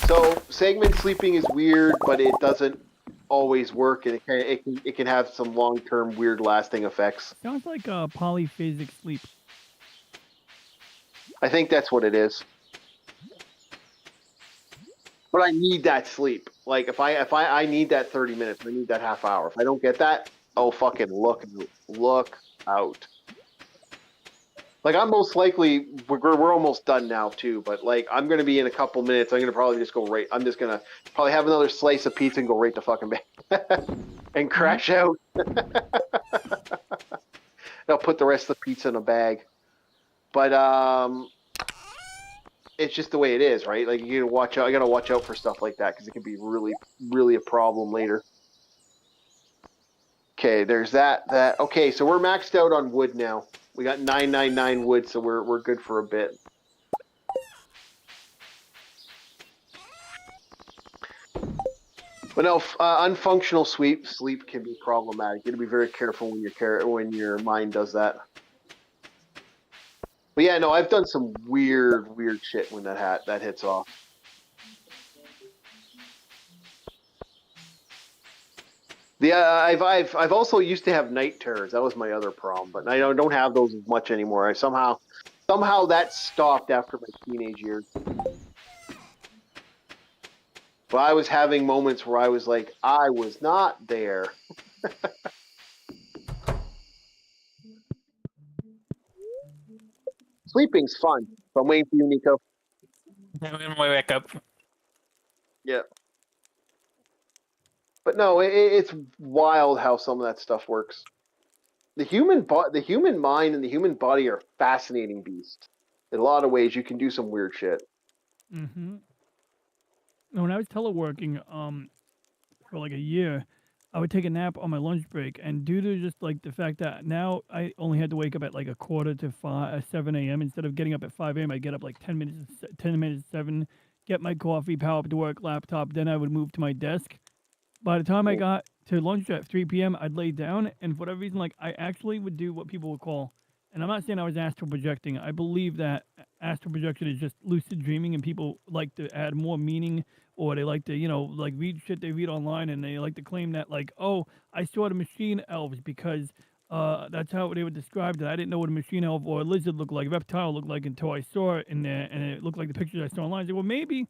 So segment sleeping is weird, but it doesn't always work, and it can have some long-term weird lasting effects. Sounds like polyphasic sleep. I think that's what it is. But I need that sleep. Like if I need that 30 minutes, I need that half hour. If I don't get that, oh fucking look out. Like I'm most likely we're almost done now too, but like I'm gonna be in a couple minutes. I'm gonna probably just go right. I'm just gonna probably have another slice of pizza and go right to fucking bed and crash out. I'll put the rest of the pizza in a bag. But it's just the way it is, right? Like you gotta watch out. I gotta watch out for stuff like that because it can be really, really a problem later. Okay, there's that. Okay, so we're maxed out on wood now. We got 999 wood, so we're good for a bit. But no, unfunctional sleep can be problematic. You gotta be very careful when your mind does that. But yeah, no, I've done some weird shit when that hits off. I've also used to have night terrors. That was my other problem, but I don't have those as much anymore. I somehow that stopped after my teenage years. But I was having moments where I was like, I was not there. Sleeping's fun. So I'm waiting for you, Nico. I'm gonna wake up. Yeah. But no, it's wild how some of that stuff works. The human mind and the human body are fascinating beasts. In a lot of ways, you can do some weird shit. Mm-hmm. When I was teleworking, for like a year, I would take a nap on my lunch break, and due to just like the fact that now I only had to wake up at like a quarter to 7 a.m. instead of getting up at 5 a.m. I get up like 10 minutes to 7, get my coffee, power up to work, laptop. Then I would move to my desk. By the time I got to lunch at 3 p.m., I'd lay down, and for whatever reason, like I actually would do what people would call, and I'm not saying I was astral projecting. I believe that astral projection is just lucid dreaming, and people like to add more meaning, or they like to, like read shit they read online, and they like to claim that, like, oh, I saw the machine elves because that's how they would describe it. I didn't know what a machine elf or a lizard looked like, a reptile looked like until I saw it in there, and it looked like the pictures I saw online. I said, well, maybe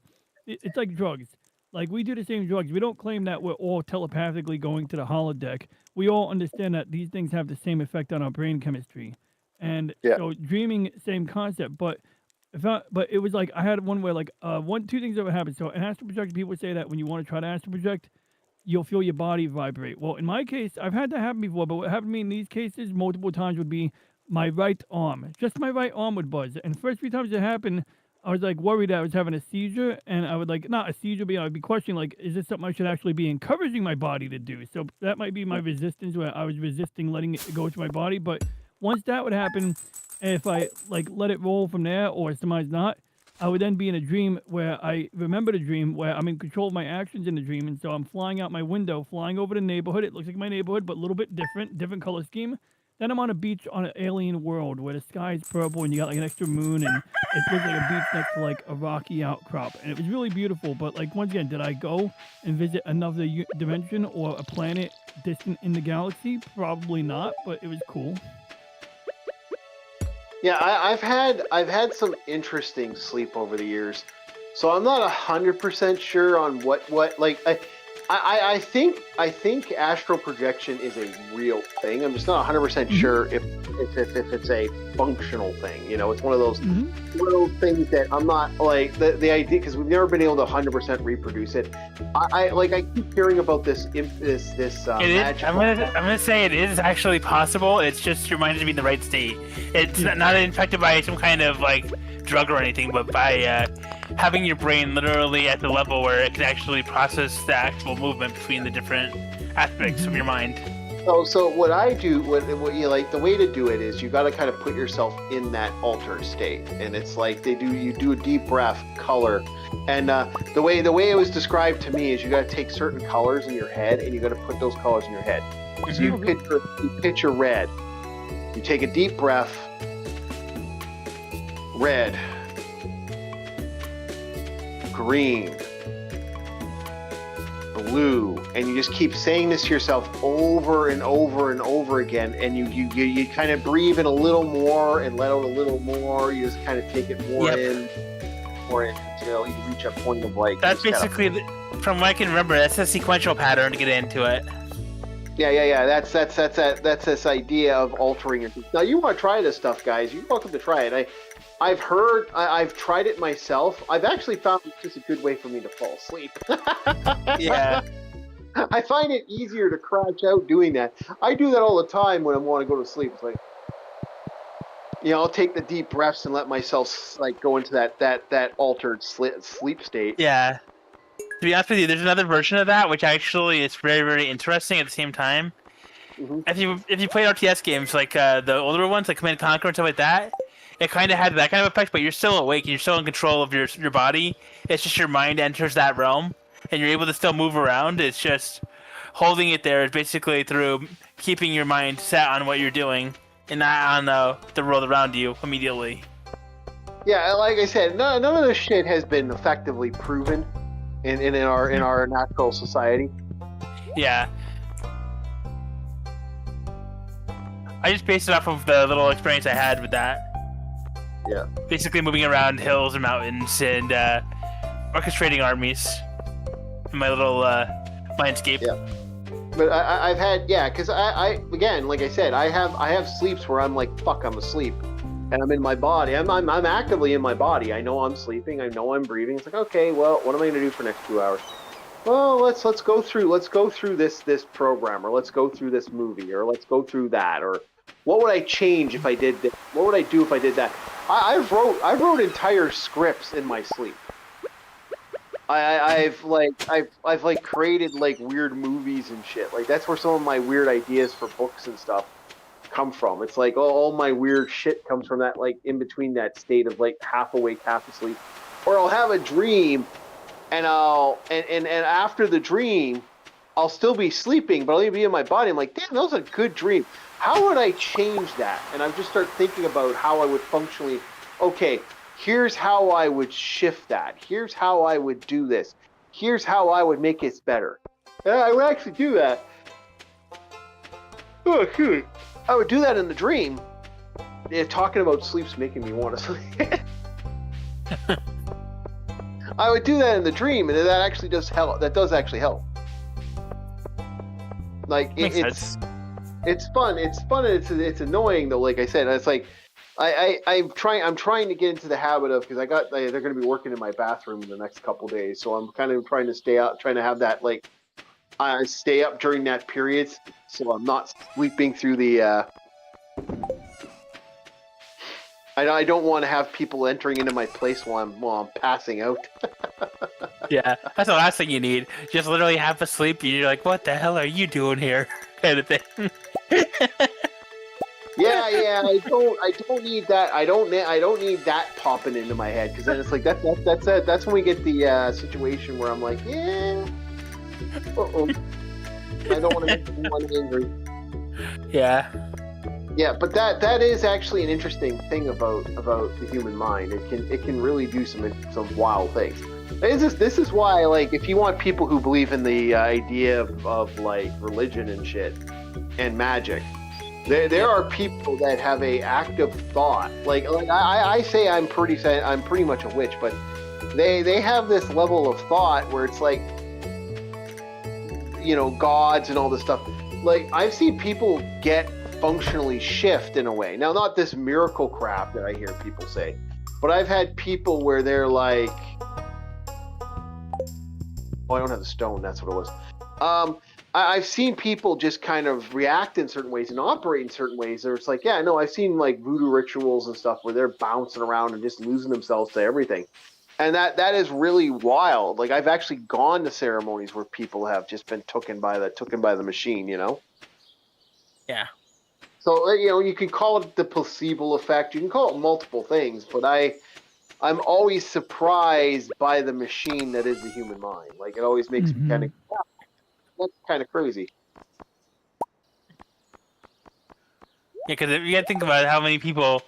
it's like drugs. Like, we do the same drugs. We don't claim that we're all telepathically going to the holodeck. We all understand that these things have the same effect on our brain chemistry. And Yeah. so dreaming, same concept. But but it was like I had one where like two things that would happen. So in astral projection, people say that when you want to try to astral project, you'll feel your body vibrate. Well, in my case, I've had that happen before, but what happened to me in these cases multiple times would be my right arm. Just my right arm would buzz. And the first few times it happened, I was like worried that I was having a seizure, and I would like not a seizure, but I would be questioning like, is this something I should actually be encouraging my body to do? So that might be my resistance, where I was resisting letting it go to my body. But once that would happen, if I like let it roll from there, or sometimes not, I would then be in a dream where I remember the dream where I'm in control of my actions in the dream, and so I'm flying out my window, flying over the neighborhood. It looks like my neighborhood, but a little bit different color scheme. Then I'm on a beach on an alien world where the sky is purple and you got like an extra moon, and it looks like a beach next to like a rocky outcrop, and it was really beautiful. But like once again, did I go and visit another dimension or a planet distant in the galaxy? Probably not, but it was cool. Yeah, I've had some interesting sleep over the years, so I'm not 100% sure on what like I think astral projection is a real thing. I'm just not 100% sure if it's a functional thing. You know, it's one of those things that I'm not like the idea, because we've never been able to 100% reproduce it. I keep hearing about this magic. I'm gonna say it is actually possible. It's just your mind is in the right state. It's not infected by some kind of like drug or anything, but by having your brain literally at the level where it can actually process the actual movement between the different aspects of your mind. So what I do, what you like, the way to do it is you got to kind of put yourself in that altered state, and it's like you do a deep breath, color, and the way it was described to me is you got to take certain colors in your head and you got to put those colors in your head. So you picture red. You take a deep breath. Red, green, blue, and you just keep saying this to yourself over and over and over again, and you kind of breathe in a little more and let out a little more. You just kind of take it more in until you reach a point of like. That's basically, from what I can remember, that's a sequential pattern to get into it. Yeah. That's this idea of altering your. Now you want to try this stuff, guys? You're welcome to try it. I've tried it myself. I've actually found it's just a good way for me to fall asleep. Yeah. I find it easier to crash out doing that. I do that all the time when I want to go to sleep. It's like, I'll take the deep breaths and let myself like go into that altered sleep state. Yeah. To be honest with you, there's another version of that which actually is very, very interesting at the same time. Mm-hmm. If you play RTS games like the older ones like Command & Conquer and stuff like that, it kind of had that kind of effect, but you're still awake and you're still in control of your body. It's just your mind enters that realm and you're able to still move around. It's just holding it there is basically through keeping your mind set on what you're doing and not on the world around you immediately. Yeah, like I said, none of this shit has been effectively proven in our natural society. Yeah. I just based it off of the little experience I had with that. Yeah. Basically moving around hills and mountains and orchestrating armies in my little landscape. Yeah. But I've had, because I again, like I said, I have sleeps where I'm like, fuck, I'm asleep. And I'm in my body. I'm actively in my body. I know I'm sleeping. I know I'm breathing. It's like, okay, well, what am I going to do for the next 2 hours? well, let's go through this program, or let's go through this movie, or let's go through that, or what would I change if I did this? What would I do if I did that? I wrote entire scripts in my sleep. I've like created like weird movies and shit. Like that's where some of my weird ideas for books and stuff come from. It's like all my weird shit comes from that, like in between that state of like half awake, half asleep. Or I'll have a dream and and after the dream I'll still be sleeping, but I'll even be in my body. I'm like, damn, that was a good dream. How would I change that? And I just start thinking about how I would functionally, okay, here's how I would shift that. Here's how I would do this. Here's how I would make it better. And I would actually do that. Oh, shoot. I would do that in the dream. Yeah, talking about sleep's making me want to sleep. I would do that in the dream, and that actually does help. That does actually help. Like it's fun. It's fun, and it's annoying though. Like I said, it's like I'm trying to get into the habit of, because they're going to be working in my bathroom in the next couple days, so I'm kind of trying to stay out, trying to have that like I stay up during that period, so I'm not sleeping through the. I don't want to have people entering into my place while I'm passing out. Yeah, that's the last thing you need. Just literally half asleep, and you're like, "What the hell are you doing here?" kind of thing. Yeah. I don't need that. I don't need that popping into my head, because then it's like that's it. That's when we get the situation where I'm like, yeah. I don't want to make anyone angry. Yeah. Yeah, but that is actually an interesting thing about the human mind. It can really do some wild things. This is why, like, if you want people who believe in the idea of like religion and shit and magic, there are people that have a active thought. Like I say I'm pretty much a witch, but they have this level of thought where it's like, you know, gods and all this stuff. Like I've seen people get functionally shift in a way. Now, not this miracle crap that I hear people say, but I've had people where they're like, oh, I don't have the stone. That's what it was. I've seen people just kind of react in certain ways and operate in certain ways. Or it's like, yeah, no, I've seen like voodoo rituals and stuff where they're bouncing around and just losing themselves to everything. And that is really wild. Like I've actually gone to ceremonies where people have just been taken by the machine, you know? Yeah. So, you know, you can call it the placebo effect. You can call it multiple things, but I'm always surprised by the machine that is the human mind. Like, it always makes me kind of, that's kind of crazy. Yeah, because you got to think about how many people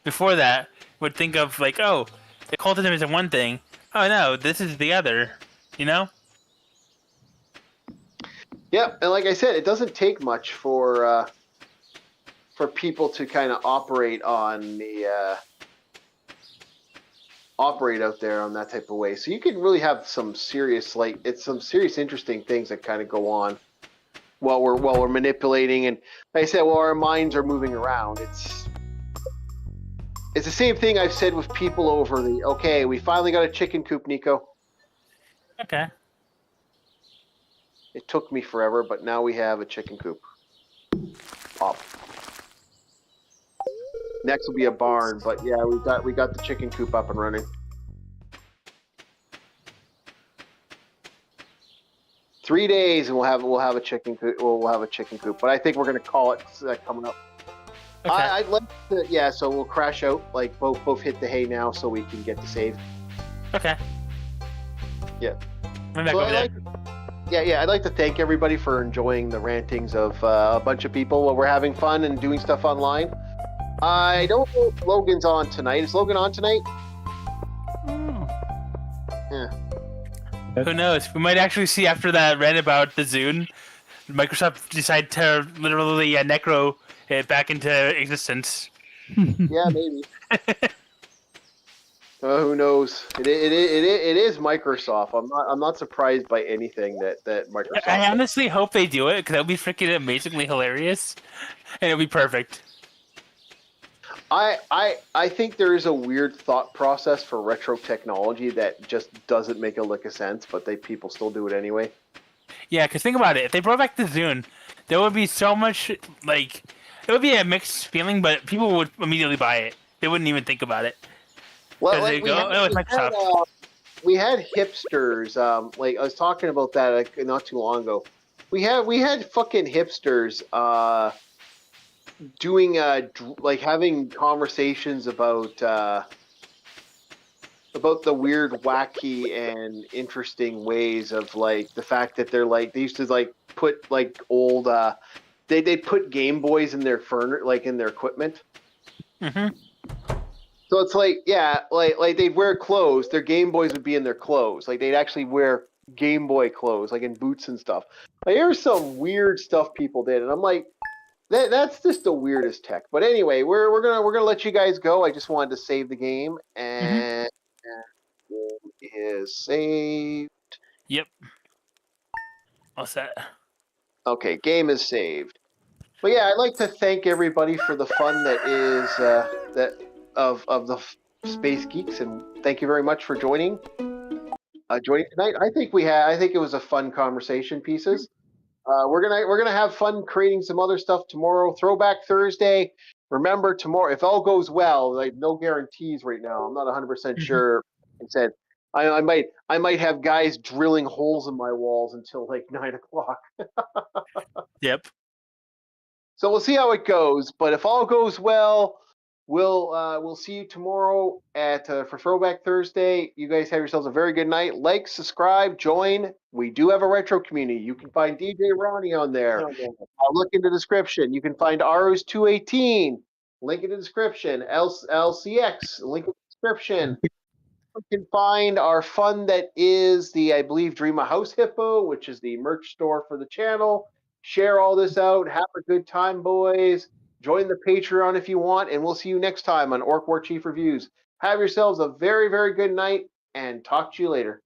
before that would think of, like, oh, the cultism is one thing. Oh, no, this is the other, you know? Yeah, and like I said, it doesn't take much for people to kind of operate on the operate out there on that type of way. So you can really have some serious, like, it's some serious interesting things that kind of go on while we're manipulating. And like I said, while our minds are moving around, it's the same thing I've said with people over the, okay, we finally got a chicken coop, Nico. Okay. It took me forever, but now we have a chicken coop. Pop. Next will be a barn, but yeah, we got the chicken coop up and running. 3 days and we'll have a chicken coop. We'll have a chicken coop, but I think we're gonna call it coming up. Okay. I'd like to, yeah. So we'll crash out, like both hit the hay now, so we can get to save. Okay. Yeah. I'm back So over there. I'd like to thank everybody for enjoying the rantings of a bunch of people while we're having fun and doing stuff online. I don't know if Logan's on tonight. Is Logan on tonight? Oh. Yeah. Who knows? We might actually see after that rant about the Zune, Microsoft decide to literally necro it back into existence. Yeah, maybe. Who knows? It is Microsoft. I'm not surprised by anything that Microsoft. I honestly hope they do it because that would be freaking amazingly hilarious, and it'll be perfect. I think there is a weird thought process for retro technology that just doesn't make a lick of sense, but people still do it anyway. Yeah, because think about it. If they brought back the Zune, there would be so much, like, it would be a mixed feeling, but people would immediately buy it. They wouldn't even think about it. Well, Because they like go, oh, it's Microsoft. we had hipsters. Like I was talking about that not too long ago. We had fucking hipsters. Doing like having conversations about the weird, wacky, and interesting ways of like the fact that they're like they used to like put like old they'd put Game Boys in their like in their equipment. Mm-hmm. So it's like like they'd wear clothes. Their Game Boys would be in their clothes. Like they'd actually wear Game Boy clothes, like in boots and stuff. Like there's some weird stuff people did, and I'm like, that's just the weirdest tech. But anyway, we're gonna let you guys go. I just wanted to save the game, and it is saved. Yep. All set. Okay, game is saved. But yeah, I'd like to thank everybody for the fun that is that of the Space Geeks, and thank you very much for joining tonight. I think it was a fun conversation. Pieces. We're gonna have fun creating some other stuff tomorrow. Throwback Thursday. Remember tomorrow, if all goes well, like no guarantees right now. I'm not 100% sure. I said I might have guys drilling holes in my walls until like 9 o'clock. Yep. So we'll see how it goes. But if all goes well, we'll see you tomorrow at for Throwback Thursday. You guys have yourselves a very good night. Like, subscribe, join. We do have a retro community. You can find DJ Ronnie on there. Look in the description. You can find Aru's 218. Link in the description. LCX. Link in the description. You can find our fun that is I believe, Dream a House Hippo, which is the merch store for the channel. Share all this out. Have a good time, boys. Join the Patreon if you want, and we'll see you next time on Orc War Chief Reviews. Have yourselves a very, very good night, and talk to you later.